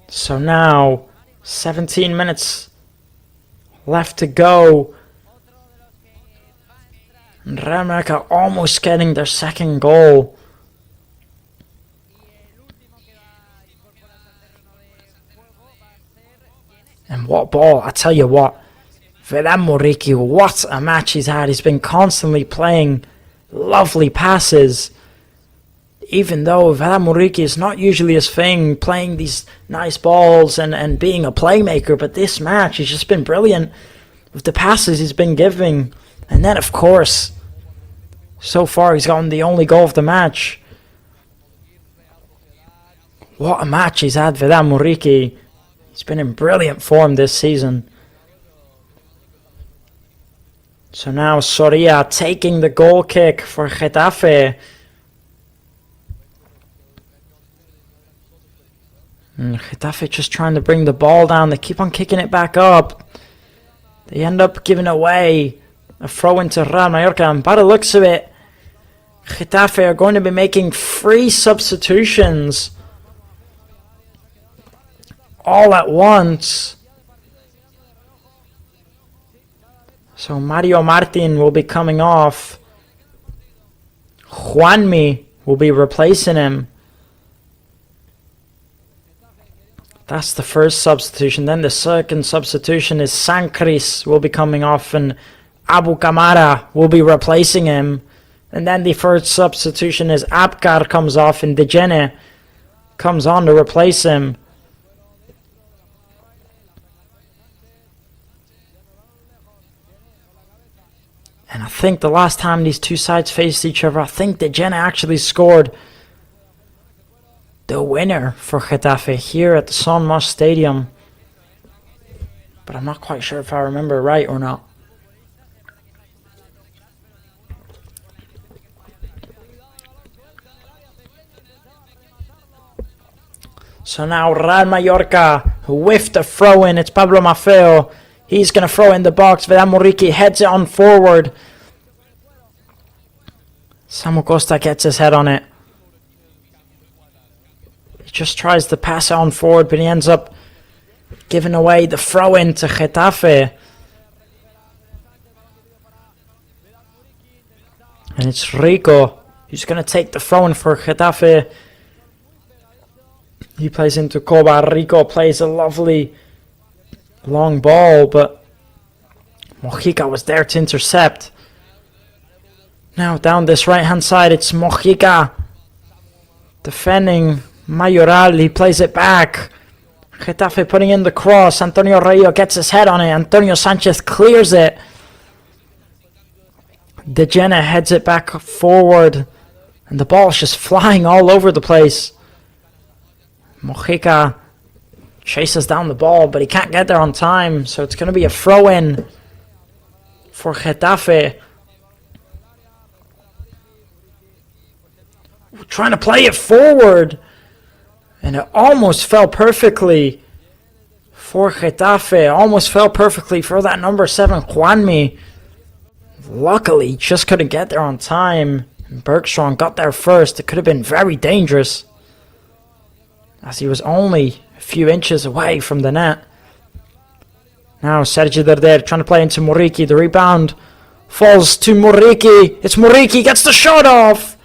So now, 17 minutes left to go. And Real Mallorca almost getting their second goal. And what ball, I tell you what. Vedan Muriqi, what a match he's had. He's been constantly playing lovely passes. Even though Vedan Muriqi is not usually his thing, playing these nice balls and being a playmaker. But this match, he's just been brilliant with the passes he's been giving. And then, of course, so far he's gotten the only goal of the match. What a match he's had, Vedan Muriqi. He's been in brilliant form this season. So now Soria taking the goal kick for Getafe. And Getafe just trying to bring the ball down. They keep on kicking it back up. They end up giving away a throw into Real Mallorca. And by the looks of it, Getafe are going to be making 3 substitutions all at once. So Mario Martin will be coming off. Juanmi will be replacing him. That's the first substitution. Then the second substitution is Sancris will be coming off and Abu Kamara will be replacing him. And then the third substitution is Abkar comes off and Dejene comes on to replace him. And I think the last time these two sides faced each other, I think Dejene actually scored the winner for Getafe here at the Son Mas Stadium. But I'm not quite sure if I remember right or not. So now Real Mallorca with the throw in. It's Pablo Maffeo. He's going to throw in the box. Vedan Muriqi heads it on forward. Samu Costa gets his head on it. He just tries to pass it on forward, but he ends up giving away the throw in to Getafe. And it's Rico who's going to take the throw in for Getafe. He plays into Koba. Rico plays a lovely long ball, but Mojica was there to intercept. Now down this right hand side, it's Mojica defending Mayoral. He plays it back. Getafe putting in the cross. Antonio Rayo gets his head on it. Antonio Sanchez clears it. Dejene heads it back forward, and the ball's just flying all over the place. Mojica chases down the ball, but he can't get there on time, so it's going to be a throw-in for Getafe. Trying to play it forward, and it almost fell perfectly for Getafe. Almost fell perfectly for that number 7, Juanmi. Luckily, just couldn't get there on time. Bergstrom got there first. It could have been very dangerous, as he was only a few inches away from the net. Now Sergi Darder trying to play into Muriqi. The rebound falls to Muriqi. It's Muriqi, gets the shot off.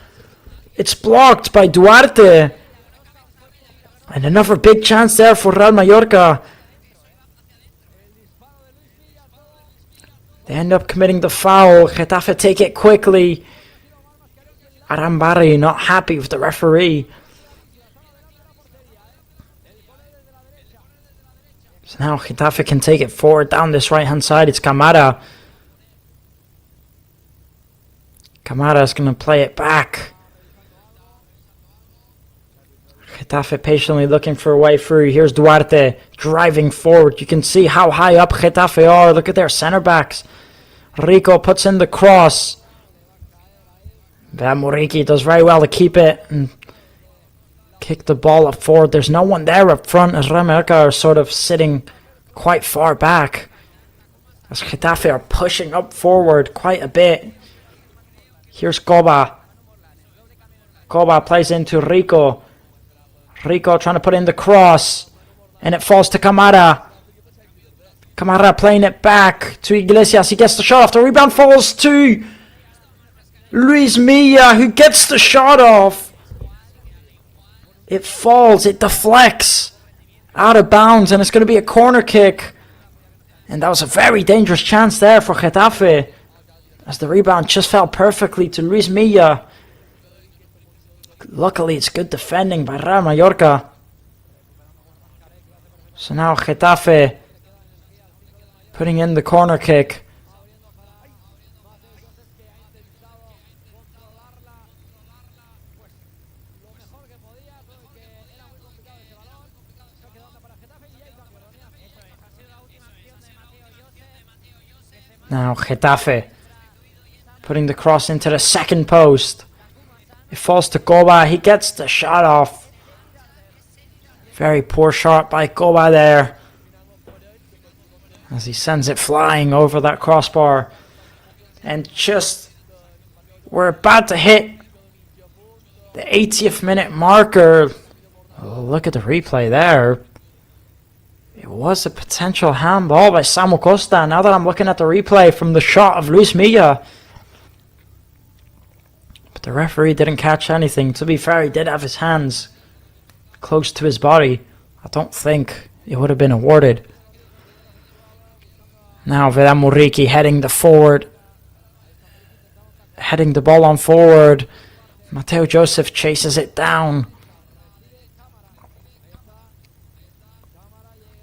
It's blocked by Duarte. And another big chance there for Real Mallorca. They end up committing the foul. Getafe take it quickly. Arambari not happy with the referee. So now Getafe can take it forward down this right-hand side. It's Camara. Camara is going to play it back. Getafe patiently looking for a way through. Here's Duarte driving forward. You can see how high up Getafe are. Look at their centre backs. Rico puts in the cross. Muriqi does very well to keep it and kick the ball up forward. There's no one there up front as Real Mallorca are sort of sitting quite far back. As Getafe are pushing up forward quite a bit. Here's Coba. Coba plays into Rico. Rico trying to put in the cross. And it falls to Camara. Camara playing it back to Iglesias. He gets the shot off. The rebound falls to Luis Milla, who gets the shot off. It falls. It deflects out of bounds. And it's going to be a corner kick. And that was a very dangerous chance there for Getafe, as the rebound just fell perfectly to Luis Milla. Luckily, it's good defending by Real Mallorca. So now Getafe putting in the corner kick. Now Getafe putting the cross into the second post. It falls to Coba. He gets the shot off. Very poor shot by Coba there, as he sends it flying over that crossbar. And just, we're about to hit the 80th minute marker. Oh, look at the replay there. It was a potential handball by Samu Costa. Now that I'm looking at the replay from the shot of Luis Milla. But the referee didn't catch anything. To be fair, he did have his hands close to his body. I don't think it would have been awarded. Now Muriqi heading the forward. Heading the ball on forward. Mateo Joseph chases it down.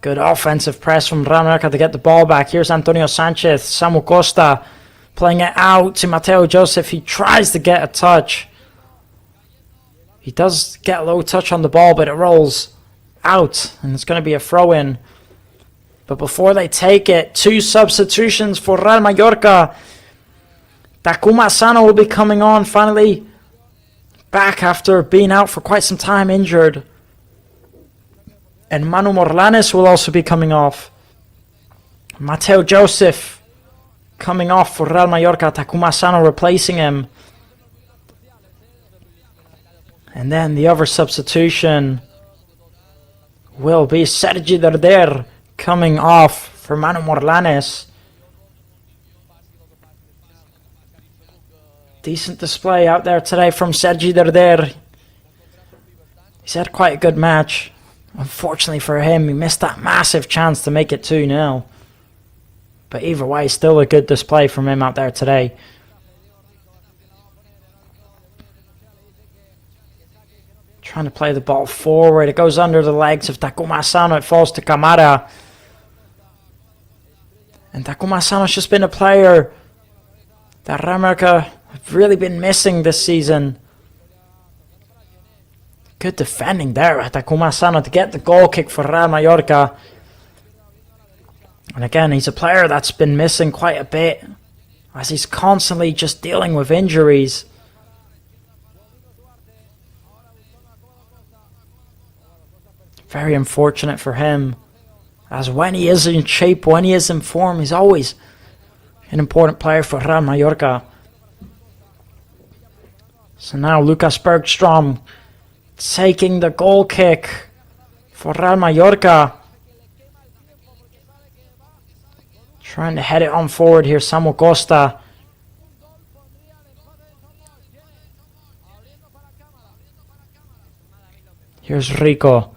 Good offensive press from Real Mallorca to get the ball back. Here's Antonio Sanchez. Samu Costa playing it out to Mateo Joseph. He tries to get a touch. He does get a low touch on the ball, but it rolls out. And it's going to be a throw-in. But before they take it, 2 substitutions for Real Mallorca. Takuma Asano will be coming on finally. Back after being out for quite some time injured. And Manu Morlanes will also be coming off. Mateo Joseph coming off for Real Mallorca. Takuma Asano replacing him. And then the other substitution will be Sergi Derder coming off for Manu Morlanes. Decent display out there today from Sergi Derder. He's had quite a good match. Unfortunately for him, he missed that massive chance to make it 2-0. But either way, still a good display from him out there today. Trying to play the ball forward. It goes under the legs of Takuma Asano. It falls to Camara. And Takuma Asano's just been a player that Real Mallorca have really been missing this season. Good defending there at Takuma Asano to get the goal kick for Real Mallorca. And again, he's a player that's been missing quite a bit, as he's constantly just dealing with injuries. Very unfortunate for him, as when he is in shape, when he is in form, he's always an important player for Real Mallorca. So now Lucas Bergstrom taking the goal kick for Real Mallorca. Trying to head it on forward here, Samu Costa. Here's Rico.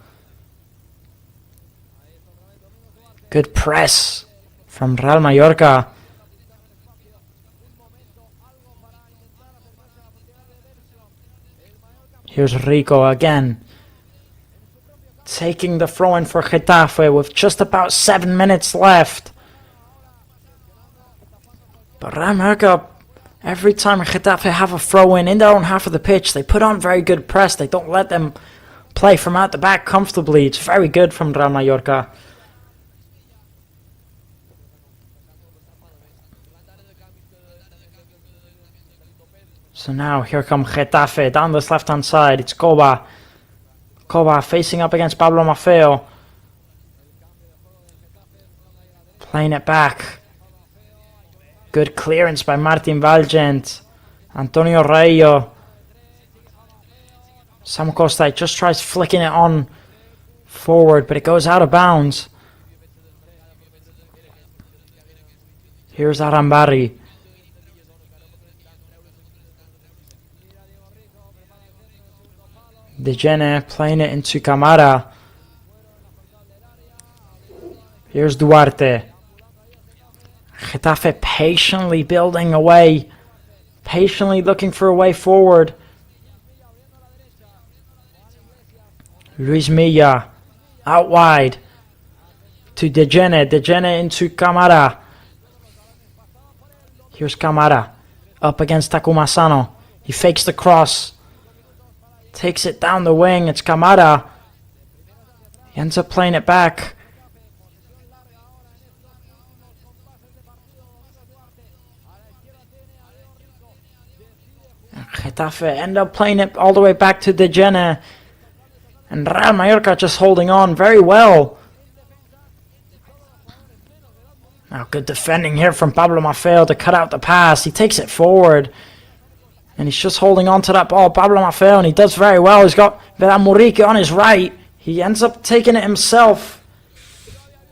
Good press from Real Mallorca. Here's Rico again. taking the throw-in for Getafe with just about 7 minutes left. But Real Mallorca, every time Getafe have a throw-in in their own half of the pitch, they put on very good press. They don't let them play from out the back comfortably. It's very good from Real Mallorca. So now here come Getafe down this left-hand side. It's Koba. Koba facing up against Pablo Maffeo. Playing it back. Good clearance by Martin Valgent. Antonio Rayo. Sam Costa just tries flicking it on forward, but it goes out of bounds. Here's Arambari. De Gene playing it into Camara. Here's Duarte. Getafe patiently building away. Patiently looking for a way forward. Luis Milla. Out wide. To De Gene. De Gene into Camara. Here's Camara. Up against Takuma Sano. He fakes the cross. Takes it down the wing. It's Camara. He ends up playing it back. Getafe end up playing it all the way back to De Gene. And Real Mallorca just holding on very well. Now good defending here from Pablo Maffeo to cut out the pass. He takes it forward. And he's just holding on to that ball, Pablo Maffeo, and he does very well. He's got Velamurique on his right. He ends up taking it himself.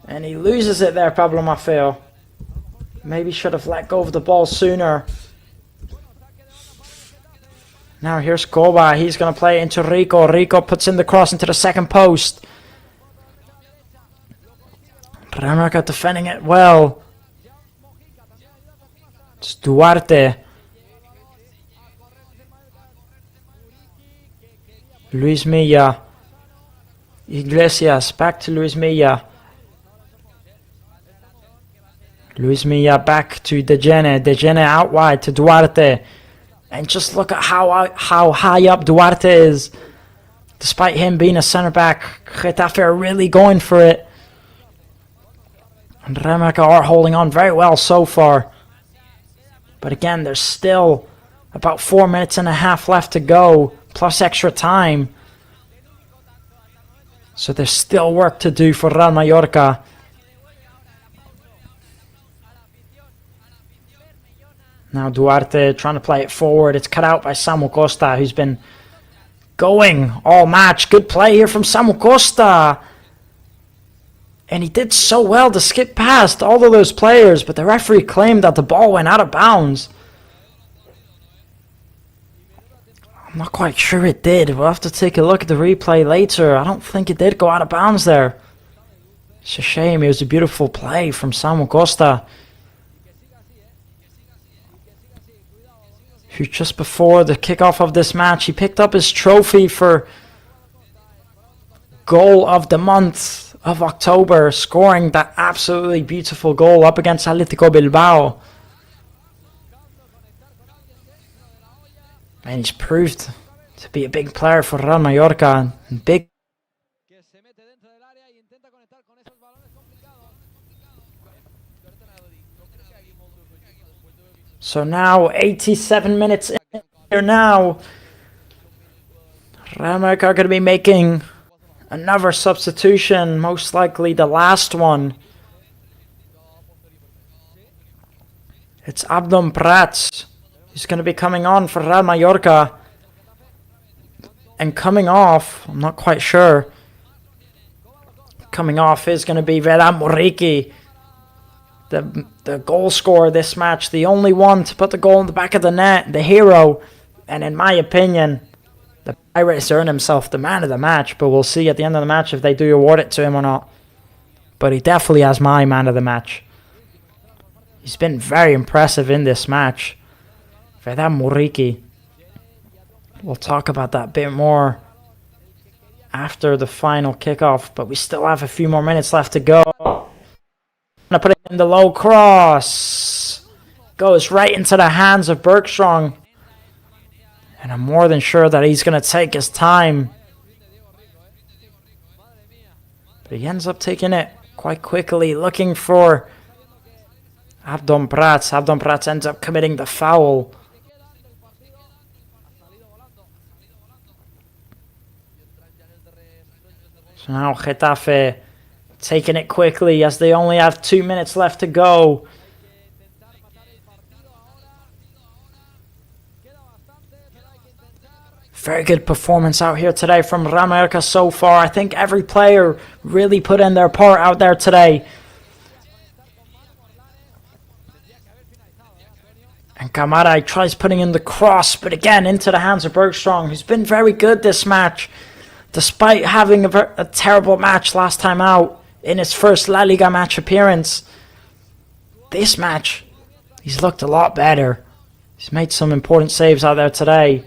And he loses it there, Pablo Maffeo. Maybe should have let go of the ball sooner. Now here's Koba. He's going to play it into Rico. Rico puts in the cross into the second post. Real Mallorca defending it well. It's Duarte. Luis Milla. Iglesias. Back to Luis Milla. Luis Milla back to De Gene. De Gene out wide to Duarte. And just look at how high up Duarte is. Despite him being a centre back, Getafe are really going for it. And Real Mallorca are holding on very well so far. But again, there's still about 4 minutes and a half left to go, plus extra time. So there's still work to do for Real Mallorca. Now Duarte trying to play it forward. It's cut out by Samu Costa, who's been going all match. Good play here from Samu Costa. And he did so well to skip past all of those players, but the referee claimed that the ball went out of bounds. I'm not quite sure it did. We'll have to take a look at the replay later. I don't think it did go out of bounds there. It's a shame. It was a beautiful play from Samu Costa, who just before the kickoff of this match, he picked up his trophy for goal of the month of October, scoring that absolutely beautiful goal up against Atletico Bilbao. And he's proved to be a big player for Real Mallorca. Big. So now 87 minutes in here now. Real Mallorca are going to be making another substitution, most likely the last one. It's Abdon Prats. He's going to be coming on for Real Mallorca. And coming off, I'm not quite sure. Coming off is going to be Velamurique, the goal scorer this match. The only one to put the goal in the back of the net. The hero. And in my opinion, the Pirates earned himself the man of the match. But we'll see at the end of the match if they do award it to him or not. But he definitely has my man of the match. He's been very impressive in this match. Velamurique. We'll talk about that a bit more after the final kickoff, but we still have a few more minutes left to go. Gonna put it in the low cross. Goes right into the hands of Bergström. And I'm more than sure that he's going to take his time. But he ends up taking it quite quickly, looking for Abdon Prats. Abdon Prats ends up committing the foul. So now Getafe taking it quickly as they only have 2 minutes left to go. Very good performance out here today from Real Mallorca so far. I think every player really put in their part out there today. And Camara tries putting in the cross, but again into the hands of Bergström, who's been very good this match. Despite having a terrible match last time out in his first La Liga match appearance. This match, he's looked a lot better. He's made some important saves out there today.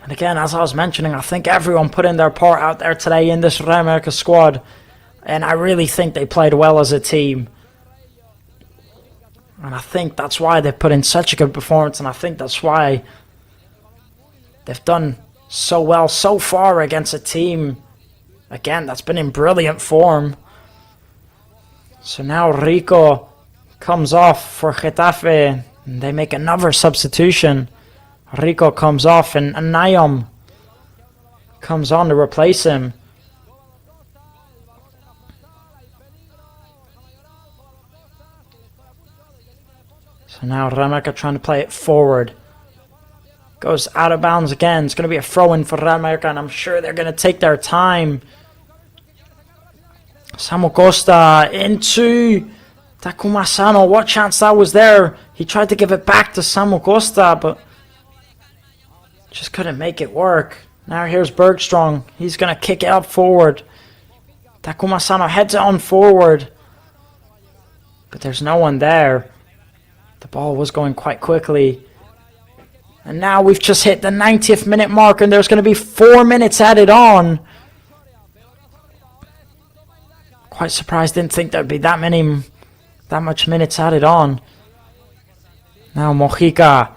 And again, as I was mentioning, I think everyone put in their part out there today in this Real Mallorca squad. And I really think they played well as a team. And I think that's why they put in such a good performance. And I think that's why they've done so well so far against a team, again, that's been in brilliant form. So now Rico comes off for Getafe. And they make another substitution. Rico comes off and Nayom comes on to replace him. So now Real Mallorca trying to play it forward. Goes out of bounds again. It's going to be a throw-in for Real Mallorca, and I'm sure they're going to take their time. Samu Costa into Takuma Sano. What chance that was there. He tried to give it back to Samu Costa, but just couldn't make it work. Now here's Bergström. He's going to kick it up forward. Takuma Sano heads it on forward. But there's no one there. The ball was going quite quickly. And now we've just hit the 90th minute mark and there's going to be 4 minutes added on. Quite surprised, didn't think there'd be that much minutes added on. Now Mojica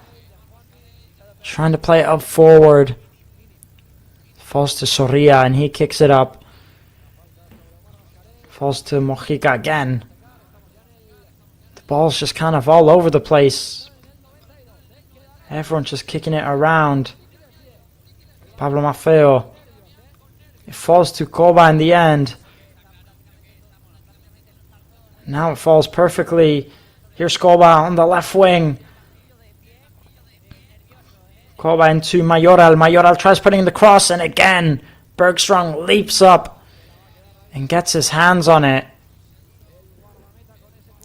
trying to play it up forward. Falls to Soria and he kicks it up. Falls to Mojica again. The ball's just kind of all over the place. Everyone's just kicking it around. Pablo Maffeo. It falls to Koba in the end. Now it falls perfectly. Here's Koba on the left wing. Koba into Mayoral. Mayoral tries putting in the cross, and again, Bergström leaps up and gets his hands on it.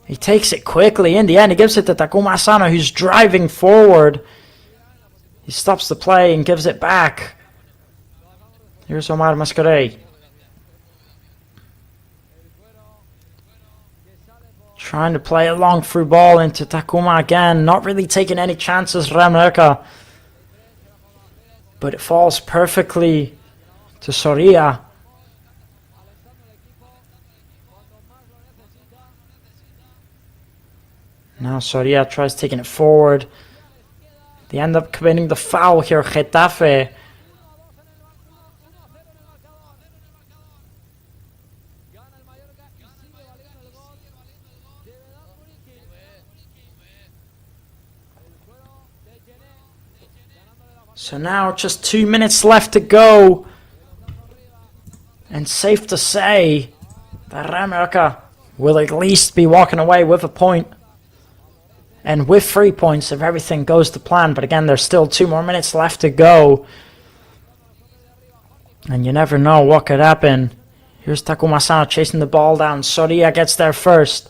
He takes it quickly. In the end, he gives it to Takuma Asano, who's driving forward. He stops the play and gives it back. Here's Omar Mascarell. Trying to play a long through ball into Takuma again. Not really taking any chances, Real Mallorca. But it falls perfectly to Soria. Now Soria tries taking it forward. They end up committing the foul here, Getafe. So now just 2 minutes left to go. And safe to say that Real Mallorca will at least be walking away with a point. And with 3 points if everything goes to plan. But again, there's still 2 more minutes left to go. And you never know what could happen. Here's Takuma Asano chasing the ball down. Soria gets there first.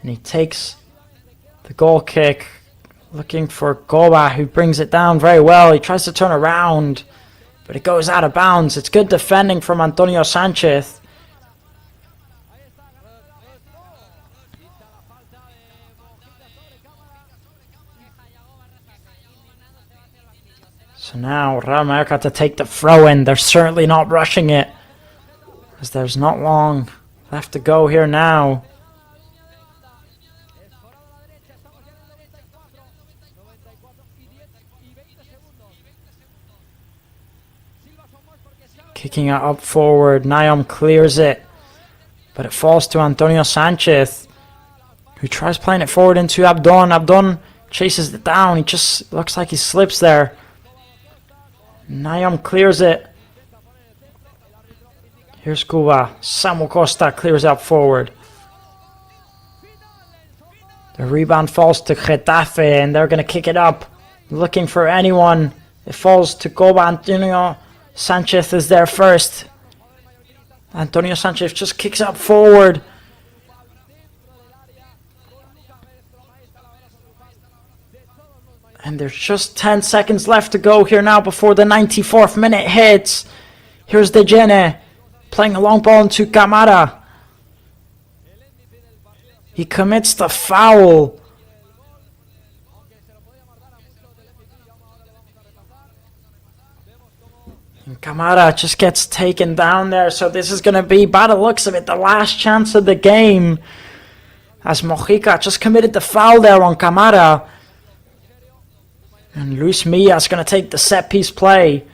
And he takes the goal kick. Looking for Koba, who brings it down very well. He tries to turn around. But it goes out of bounds. It's good defending from Antonio Sanchez. So now Real Mallorca to take the throw in. They're certainly not rushing it, as there's not long left to go here now. Kicking it up forward. Naum clears it, but it falls to Antonio Sanchez, who tries playing it forward into Abdon. Abdon chases it down. He just looks like he slips there. Naum clears it. Here's Cuba. Samu Costa clears up forward. The rebound falls to Getafe, and they're going to kick it up, looking for anyone. It falls to Cuba. Antonio Sanchez is there first. Antonio Sanchez just kicks up forward. And there's just 10 seconds left to go here now before the 94th minute hits. Here's De Gene playing a long ball into Camara. He commits the foul. And Camara just gets taken down there. So this is going to be, by the looks of it, the last chance of the game, as Mojica just committed the foul there on Camara. And Luis Milla is going to take the set piece play.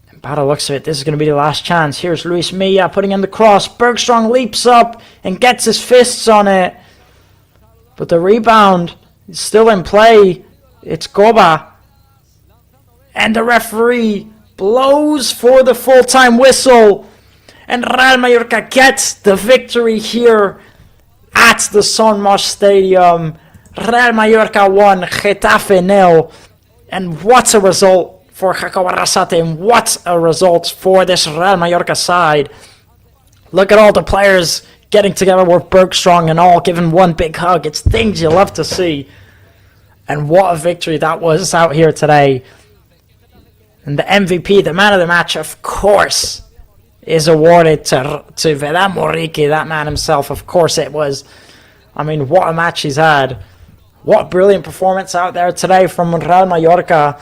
And by the looks of it, this is going to be the last chance. Here's Luis Milla putting in the cross. Bergström leaps up and gets his fists on it. But the rebound is still in play. It's Goba. And the referee blows for the full-time whistle. And Real Mallorca gets the victory here at the Son Mas Stadium. Real Mallorca 1, Getafe 0. And what a result for Jacob Arrasate, and what a result for this Real Mallorca side. Look at all the players getting together with Bergström and all giving one big hug. It's things you love to see. And what a victory that was out here today. And the MVP, the man of the match, of course, is awarded to Vedat Moriki, that man himself. Of course it was. I mean, what a match he's had. What a brilliant performance out there today from Real Mallorca.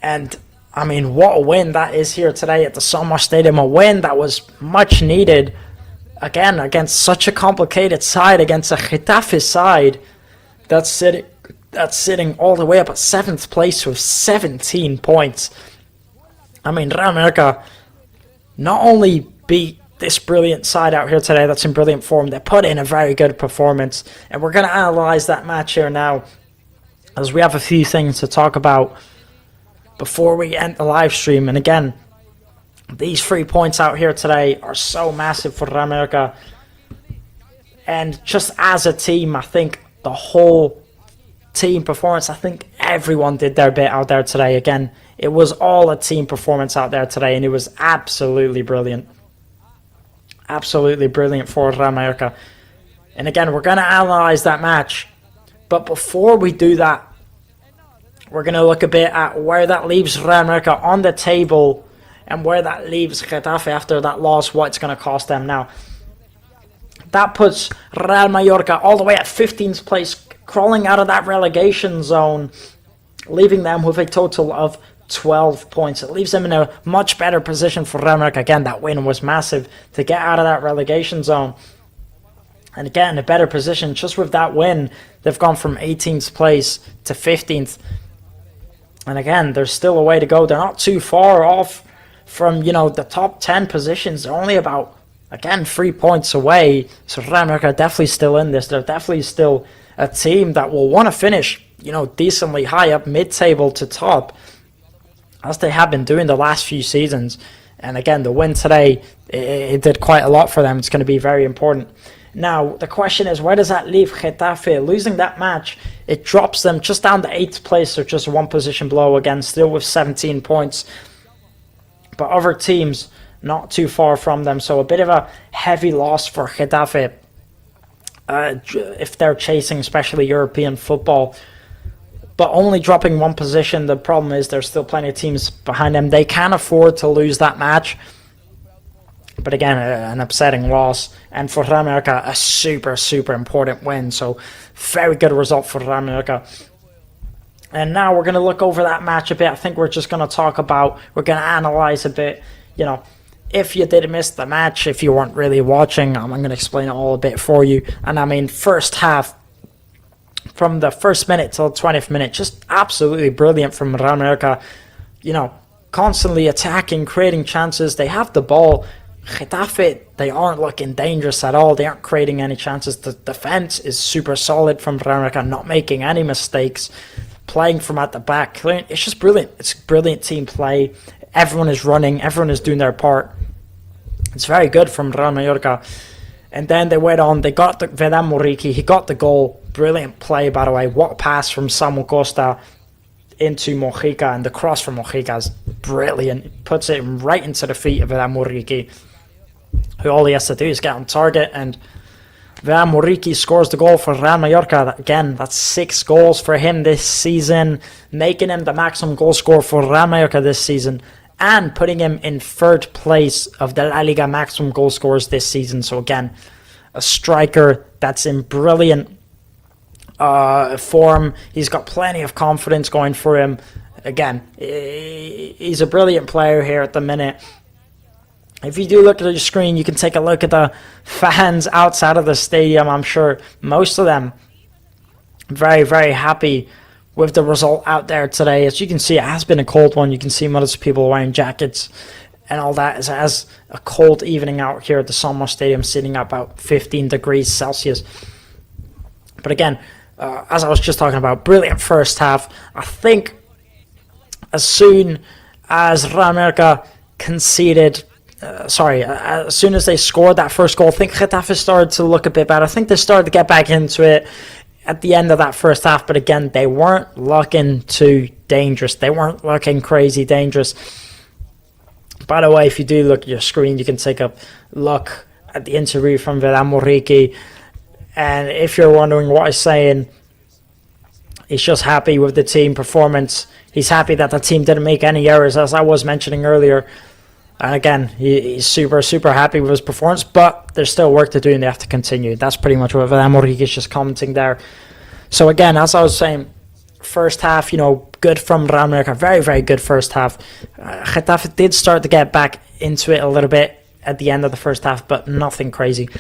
And, I mean, what a win that is here today at the Son Mas Stadium. A win that was much needed. Again, against such a complicated side, against a Getafe side that's sitting all the way up at 7th place with 17 points. I mean, Real Mallorca not only beat this brilliant side out here today that's in brilliant form, they put in a very good performance. And we're going to analyze that match here now, as we have a few things to talk about before we end the live stream. And again, these 3 points out here today are so massive for Real Mallorca. And just as a team, I think the whole team performance, I think everyone did their bit out there today. Again, it was all a team performance out there today, and it was absolutely brilliant. Absolutely brilliant for Real Mallorca. And again, we're going to analyze that match. But before we do that, we're going to look a bit at where that leaves Real Mallorca on the table, and where that leaves Getafe after that loss, what it's going to cost them now. That puts Real Mallorca all the way at 15th place, crawling out of that relegation zone, leaving them with a total of 12 points. It leaves them in a much better position for Real Mallorca. Again, that win was massive to get out of that relegation zone. And again, in a better position, just with that win, they've gone from 18th place to 15th. And again, there's still a way to go. They're not too far off from, the top 10 positions. They're only about, again, 3 points away. So Real Mallorca are definitely still in this. They're definitely still a team that will want to finish, decently high up mid-table to top, as they have been doing the last few seasons. And again, the win today, it did quite a lot for them. It's going to be very important. Now, the question is, where does that leave Getafe? Losing that match, it drops them just down to 8th place, or just one position below, again, still with 17 points. But other teams not too far from them, so a bit of a heavy loss for Getafe if they're chasing especially European football. But only dropping one position, the problem is there's still plenty of teams behind them. They can afford to lose that match. But again, an upsetting loss. And for Real Mallorca, a super, super important win. So very good result for Real Mallorca. And now we're going to look over that match a bit. I think we're just going to talk about, we're going to analyze a bit, if you did miss the match, if you weren't really watching, I'm going to explain it all a bit for you. And I mean, first half, from the first minute till the 20th minute, just absolutely brilliant from Real Mallorca. Constantly attacking, creating chances. They have the ball. Getafe, they aren't looking dangerous at all. They aren't creating any chances. The defense is super solid from Real Mallorca, not making any mistakes, playing from at the back. It's just brilliant. It's brilliant team play. Everyone is running. Everyone is doing their part. It's very good from Real Mallorca. And then they went on. They got the Vedan Moriki. He got the goal. Brilliant play, by the way. What a pass from Samuel Costa into Mojica. And the cross from Mojica is brilliant. He puts it right into the feet of Vedan Moriki, who all he has to do is get on target. And Vedan Moriki scores the goal for Real Mallorca. Again, that's 6 goals for him this season, making him the maximum goal scorer for Real Mallorca this season, and putting him in 3rd place of the LaLiga maximum goal scorers this season. So again, a striker that's in brilliant form. He's got plenty of confidence going for him. Again, he's a brilliant player here at the minute. If you do look at your screen, you can take a look at the fans outside of the stadium. I'm sure most of them very, very happy with the result out there today. As you can see, it has been a cold one. You can see most people wearing jackets and all that. It has a cold evening out here at the San Marcos Stadium, sitting at about 15 degrees Celsius. But again, as I was just talking about, brilliant first half. I think as soon as Real Mallorca conceded, as soon as they scored that first goal, I think Getafe started to look a bit better. I think they started to get back into it at the end of that first half, but again, they weren't looking too dangerous. They weren't looking crazy dangerous. By the way, if you do look at your screen, you can take a look at the interview from Vedan Moriki. And if you're wondering what he's saying, he's just happy with the team performance. He's happy that the team didn't make any errors, as I was mentioning earlier. And again, he's super, super happy with his performance, but there's still work to do and they have to continue. That's pretty much what Vedan Moriki is just commenting there. So again, as I was saying, first half, good from Real Mallorca. Very, very good first half. Getafe did start to get back into it a little bit at the end of the first half, but nothing crazy.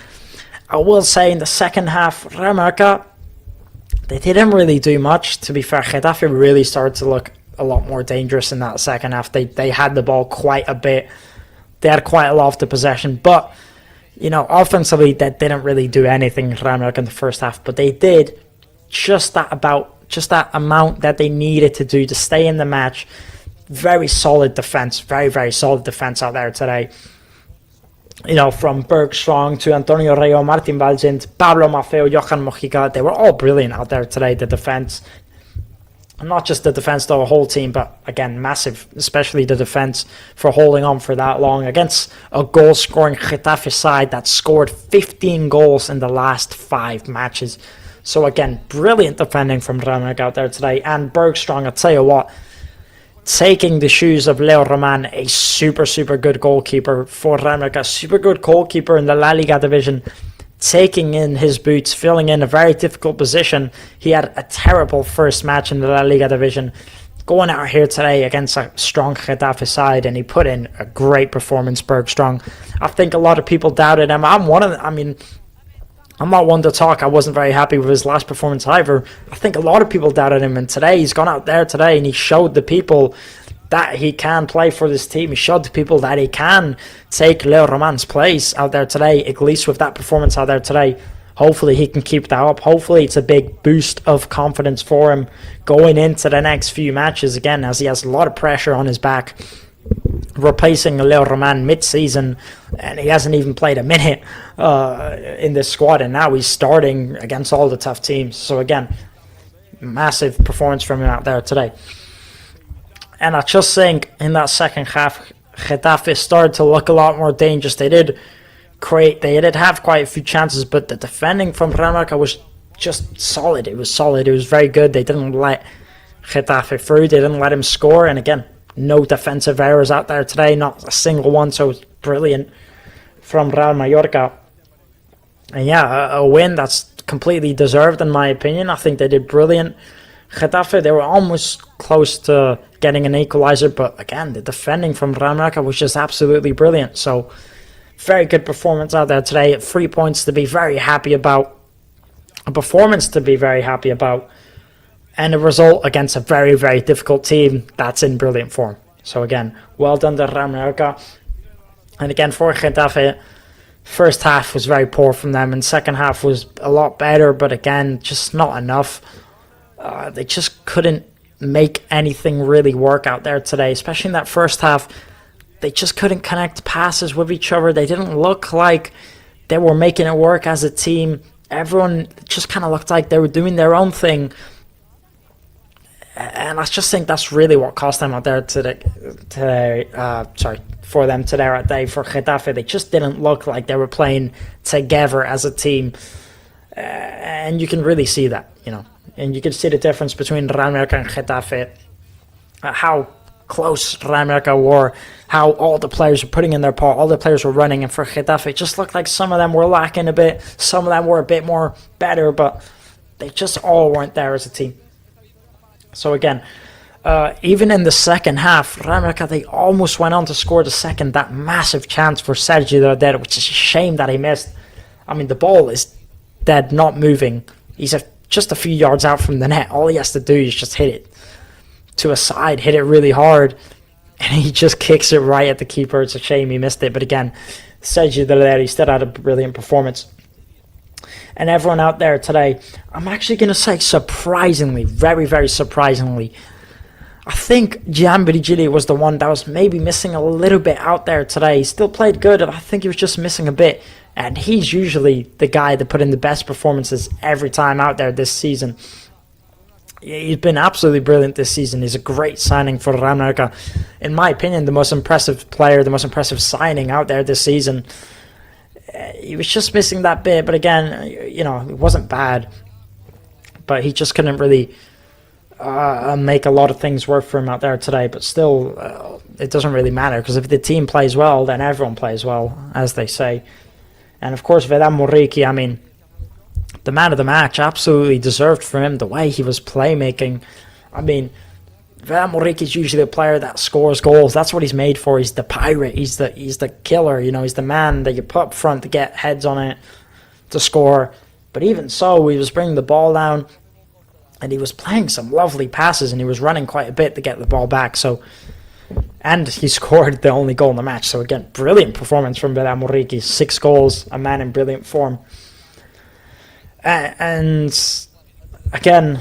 I will say in the second half, Real Mallorca, they didn't really do much. To be fair, Getafe really started to look a lot more dangerous in that second half. They had the ball quite a bit. They had quite a lot of the possession, but offensively they didn't really do anything Real Mallorca in the first half. But they did just that amount that they needed to do to stay in the match. Very solid defense, very, very solid defense out there today. From Bergstrong to Antonio Rayo, Martin Valgent, Pablo Maffeo, Johan Mojica, they were all brilliant out there today, the defense. And not just the defense, though, a whole team, but again, massive, especially the defense for holding on for that long against a goal-scoring Getafe side that scored 15 goals in the last 5 matches. So again, brilliant defending from Real Mallorca out there today. And Bergstrong, I'll tell you what, taking the shoes of Leo Roman, a super, super good goalkeeper for Real Mallorca, super good goalkeeper in the La Liga division, taking in his boots, filling in a very difficult position. He had a terrible first match in the La Liga division, going out here today against a strong Getafe side, and he put in a great performance, Bergstrong. I think a lot of people doubted him. I'm not one to talk. I wasn't very happy with his last performance either. I think a lot of people doubted him, and today he's gone out there today and he showed the people that he can play for this team. He showed the people that he can take Leo Roman's place out there today, at least with that performance out there today. Hopefully he can keep that up. Hopefully it's a big boost of confidence for him going into the next few matches again, as he has a lot of pressure on his back, replacing Leo Roman mid-season, and he hasn't even played a minute in this squad, and now he's starting against all the tough teams. So again, massive performance from him out there today. And I just think in that second half, Getafe started to look a lot more dangerous. They did have quite a few chances, but the defending from Real Mallorca was just solid. It was solid. It was very good. They didn't let Getafe through. They didn't let him score. And again, no defensive errors out there today, not a single one. So it was brilliant from Real Mallorca. And yeah, a win that's completely deserved in my opinion. I think they did brilliant. Getafe, they were almost close to getting an equalizer, but again, the defending from Real Mallorca was just absolutely brilliant. So, very good performance out there today. 3 points to be very happy about, a performance to be very happy about, and a result against a very, very difficult team that's in brilliant form. So again, well done to Real Mallorca. And again, for Getafe, first half was very poor from them, and second half was a lot better, but again, just not enough. They just couldn't make anything really work out there today, especially in that first half. They just couldn't connect passes with each other. They didn't look like they were making it work as a team. Everyone just kind of looked like they were doing their own thing. And I just think that's really what cost them out there today. For them today at day for Getafe. They just didn't look like they were playing together as a team. And you can really see that, And you can see the difference between Real Mallorca and Getafe. How close Real Mallorca were. How all the players were putting in their part. All the players were running. And for Getafe, it just looked like some of them were lacking a bit. Some of them were a bit more better. But they just all weren't there as a team. So again, even in the second half, Real Mallorca, they almost went on to score that massive chance for Sergi Roder, which is a shame that he missed. I mean, the ball is dead, not moving. He's just a few yards out from the net. All he has to do is just hit it to a side, hit it really hard, and he just kicks it right at the keeper. It's a shame he missed it. But again, Sergi Roder, he still had a brilliant performance. And everyone out there today, I'm actually going to say surprisingly, very, very surprisingly, I think Gianbiri Gili was the one that was maybe missing a little bit out there today. He still played good, but I think he was just missing a bit. And he's usually the guy that put in the best performances every time out there this season. He's been absolutely brilliant this season. He's a great signing for Real Mallorca. In my opinion, the most impressive player, the most impressive signing out there this season. He was just missing that bit, but again, it wasn't bad. But he just couldn't really make a lot of things work for him out there today. But still, it doesn't really matter, because if the team plays well, then everyone plays well, as they say. And of course, Vedan Muriqi, I mean, the man of the match, absolutely deserved for him, the way he was playmaking. I mean, Vedan Muriqi is usually a player that scores goals. That's what he's made for. He's the pirate. He's the killer. He's the man that you put up front to get heads on it, to score. But even so, he was bringing the ball down, and he was playing some lovely passes, and he was running quite a bit to get the ball back. And he scored the only goal in the match. So again, brilliant performance from Vedan Muriqi. 6 goals, a man in brilliant form. And again,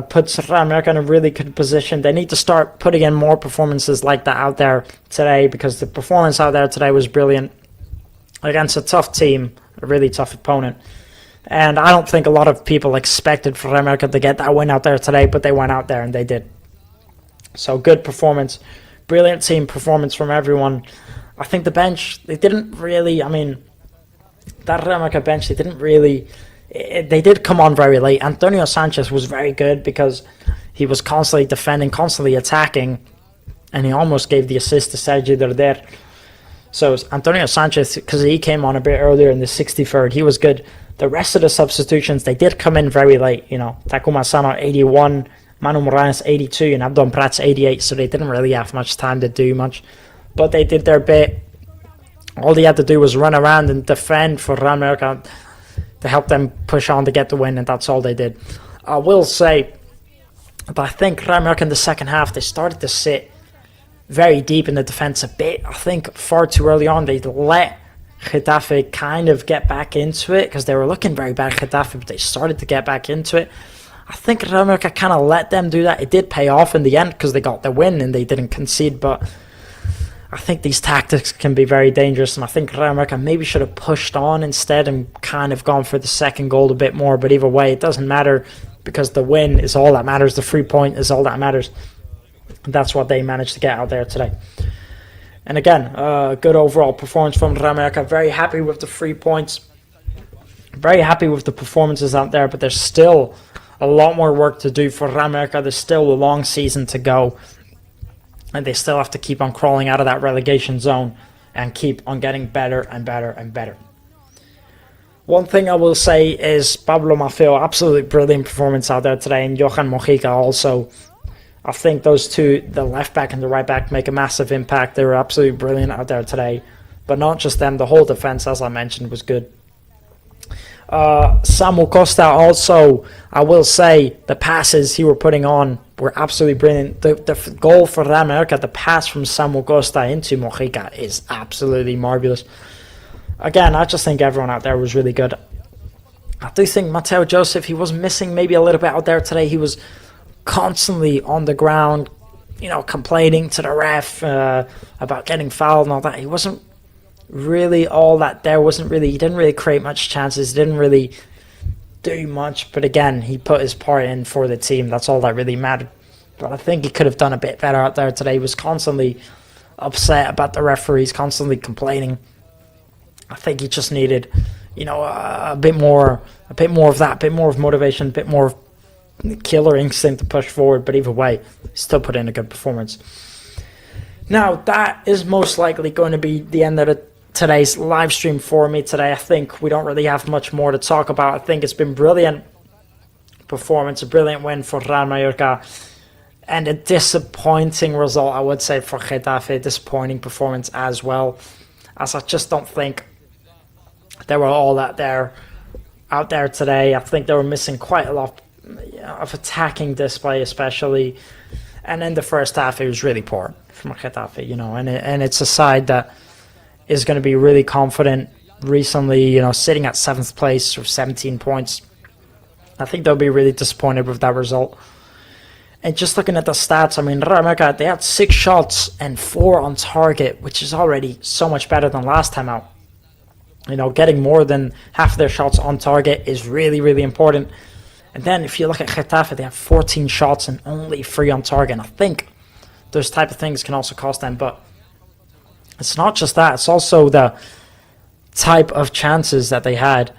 puts Real Mallorca in a really good position. They need to start putting in more performances like that out there today, because the performance out there today was brilliant against a tough team, a really tough opponent. And I don't think a lot of people expected for Real Mallorca to get that win out there today, but they went out there and they did. So good performance, brilliant team performance from everyone. I think the bench, they didn't really, that Real Mallorca bench, they didn't really... They did come on very late. Antonio Sanchez was very good because he was constantly defending, constantly attacking, and he almost gave the assist to Sergi Roder. So Antonio Sanchez, because he came on a bit earlier in the 63rd, he was good. The rest of the substitutions, they did come in very late. Takuma Sano 81, Manu Moraes 82, and Abdon Prats 88, so they didn't really have much time to do much. But they did their bit. All they had to do was run around and defend for Real Mallorca to help them push on to get the win, and that's all they did. I will say that I think Real Mallorca in the second half, they started to sit very deep in the defence a bit. I think far too early on, they let Getafe kind of get back into it, because they were looking very bad, Getafe, but they started to get back into it. I think Real Mallorca kind of let them do that. It did pay off in the end, because they got the win and they didn't concede, but I think these tactics can be very dangerous, and I think Real Mallorca maybe should have pushed on instead and kind of gone for the second goal a bit more. But either way, it doesn't matter, because the win is all that matters. The 3 point is all that matters. And that's what they managed to get out there today. And again, good overall performance from Real Mallorca. Very happy with the 3 points. Very happy with the performances out there, but there's still a lot more work to do for Real Mallorca. There's still a long season to go. And they still have to keep on crawling out of that relegation zone and keep on getting better and better and better. One thing I will say is Pablo Maffeo, absolutely brilliant performance out there today, and Johan Mojica also. I think those two, the left back and the right back, make a massive impact. They were absolutely brilliant out there today. But not just them, the whole defense, as I mentioned, was good. Samuel Costa also, I will say, the passes he were putting on were absolutely brilliant. The goal for Real Mallorca, the pass from Samuel Costa into Mojica is absolutely marvellous. Again, I just think everyone out there was really good. I do think Mateo Joseph, he was missing maybe a little bit out there today. He was constantly on the ground, complaining to the ref about getting fouled and all that. He wasn't really all that there. He didn't really create much chances, didn't really do much. But again, he put his part in for the team. That's all that really mattered. But I think he could have done a bit better out there today. He was constantly upset about the referees, constantly complaining. I think he just needed, a bit more of that, a bit more of motivation, a bit more of killer instinct to push forward. But either way, still put in a good performance. Now, that is most likely going to be the end of today's live stream for me today. I think we don't really have much more to talk about. I think it's been brilliant performance, a brilliant win for Real Mallorca, and a disappointing result, I would say, for Getafe. Disappointing performance as well, as I just don't think they were all out there today. I think they were missing quite a lot of attacking display, especially, and in the first half it was really poor from Getafe, and it's a side that is going to be really confident recently, sitting at 7th place or 17 points. I think they'll be really disappointed with that result. And just looking at the stats, Real Mallorca, they had 6 shots and 4 on target, which is already so much better than last time out. Getting more than half of their shots on target is really, really important. And then if you look at Getafe, they have 14 shots and only 3 on target. And I think those type of things can also cost them. But it's not just that. It's also the type of chances that they had.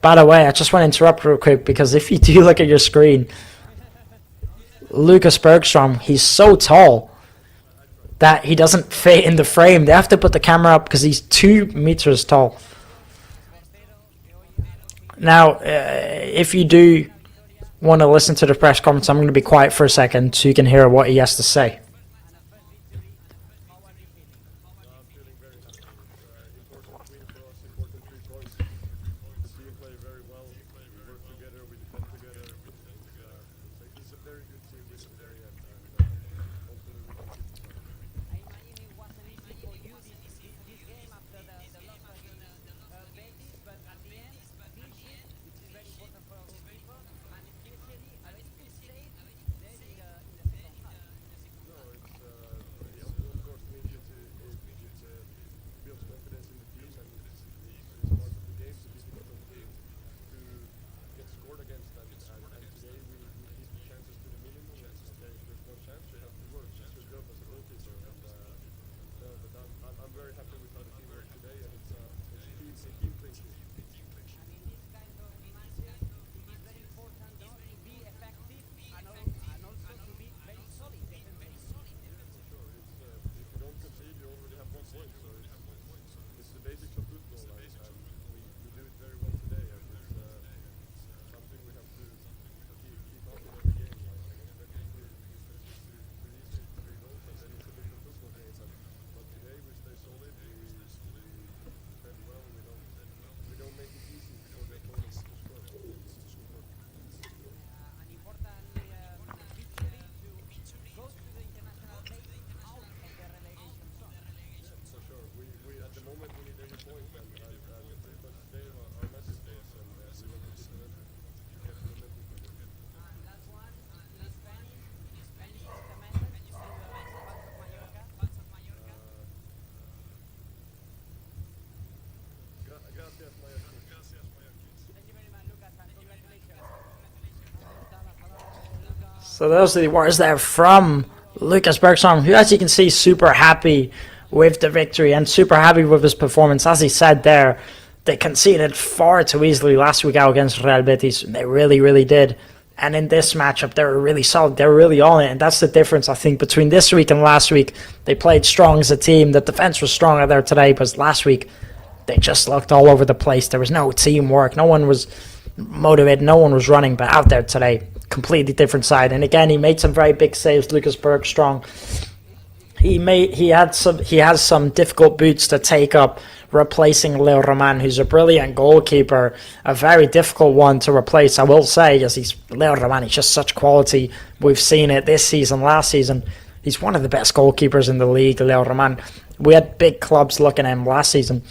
By the way, I just want to interrupt real quick, because if you do look at your screen, Lucas Bergstrom, he's so tall that he doesn't fit in the frame. They have to put the camera up because he's 2 meters tall. Now, if you do want to listen to the press conference, I'm going to be quiet for a second so you can hear what he has to say. So those are the words there from Lucas Bergstrom, who, as you can see, super happy with the victory and super happy with his performance. As he said there, they conceded far too easily last week out against Real Betis. They really, really did. And in this matchup, they were really solid. They were really on it. And that's the difference, I think, between this week and last week. They played strong as a team. The defense was stronger there today, but last week, they just looked all over the place. There was no teamwork. No one was motivated. No one was running. But out there today, completely different side. And again, he made some very big saves. Lucas Bergstrong. He has some difficult boots to take up, replacing Leo Roman, who's a brilliant goalkeeper, a very difficult one to replace, I will say, as Leo Roman is just such quality. We've seen it this season, last season. He's one of the best goalkeepers in the league, Leo Roman. We had big clubs looking at him last season.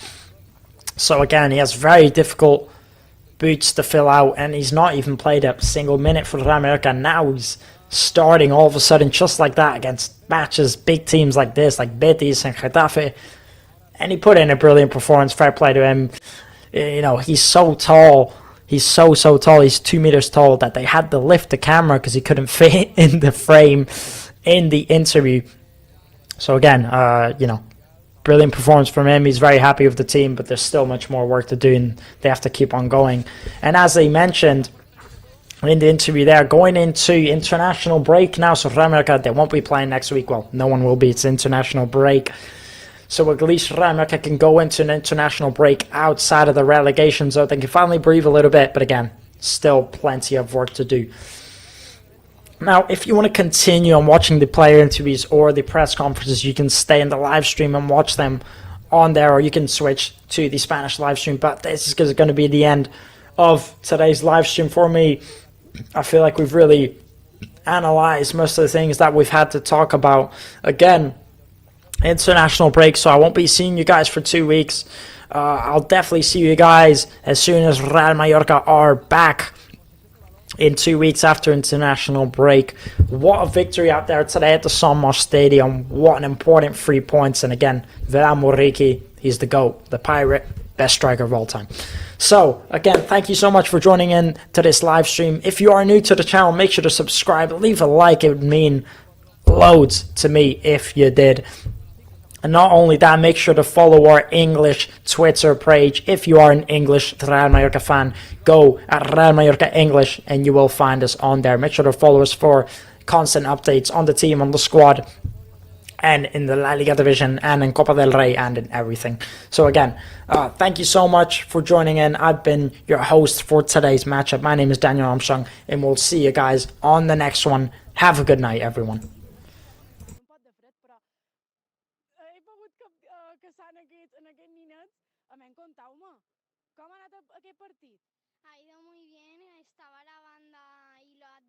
So again, he has very difficult boots to fill out, and he's not even played a single minute for Real Mallorca. Now he's starting all of a sudden just like that against matches, big teams like this, like Betis and Getafe. And he put in a brilliant performance. Fair play to him. You know, he's so tall. He's so tall. He's 2 meters tall that they had to lift the camera because he couldn't fit in the frame in the interview. So again, you know, brilliant performance from him. He's very happy with the team, but there's still much more work to do, and they have to keep on going. And as they mentioned in the interview there, going into international break now, so Real Mallorca, they won't be playing next week. Well, no one will be. It's international break. So at least Real Mallorca can go into an international break outside of the relegation zone. They can finally breathe a little bit, but again, still plenty of work to do. Now, if you want to continue on watching the player interviews or the press conferences, you can stay in the live stream and watch them on there, or you can switch to the Spanish live stream. But this is going to be the end of today's live stream for me. I feel like we've really analyzed most of the things that we've had to talk about. Again, international break, so I won't be seeing you guys for 2 weeks. I'll definitely see you guys as soon as Real Mallorca are back in 2 weeks after international break. What a victory out there today at the San Marcos Stadium. What an important 3 points. And again, Veran Muriqi, he's the GOAT, the Pirate, best striker of all time. So, again, thank you so much for joining in to this live stream. If you are new to the channel, make sure to subscribe, leave a like. It would mean loads to me if you did. And not only that, make sure to follow our English Twitter page. If you are an English Real Mallorca fan, go at Real Mallorca English and you will find us on there. Make sure to follow us for constant updates on the team, on the squad, and in the LaLiga division, and in Copa del Rey, and in everything. So again, thank you so much for joining in. I've been your host for today's matchup. My name is Daniel Armstrong, and we'll see you guys on the next one. Have a good night, everyone. Com ha anat aquest partit? Ha ido muy bien, estaba la banda y lo has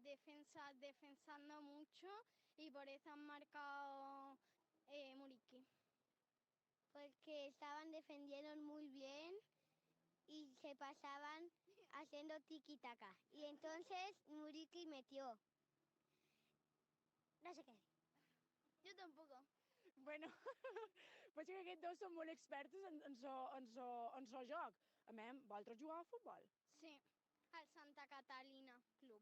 defensando mucho y por eso han marcado Muriqui. Porque estaban defendiendo muy bien y se pasaban haciendo tiki-taka. Y entonces Muriqui metió. No sé qué. Yo tampoco. Bueno, pues que aquests dos són molt experts en so joc. A més, vosaltres jugeu a futbol? Sí, al Santa Catalina Club.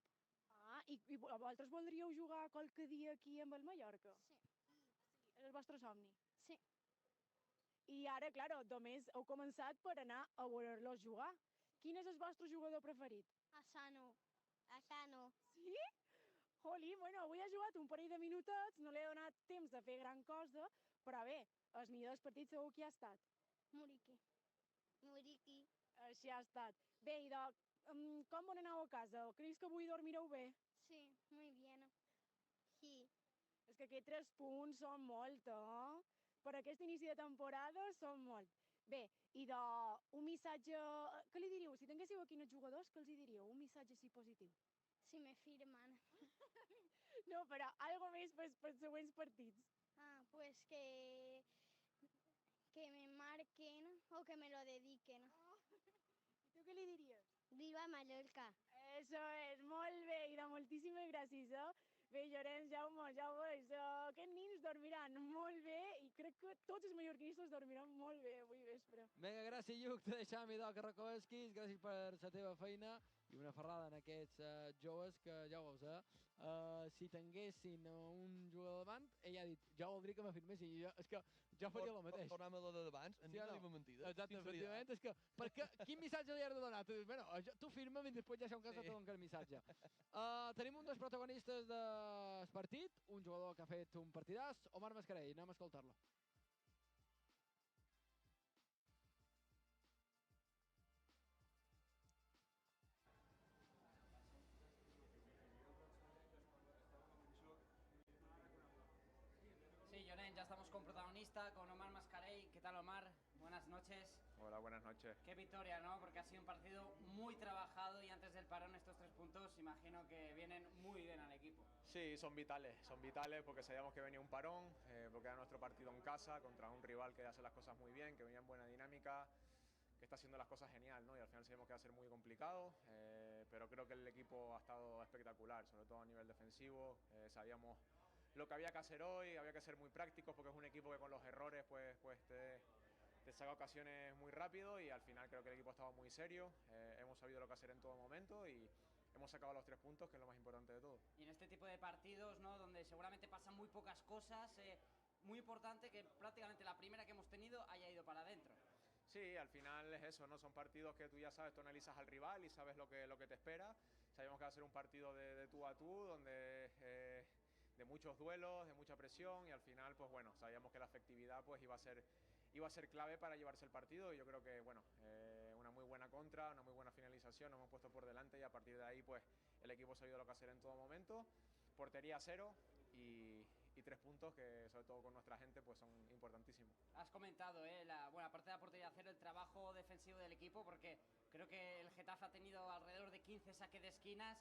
Ah, i vosaltres voldríeu jugar qualque dia aquí amb el Mallorca? Sí. És el vostre somni? Sí. I ara, clar, només heu començat per anar a veure-los jugar. Quin és el vostre jugador preferit? Asano. Sí? Joli, bueno, avui ha jugat un parell de minutets, no li ha donat temps de fer gran cosa, però bé, el millor dels partits segur qui ha estat? Muriqui. Així ha estat. Bé, i com bon aneu a casa? Creus que avui dormireu bé? Sí, muy bien. Sí. És que aquests 3 punts són molt, Per aquest inici de temporada són molt. Bé, i un missatge... Què li diríeu? Si tinguéssiu aquí els jugadors, què els diríeu? Un missatge així positiu. Si me firman. No, però algo més pels següents partits. Ah, pues que me marquen o que me lo dediquen. Oh. Tu què li diries? Viva Mallorca. Eso és, molt bé, i moltíssimes gràcies, Bé, Llorenç, Jaume, ja ho veus, aquests nins dormiran molt bé i crec que tots els mallorquinistes dormiran molt bé avui vespre. Vinga, gràcies, Lluc, te deixam idò que recoesquis, gràcies per la teva feina i una ferrada en aquests joves que ja ho veus, si tinguessin un jugador davant, ell ha dit, jo voldria que m'afirmessin, és que jo faria el mateix. Tornem a lo de davant. abans, en no diuen mentides. Exacte, efectivament. És que, quin missatge li has de donar? Tu dius, bueno, tu firma'm i després ja sé un cas te dono el missatge. Tenim un dels protagonistes del partit, un jugador que ha fet un partidàs, Omar Mascarell, anem a escoltar-lo. Sí, Lloren, ya estamos con protagonista, con Omar Mascarell. ¿Qué tal, Omar? Buenas noches. Hola, buenas noches. Qué victoria, ¿no? Porque ha sido un partido muy trabajado y antes del parón estos 3 puntos imagino que vienen muy bien al equipo. Sí, son vitales porque sabíamos que venía un parón, porque era nuestro partido en casa contra un rival que hace las cosas muy bien, que venía en buena dinámica, que está haciendo las cosas genial, ¿no? Y al final sabíamos que iba a ser muy complicado, pero creo que el equipo ha estado espectacular, sobre todo a nivel defensivo. Sabíamos lo que había que hacer hoy, había que ser muy prácticos porque es un equipo que con los errores pues te saca ocasiones muy rápido y al final creo que el equipo ha estado muy serio, hemos sabido lo que hacer en todo momento y hemos sacado los 3 puntos, que es lo más importante de todo. Y en este tipo de partidos, ¿no? Donde seguramente pasan muy pocas cosas, muy importante que prácticamente la primera que hemos tenido haya ido para adentro. Sí, al final es eso, ¿no? Son partidos que tú ya sabes, tú analizas al rival y sabes lo que te espera. Sabíamos que va a ser un partido de tú a tú, donde de muchos duelos, de mucha presión y al final, pues bueno, sabíamos que la efectividad pues iba a ser clave para llevarse el partido y yo creo que, bueno, una muy buena contra, una muy buena finalización, nos hemos puesto por delante y a partir de ahí, pues el equipo ha sabido lo que hacer en todo momento. Portería 0 y 3 puntos que sobre todo con nuestra gente pues son importantísimos. Has comentado, aparte de la portería 0, el trabajo defensivo del equipo, porque creo que el Getafe ha tenido alrededor de 15 saques de esquinas.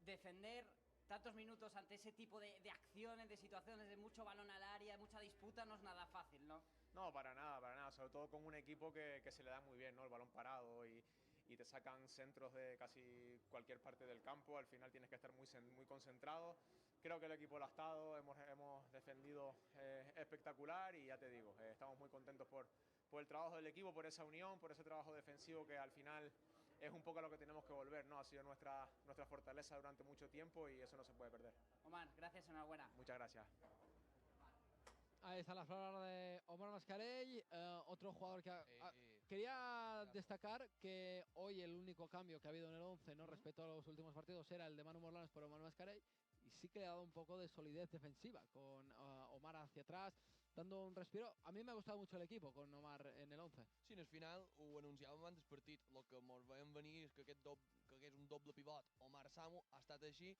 Defender tantos minutos ante ese tipo de acciones, de situaciones, de mucho balón al área, mucha disputa, no es nada fácil, ¿no? No, para nada, sobre todo con un equipo que se le da muy bien, ¿no? El balón parado y te sacan centros de casi cualquier parte del campo, al final tienes que estar muy concentrado. Creo que el equipo lo ha estado, hemos defendido espectacular y ya te digo, estamos muy contentos por el trabajo del equipo, por esa unión, por ese trabajo defensivo que al final es un poco a lo que tenemos que volver, ¿no? Ha sido nuestra fortaleza durante mucho tiempo y eso no se puede perder. Omar, gracias, enhorabuena. Muchas gracias. Ahí está la palabra de Omar Mascarell, otro jugador que quería destacar que hoy el único cambio que ha habido en el 11, ¿no? Respecto a los últimos partidos, era el de Manu Morlanes por Omar Mascarell y sí que le ha dado un poco de solidez defensiva con Omar hacia atrás, dando un respiro. A mi m'ha gustat mucho el equipo con Omar en el 11. Sí, al final ho anunciàvem abans del partit, el que ens veiem venir és que que és un doble pivot. Omar-Samu ha estat així,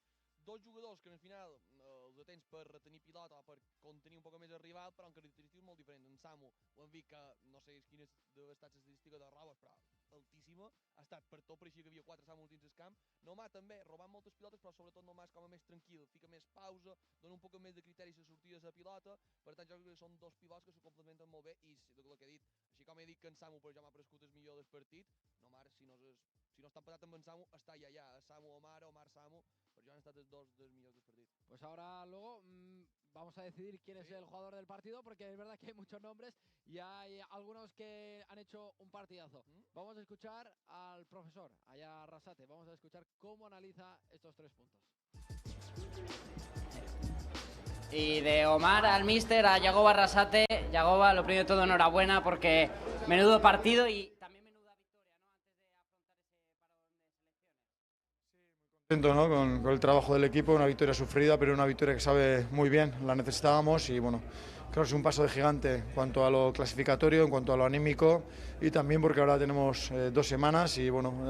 2 jugadors que al final els tens per retenir pilota o per contenir un poc més el rival, però amb característiques molt diferents. En Samu ho hem vist que no sé quina deu estar l'estadística de robes, però altíssima, ha estat per tot, pareixia que havia 4 Samus dins el camp. Nomà també, robant moltes pilotes, però sobretot Nomà és com a més tranquil, fica més pausa, dona un poc més de criteris a sortir de la pilota, per tant jo crec que són 2 pilots que se complementen molt bé i el que he dit, així com he dit que en Samu per jo m'ha prescut el millor del partit, Omar, si no està empatat amb en Samu, està allà, Samu Omar, Omar Samu, per jo han estat els 2 dels millors del partit. Pues ahora luego vamos a decidir quién es el jugador del partido, porque es verdad que hay muchos nombres y hay algunos que han hecho un partidazo. Vamos a escuchar al profesor, allá Arrasate, vamos a escuchar cómo analiza estos 3 puntos. Y de Omar al míster, a Yagoba Arrasate. Yagoba, lo primero de todo, enhorabuena porque menudo partido y también menuda victoria, ¿no? Antes de afrontar ese parón de selecciones. Contento, ¿no? con el trabajo del equipo, una victoria sufrida, pero una victoria que sabe muy bien, la necesitábamos y bueno, creo que es un paso de gigante en cuanto a lo clasificatorio, en cuanto a lo anímico y también porque ahora tenemos 2 semanas y bueno,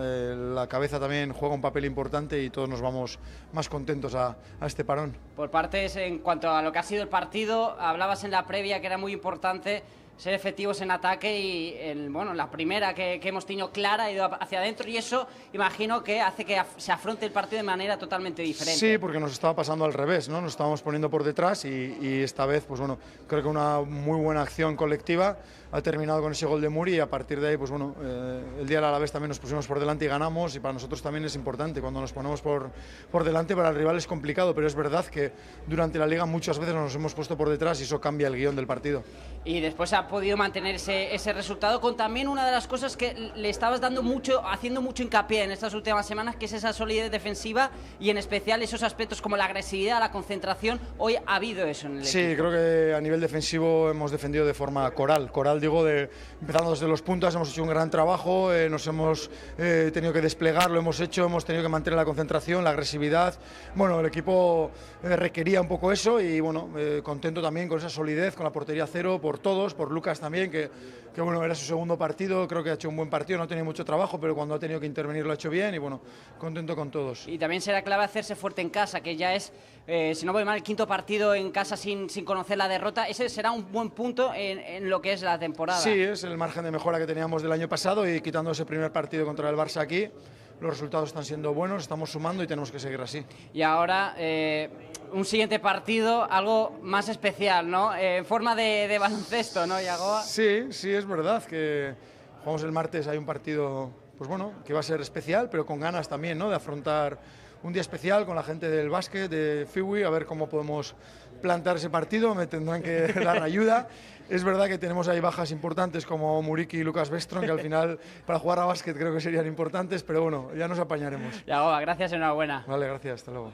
la cabeza también juega un papel importante y todos nos vamos más contentos a este parón. Por partes, en cuanto a lo que ha sido el partido, hablabas en la previa que era muy importante ser efectivos en ataque y la primera que hemos tenido clara ha ido hacia adentro y eso imagino que hace que se afronte el partido de manera totalmente diferente. Sí, porque nos estaba pasando al revés, ¿no? Nos estábamos poniendo por detrás y esta vez, pues bueno, creo que una muy buena acción colectiva ha terminado con ese gol de Muri y a partir de ahí, pues bueno, el día del Alavés también nos pusimos por delante y ganamos y para nosotros también es importante. Cuando nos ponemos por delante para el rival es complicado, pero es verdad que durante la Liga muchas veces nos hemos puesto por detrás y eso cambia el guión del partido. Y después, a ha podido mantener ese resultado, con también una de las cosas que le estabas haciendo mucho hincapié en estas últimas semanas, que es esa solidez defensiva y en especial esos aspectos como la agresividad, la concentración. Hoy ha habido eso en el equipo. Sí, creo que a nivel defensivo hemos defendido de forma coral, digo, empezando desde los puntas, hemos hecho un gran trabajo, nos hemos tenido que desplegar, lo hemos hecho, hemos tenido que mantener la concentración, la agresividad. Bueno, el equipo requería un poco eso y bueno, contento también con esa solidez, con la portería cero, por todos, por Lucas también, que bueno, era su segundo partido, creo que ha hecho un buen partido, no ha tenido mucho trabajo, pero cuando ha tenido que intervenir lo ha hecho bien y bueno, contento con todos. Y también será clave hacerse fuerte en casa, que ya es, si no voy mal, el quinto partido en casa sin conocer la derrota. Ese será un buen punto en lo que es la temporada. Sí, es el margen de mejora que teníamos del año pasado y quitando ese primer partido contra el Barça aquí, los resultados están siendo buenos, estamos sumando y tenemos que seguir así. Y ahora un siguiente partido, algo más especial, ¿no? En forma de baloncesto, ¿no, Yagoba? Sí, es verdad que jugamos el martes, hay un partido, pues bueno, que va a ser especial, pero con ganas también, ¿no? De afrontar un día especial con la gente del básquet, de Fiwi, a ver cómo podemos plantar ese partido, me tendrán que dar ayuda. Es verdad que tenemos ahí bajas importantes como Muriqui y Lucas Bestron, que al final para jugar a básquet creo que serían importantes, pero bueno, ya nos apañaremos. Yagoba, gracias, enhorabuena. Vale, gracias, hasta luego.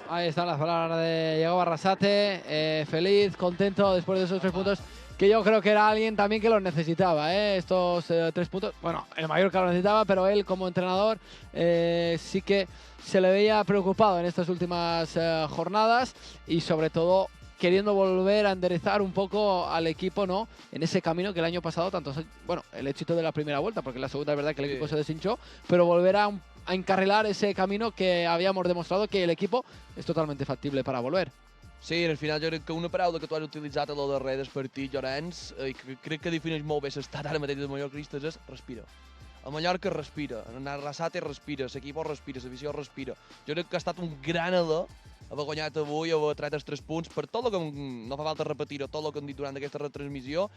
Ahí están las palabras de Yagoba Arrasate, feliz, contento después de esos 3 puntos, que yo creo que era alguien también que los necesitaba, estos 3 puntos. Bueno, el Mallorca lo necesitaba, pero él como entrenador sí que se le veía preocupado en estas últimas jornadas y sobre todo queriendo volver a enderezar un poco al equipo, ¿no? En ese camino que el año pasado tanto, bueno, el éxito de la primera vuelta, porque la segunda es verdad que el equipo se deshinchó, pero volver a encarrilar ese camino que habíamos demostrado que el equipo és totalment factible per a volver. Sí, al final jo crec que una paraula que tu has utilitzat a lo darrer del partit, Llorenç, i crec que defineix molt bé l'estat ara mateix dels mallorquistes, és respira. A Mallorca respira, en Arrasate respira, l'equip respira, l'afició respira. Jo crec que ha estat un gran alè haver guanyat avui, haver tret els 3 punts, per tot el que no fa falta repetir-ho, tot el que hem dit durant aquesta retransmissió.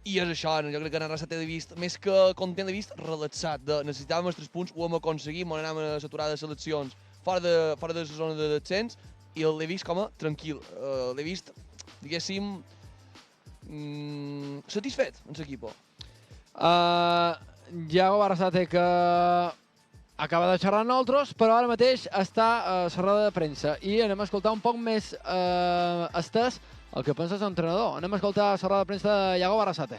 I és això, jo crec que en Arrasate he vist, més que content, he vist relaxat. Necessitàvem els 3 punts, ho hem aconseguit, ens anàvem a l'aturar de seleccions fora de la zona de descens i l'he vist com a tranquil. L'he vist, diguéssim, satisfet en l'equip. Yagoba Arrasate que acaba de xerrar amb nosaltres, però ara mateix està a la roda de premsa i anem a escoltar un poc més estès el que pensa l'entrenador. Anem a escoltar la roda de premsa de Yagoba Arrasate.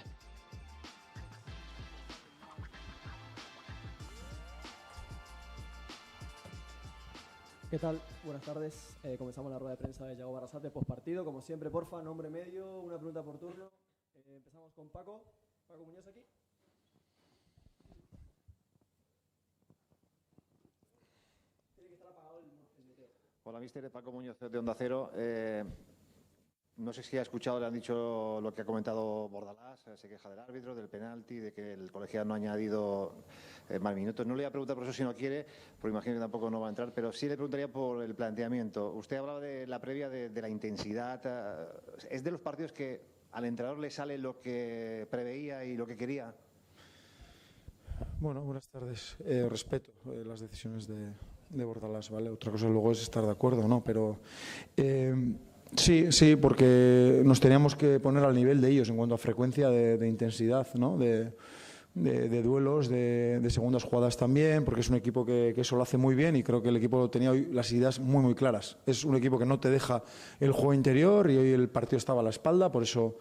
¿Qué tal? Buenas tardes. Comenzamos la rueda de prensa de Yagoba Arrasate post partido. Como siempre, porfa, nombre medio, una pregunta por turno. Empezamos con Paco. Paco Muñoz aquí. Tiene que estar apagado el meteo. Hola, mister. Paco Muñoz de Onda Cero. No sé si ha escuchado, le han dicho lo que ha comentado Bordalás, se queja del árbitro, del penalti, de que el colegiado no ha añadido más minutos. No le voy a preguntar por eso si no quiere, porque imagino que tampoco no va a entrar, pero sí le preguntaría por el planteamiento. Usted hablaba de la previa de la intensidad. ¿Es de los partidos que al entrenador le sale lo que preveía y lo que quería? Bueno, buenas tardes. Respeto las decisiones de Bordalás, ¿vale? Otra cosa luego es estar de acuerdo o no, pero... Sí, porque nos teníamos que poner al nivel de ellos en cuanto a frecuencia de intensidad, ¿no? De duelos, de segundas jugadas también, porque es un equipo que eso lo hace muy bien y creo que el equipo tenía hoy las ideas muy, muy claras. Es un equipo que no te deja el juego interior y hoy el partido estaba a la espalda, por eso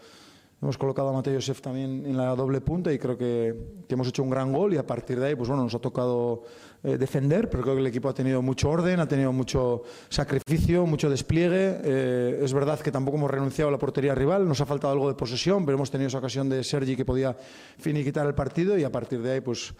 hemos colocado a Mateo Josef también en la doble punta y creo que hemos hecho un gran gol y a partir de ahí pues bueno, nos ha tocado defender, pero creo que el equipo ha tenido mucho orden, ha tenido mucho sacrificio, mucho despliegue. Es verdad que tampoco hemos renunciado a la portería rival, nos ha faltado algo de posesión, pero hemos tenido esa ocasión de Sergi que podía finiquitar el partido y a partir de ahí pues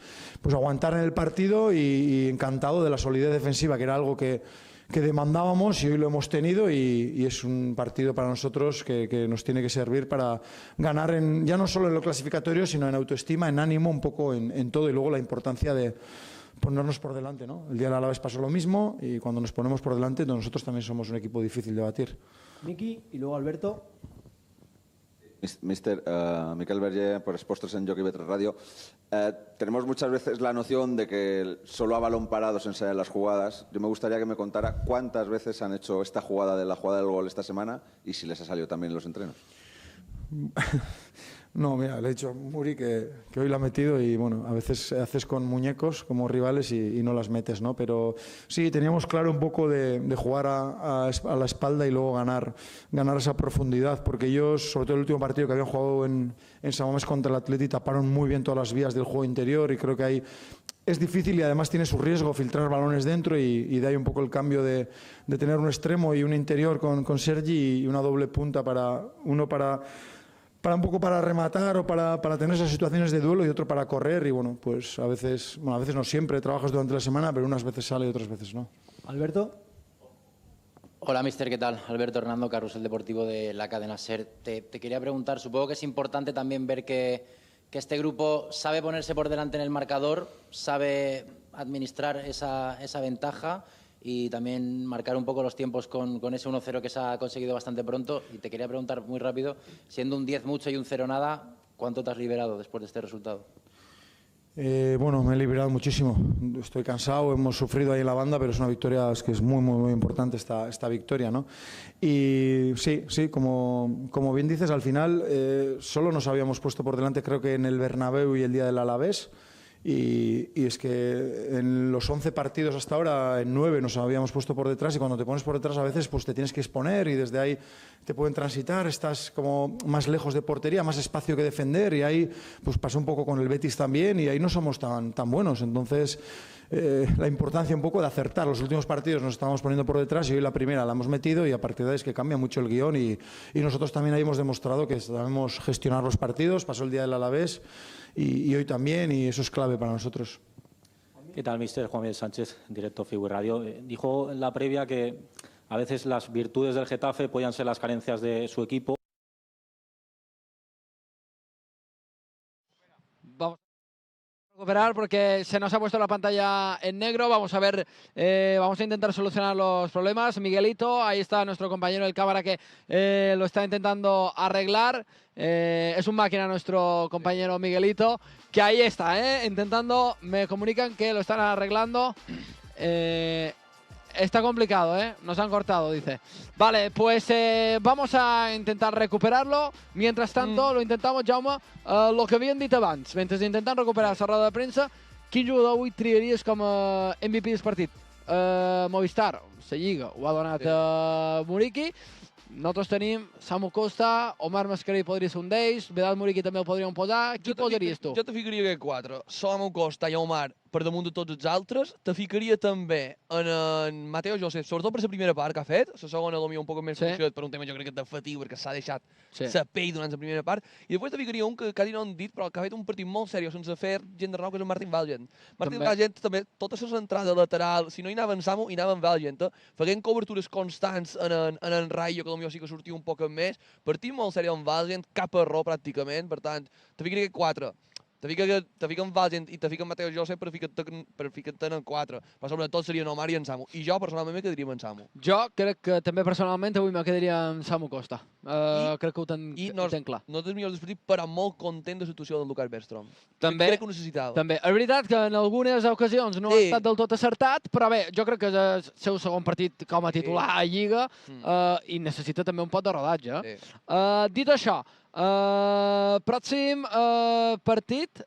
aguantar en el partido y encantado de la solidez defensiva, que era algo que demandábamos y hoy lo hemos tenido y es un partido para nosotros que nos tiene que servir para ganar ya no solo en lo clasificatorio, sino en autoestima, en ánimo, un poco en todo y luego la importancia de ponernos por delante, ¿no? El día de Alavés pasó lo mismo y cuando nos ponemos por delante nosotros también somos un equipo difícil de batir. Miki y luego Alberto. Mister Miquel Berger, por Expostres en Jockey Bet Radio. Tenemos muchas veces la noción de que solo a balón parado se ensayan las jugadas. Yo me gustaría que me contara cuántas veces han hecho esta jugada de la jugada del gol esta semana y si les ha salido también en los entrenos. No, mira, le he dicho a Muri que hoy la ha metido y bueno, a veces haces con muñecos como rivales y no las metes, ¿no? Pero sí, teníamos claro un poco de jugar a la espalda y luego ganar esa profundidad, porque ellos, sobre todo el último partido que habían jugado en San Mamés contra el Atleti, taparon muy bien todas las vías del juego interior y creo que ahí es difícil y además tiene su riesgo filtrar balones dentro y de ahí un poco el cambio de tener un extremo y un interior con Sergi y una doble punta para un poco para rematar o para tener esas situaciones de duelo y otro para correr y bueno, pues a veces no siempre, trabajas durante la semana, pero unas veces sale y otras veces no. Alberto. Hola, mister, ¿qué tal? Alberto Hernando, Carrusel Deportivo de la cadena SER. Te quería preguntar, supongo que es importante también ver que este grupo sabe ponerse por delante en el marcador, sabe administrar esa ventaja y también marcar un poco los tiempos con ese 1-0 que se ha conseguido bastante pronto. Y te quería preguntar muy rápido, siendo un 10 mucho y un 0 nada, ¿cuánto te has liberado después de este resultado? Bueno, me he liberado muchísimo. Estoy cansado, hemos sufrido ahí en la banda, pero es una victoria, es que es muy, muy, muy importante esta victoria, ¿no? Y sí, como bien dices, al final solo nos habíamos puesto por delante, creo que en el Bernabéu y el día del Alavés. Y es que en los 11 partidos hasta ahora, en 9 nos habíamos puesto por detrás y cuando te pones por detrás a veces pues te tienes que exponer y desde ahí te pueden transitar, estás como más lejos de portería, más espacio que defender y ahí pues pasó un poco con el Betis también y ahí no somos tan buenos. Entonces la importancia un poco de acertar. Los últimos partidos nos estábamos poniendo por detrás y hoy la primera la hemos metido y a partir de ahí es que cambia mucho el guión y nosotros también ahí hemos demostrado que sabemos gestionar los partidos. Pasó el día del Alavés y hoy también y eso es clave para nosotros. ¿Qué tal, mister? Juan Miguel Sánchez, directo Figu Radio. Dijo en la previa que a veces las virtudes del Getafe podían ser las carencias de su equipo. Vamos a recuperar porque se nos ha puesto la pantalla en negro. Vamos a ver, vamos a intentar solucionar los problemas. Miguelito, ahí está nuestro compañero del cámara que lo está intentando arreglar. Es un máquina nuestro compañero Miguelito, que ahí está, intentando, me comunican que lo están arreglando. Está complicado, nos han cortado, dice. Vale, pues vamos a intentar recuperarlo. Mientras tanto, lo intentamos, Jaume, lo que havíem dit abans. Mentre intentem recuperar la roda de premsa, quin jugador avui triaries com a MVP del partit? Movistar, la Lliga, ho ha donat Muriqui. Nosaltres tenim Samu Costa, Omar Mascarell podria ser un d'ells, Vedal Muriqui també el podríem posar. Qui posaries tu? Jo te ficaria aquests 4. Samu Costa i Omar per damunt de tots els altres. Te ficaria també en Mateo Josep, sobretot per la primera part que ha fet. La segona potser un poc més fluixet per un tema jo crec que de fatiga, perquè s'ha deixat la pell durant la primera part. I després te ficaria un que quasi no han dit, però que ha fet un partit molt seriós sense fer gent de nou, que és el Martin Valgent. Martin Valgent també, tota la centrada lateral, si no hi anava en Samu, hi anava en Valgent, feien cobertures constants en en Rayo, que potser sí que sortia un poc més. Partit molt seriós en Valgent, cap error pràcticament, per tant, te ficaria aquests 4. Te fiquen Valgent i te fiquen Mateo Josep per ficar-te'n en 4. Però sobretot serien Omar i en Samu. I jo personalment me quedaria amb en Samu. Jo crec que també personalment avui me quedaria amb Samu Costa. Crec que ho tenc clar. No és el millor del partit, però molt content de la situació del Lucas Bergström. També, crec que ho necessitava. També. És veritat que en algunes ocasions no ha estat del tot acertat, però bé, jo crec que és el seu segon partit com a titular a Lliga i necessita també un pot de rodatge. Dit això, pròxim partit,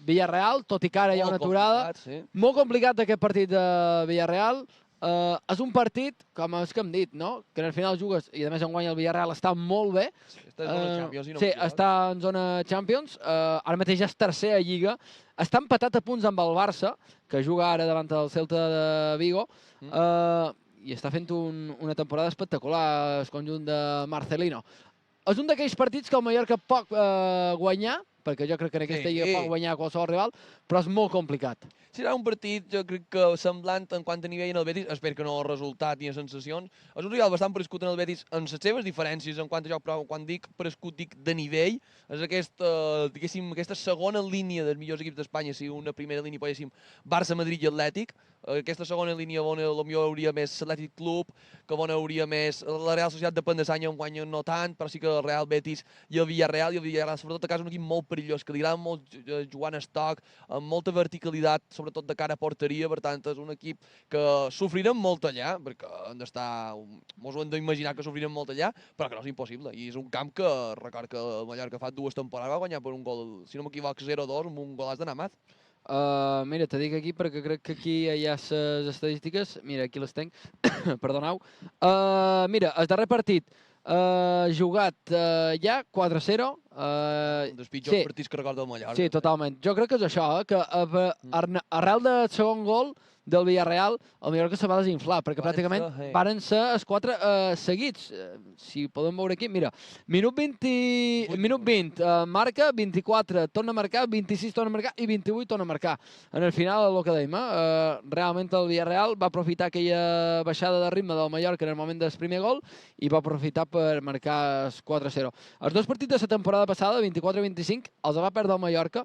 Villarreal, tot i que ara hi ha una aturada. Molt complicat aquest partit de Villarreal. És un partit, com els que hem dit, que al final jugues i a més enguany el Villarreal està molt bé. Sí, està en zona Champions. Ara mateix ja és tercer a Lliga. Està empatat a punts amb el Barça, que juga ara davant del Celta de Vigo. I està fent una temporada espectacular el conjunt de Marcelino. És un d'aquells partits que el Mallorca pot guanyar, perquè jo crec que en aquesta lliga pot guanyar qualsevol rival, però és molt complicat. Serà un partit, jo crec que semblant en quant a nivell en el Betis, espero que no el resultat ni a sensacions. És un rival bastant prescut en el Betis en les seves diferències en quant a joc, però quan dic prescut dic de nivell. És aquesta segona línia dels millors equips d'Espanya, si una primera línia poguéssim Barça, Madrid i Atlètic. Aquesta segona línia on potser hauria més l'Atlètic Club, que on hauria més la Real Societat, depèn de l'any, on guanya no tant, però sí que el Real Betis i el Villarreal, sobretot a casa, un equip molt perillós, que li agrada molt jugar en estoc, amb molta verticalitat, sobretot de cara a porteria, per tant, és un equip que sofrirem molt allà, perquè mos ho hem d'imaginar que sofrirem molt allà, però que no és impossible, i és un camp que, record que el Mallorca fa 2 temporades va guanyar per un gol, si no m'equivoc, 0-2, amb un golàs de Namat. Mira, te dic aquí perquè crec que aquí hi ha les estadístiques. Mira, aquí les tenc. Perdoneu. Mira, el darrer partit jugat ja 4-0. Un dels pitjors partits que recorda el Mallorca. Sí, totalment. Jo crec que és això, que arrel del segon gol del Villarreal, el Mallorca se va desinflar, perquè pràcticament varen ser els 4 seguits. Si podem veure aquí, mira, minut 20 marca, 24 torna a marcar, 26 torna a marcar i 28 torna a marcar. En el final, el que dèiem, realment el Villarreal va aprofitar aquella baixada de ritme del Mallorca en el moment del primer gol i va aprofitar per marcar el 4-0. Els 2 partits de la temporada passada, 24-25, els va perdre el Mallorca.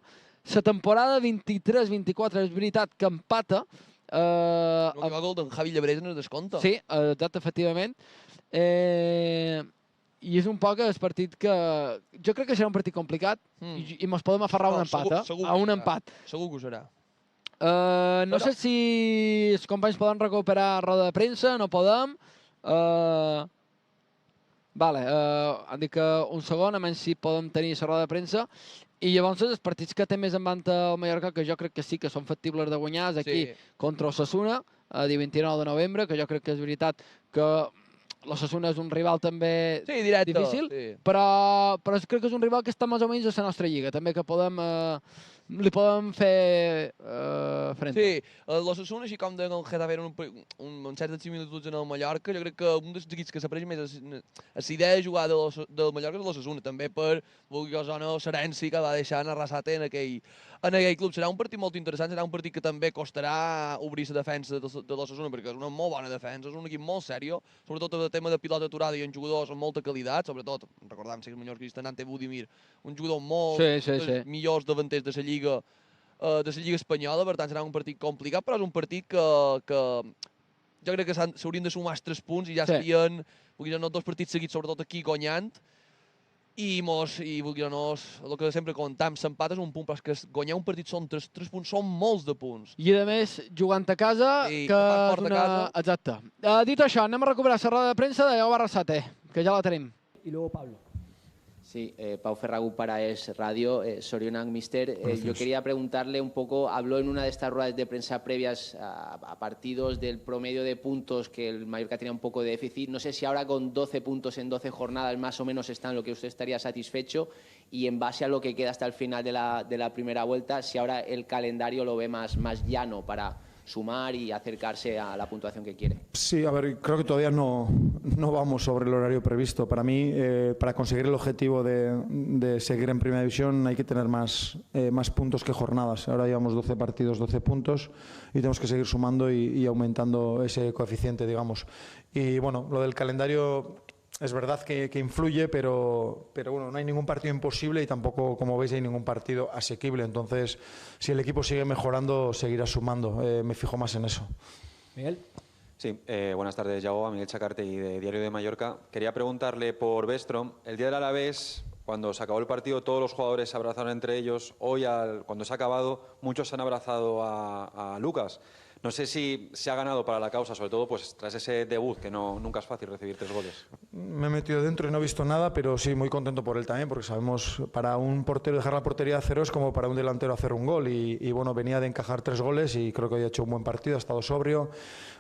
La temporada 23-24 és veritat que empata, no va gol d'en Javi Llebrés en el descompte. Sí, exacte, efectivament. I és un poc el partit que... Jo crec que serà un partit complicat i mos podem aferrar a un empat, a un empat. Segur que ho serà. No sé si els companys poden recuperar roda de premsa, no podem. Han dit que un segon, a menys si podem tenir la roda de premsa. I llavors els partits que té més en vanta el Mallorca, que jo crec que sí que són factibles de guanyar, és aquí contra l'Osasuna, el dia 29 de novembre, que jo crec que és veritat que l'Osasuna és un rival també difícil, però crec que és un rival que està més o menys a la nostra lliga, també que li podem fer frente. Sí, l'Osasuna, així com el Getafe eren un certes similituds en el Mallorca, jo crec que un dels equips que s'apreix més a la idea de jugar del Mallorca és l'Osasuna, també per l'herència que va deixar en Arrasate en aquell club. Serà un partit molt interessant, serà un partit que també costarà obrir la defensa de l'Osasuna, perquè és una molt bona defensa, és un equip molt seriós, sobretot el tema de pilota aturada i en jugadors amb molta qualitat, sobretot, recordem que els mallorquins tenen Ante Budimir, un jugador molt dels millors davanters de la Lliga espanyola, per tant serà un partit complicat, però és un partit que jo crec que s'haurien de sumar els 3 punts i ja serien els 2 partits seguits, sobretot aquí, guanyant, i el que sempre contem, s'empat és un punt, però és que guanyar un partit són 3 punts, són molts de punts. I a més, jugant a casa, que és una... Exacte. Dit això, anem a recuperar la roda de premsa de Lleó Barrasate, que ja la tenim. I luego Pablo. Sí, Pau Ferragut para Es Radio. Sorionak, mister. Yo quería preguntarle un poco, habló en una de estas ruedas de prensa previas a partidos del promedio de puntos que el Mallorca tenía un poco de déficit. No sé si ahora con 12 puntos en 12 jornadas más o menos está en lo que usted estaría satisfecho y en base a lo que queda hasta el final de la primera vuelta, si ahora el calendario lo ve más llano para sumar y acercarse a la puntuación que quiere. Sí, a ver, creo que todavía no vamos sobre el horario previsto. Para mí, para conseguir el objetivo de seguir en Primera División hay que tener más puntos que jornadas. Ahora llevamos 12 partidos, 12 puntos y tenemos que seguir sumando y aumentando ese coeficiente, digamos. Y bueno, lo del calendario... Es verdad que influye, pero bueno, no hay ningún partido imposible y tampoco, como veis, hay ningún partido asequible. Entonces, si el equipo sigue mejorando, seguirá sumando. Me fijo más en eso. Miguel. Sí, buenas tardes, Yago, Miguel Chacartegui de Diario de Mallorca. Quería preguntarle por Bestrom. El día del Alavés, cuando se acabó el partido, todos los jugadores se abrazaron entre ellos. Hoy, cuando se ha acabado, muchos se han abrazado a Lucas. No sé si se ha ganado para la causa, sobre todo pues tras ese debut, que nunca es fácil recibir 3 goles. Me he metido dentro y no he visto nada, pero sí, muy contento por él también, porque sabemos, para un portero dejar la portería a 0 es como para un delantero hacer un gol. Y bueno, venía de encajar 3 goles y creo que hoy ha hecho un buen partido, ha estado sobrio.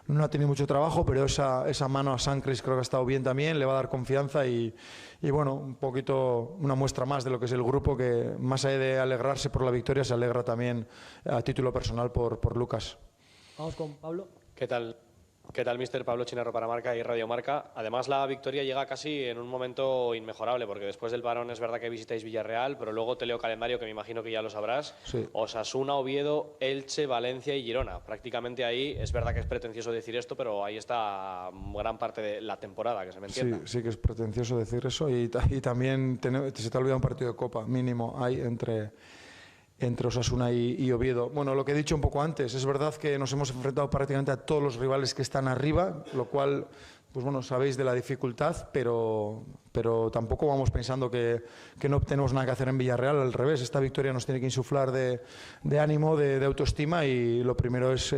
No ha tenido mucho trabajo, pero esa mano a Sancris creo que ha estado bien también, le va a dar confianza y bueno, un poquito, una muestra más de lo que es el grupo, que más allá de alegrarse por la victoria, se alegra también a título personal por Lucas. Vamos con Pablo. ¿Qué tal? ¿Qué tal, mister? Pablo Chinarro para Marca y Radio Marca. Además, la victoria llega casi en un momento inmejorable, porque después del parón es verdad que visitáis Villarreal, pero luego te leo calendario, que me imagino que ya lo sabrás. Sí. Osasuna, Oviedo, Elche, Valencia y Girona. Prácticamente ahí, es verdad que es pretencioso decir esto, pero ahí está gran parte de la temporada, que se me entienda. Sí, sí que es pretencioso decir eso y también se te ha olvidado un partido de Copa mínimo hay entre Osasuna y Oviedo. Bueno, lo que he dicho un poco antes, es verdad que nos hemos enfrentado prácticamente a todos los rivales que están arriba, lo cual, pues bueno, sabéis de la dificultad, pero tampoco vamos pensando que no tenemos nada que hacer en Villarreal, al revés, esta victoria nos tiene que insuflar de ánimo, de autoestima, y lo primero es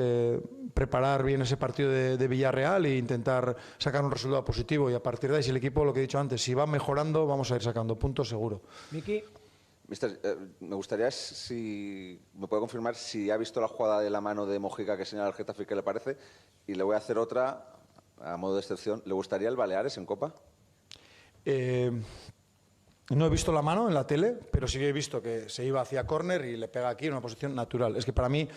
preparar bien ese partido de Villarreal e intentar sacar un resultado positivo, y a partir de ahí, si el equipo, lo que he dicho antes, si va mejorando, vamos a ir sacando puntos seguro. Miki. Mister, me gustaría si me puede confirmar si ha visto la jugada de la mano de Mojica que señala el Getafe y qué le parece, y le voy a hacer otra a modo de excepción. ¿Le gustaría el Baleares en Copa? No he visto la mano en la tele, pero sí que he visto que se iba hacia córner y le pega aquí en una posición natural. Es que para mí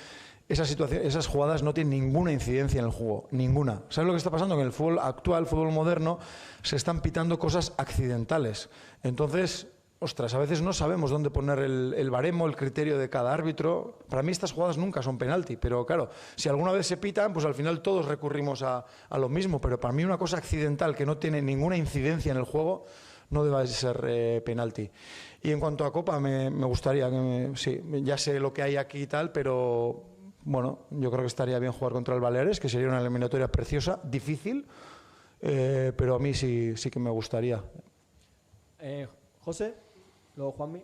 esas jugadas no tienen ninguna incidencia en el juego, ninguna. ¿Sabes lo que está pasando? Que en el fútbol actual, el fútbol moderno, se están pitando cosas accidentales. Entonces, ostras, a veces no sabemos dónde poner el baremo, el criterio de cada árbitro. Para mí estas jugadas nunca son penalti, pero claro, si alguna vez se pitan, pues al final todos recurrimos a lo mismo. Pero para mí una cosa accidental que no tiene ninguna incidencia en el juego no debe ser penalti. Y en cuanto a Copa, me gustaría, sí, ya sé lo que hay aquí y tal, pero bueno, yo creo que estaría bien jugar contra el Baleares, que sería una eliminatoria preciosa, difícil, pero a mí sí que me gustaría. José, luego Juanmi.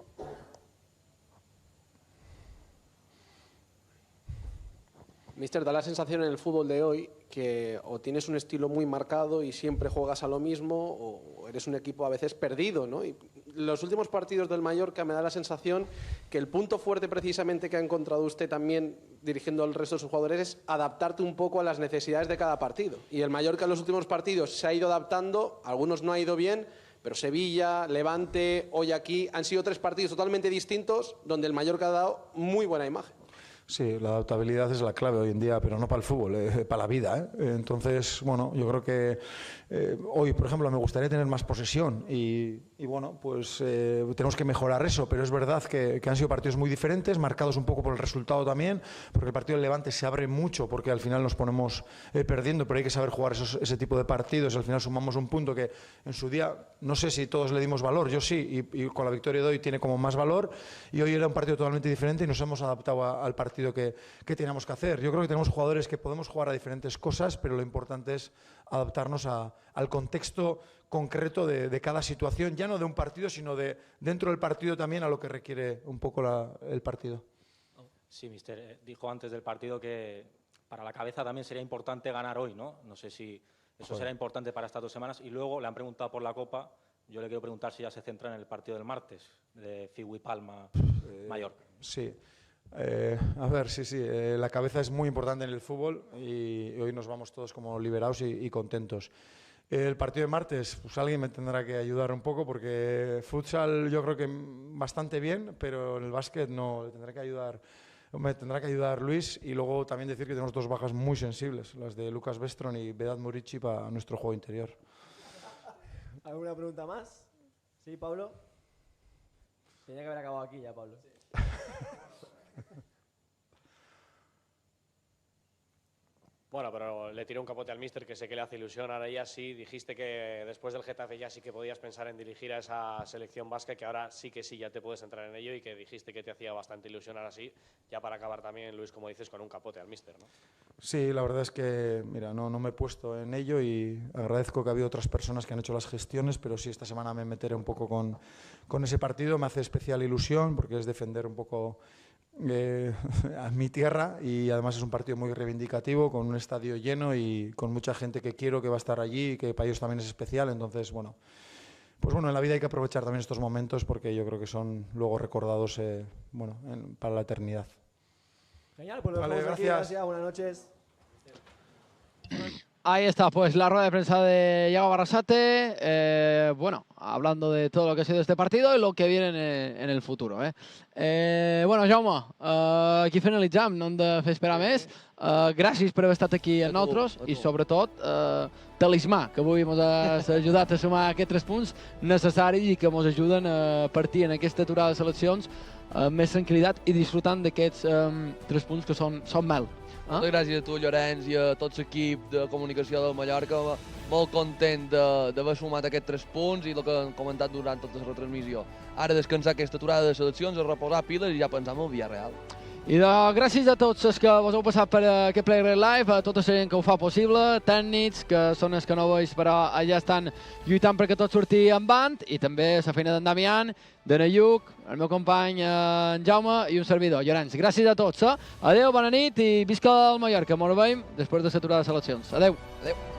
Mister, da la sensación en el fútbol de hoy que o tienes un estilo muy marcado y siempre juegas a lo mismo, o eres un equipo a veces perdido, ¿no? Y los últimos partidos del Mallorca me da la sensación que el punto fuerte precisamente que ha encontrado usted también dirigiendo al resto de sus jugadores es adaptarte un poco a las necesidades de cada partido. Y el Mallorca en los últimos partidos se ha ido adaptando, algunos no ha ido bien, pero Sevilla, Levante, hoy aquí, han sido 3 partidos totalmente distintos donde el Mallorca ha dado muy buena imagen. Sí, la adaptabilidad es la clave hoy en día, pero no para el fútbol, para la vida. Entonces, bueno, yo creo que hoy, por ejemplo, me gustaría tener más posesión y bueno, pues tenemos que mejorar eso, pero es verdad que han sido partidos muy diferentes, marcados un poco por el resultado también, porque el partido del Levante se abre mucho porque al final nos ponemos perdiendo, pero hay que saber jugar ese tipo de partidos. Al final sumamos un punto que en su día, no sé si todos le dimos valor, yo sí, y con la victoria de hoy tiene como más valor, y hoy era un partido totalmente diferente y nos hemos adaptado al partido que teníamos que hacer. Yo creo que tenemos jugadores que podemos jugar a diferentes cosas, pero lo importante es adaptarnos al contexto concreto de cada situación, ya no de un partido, sino de dentro del partido también a lo que requiere un poco el partido. Sí, mister, dijo antes del partido que para la cabeza también sería importante ganar hoy, ¿no? No sé si eso será importante para estas 2 semanas. Y luego le han preguntado por la Copa. Yo le quiero preguntar si ya se centra en el partido del martes, de Figui Palma, Mallorca. Sí. A ver, sí, la cabeza es muy importante en el fútbol y hoy nos vamos todos como liberados y contentos. El partido de martes, pues alguien me tendrá que ayudar un poco porque futsal yo creo que bastante bien, pero en el básquet no, me tendrá que ayudar Luis, y luego también decir que tenemos 2 bajas muy sensibles, las de Lucas Bestron y Vedat Murici para nuestro juego interior. ¿Alguna pregunta más? ¿Sí, Pablo? Tenía que haber acabado aquí ya, Pablo. Sí. Bueno, pero le tiró un capote al míster, que sé que le hace ilusión. Ahora ya sí, dijiste que después del Getafe ya sí que podías pensar en dirigir a esa selección vasca, que ahora sí que sí, ya te puedes entrar en ello, y que dijiste que te hacía bastante ilusión. Ahora sí, ya para acabar también, Luis, como dices, con un capote al míster, ¿no? Sí, la verdad es que, mira, no me he puesto en ello y agradezco que ha habido otras personas que han hecho las gestiones, pero sí, esta semana me meteré un poco con ese partido. Me hace especial ilusión porque es defender un poco a mi tierra, y además es un partido muy reivindicativo, con un estadio lleno y con mucha gente que quiero que va a estar allí y que para ellos también es especial. Entonces, bueno, pues bueno, en la vida hay que aprovechar también estos momentos porque yo creo que son luego recordados para la eternidad. Genial, pues lo Vale, dejamos aquí. gracias. Gracias, buenas noches. Ahí está, pues la rueda de prensa de Iago Barrasate, bueno, hablando de todo lo que ha sido este partido y lo que viene en el futuro. Bueno, Jaume, aquí finalitzam, no hem de fer esperar més. Gràcies per haver estat aquí amb nosaltres i sobretot talismà, que avui ens has ajudat a sumar aquests 3 punts necessaris i que ens ajuden a partir en aquesta aturada de seleccions amb més tranquil·litat i disfrutant d'aquests 3 punts que són mel. Moltes gràcies a tu, Llorenç, i a tot l'equip de comunicació del Mallorca. Molt content d'haver sumat aquests 3 punts i el que hem comentat durant tota la retransmissió. Ara descansar aquesta aturada de seleccions, a reposar piles i ja pensar en el Villarreal. I gràcies a tots els que vos heu passat per aquest Play Red Live, a tota la gent que ho fa possible, tècnics, que són els que no veus, però allà estan lluitant perquè tot surti en band, i també la feina d'en Damián, de Nayuc, el meu company en Jaume i un servidor, Llorenç. Gràcies a tots. Adéu, bona nit i visca el Mallorca. Ens veiem després de l'aturada de seleccions. Adéu. Adéu.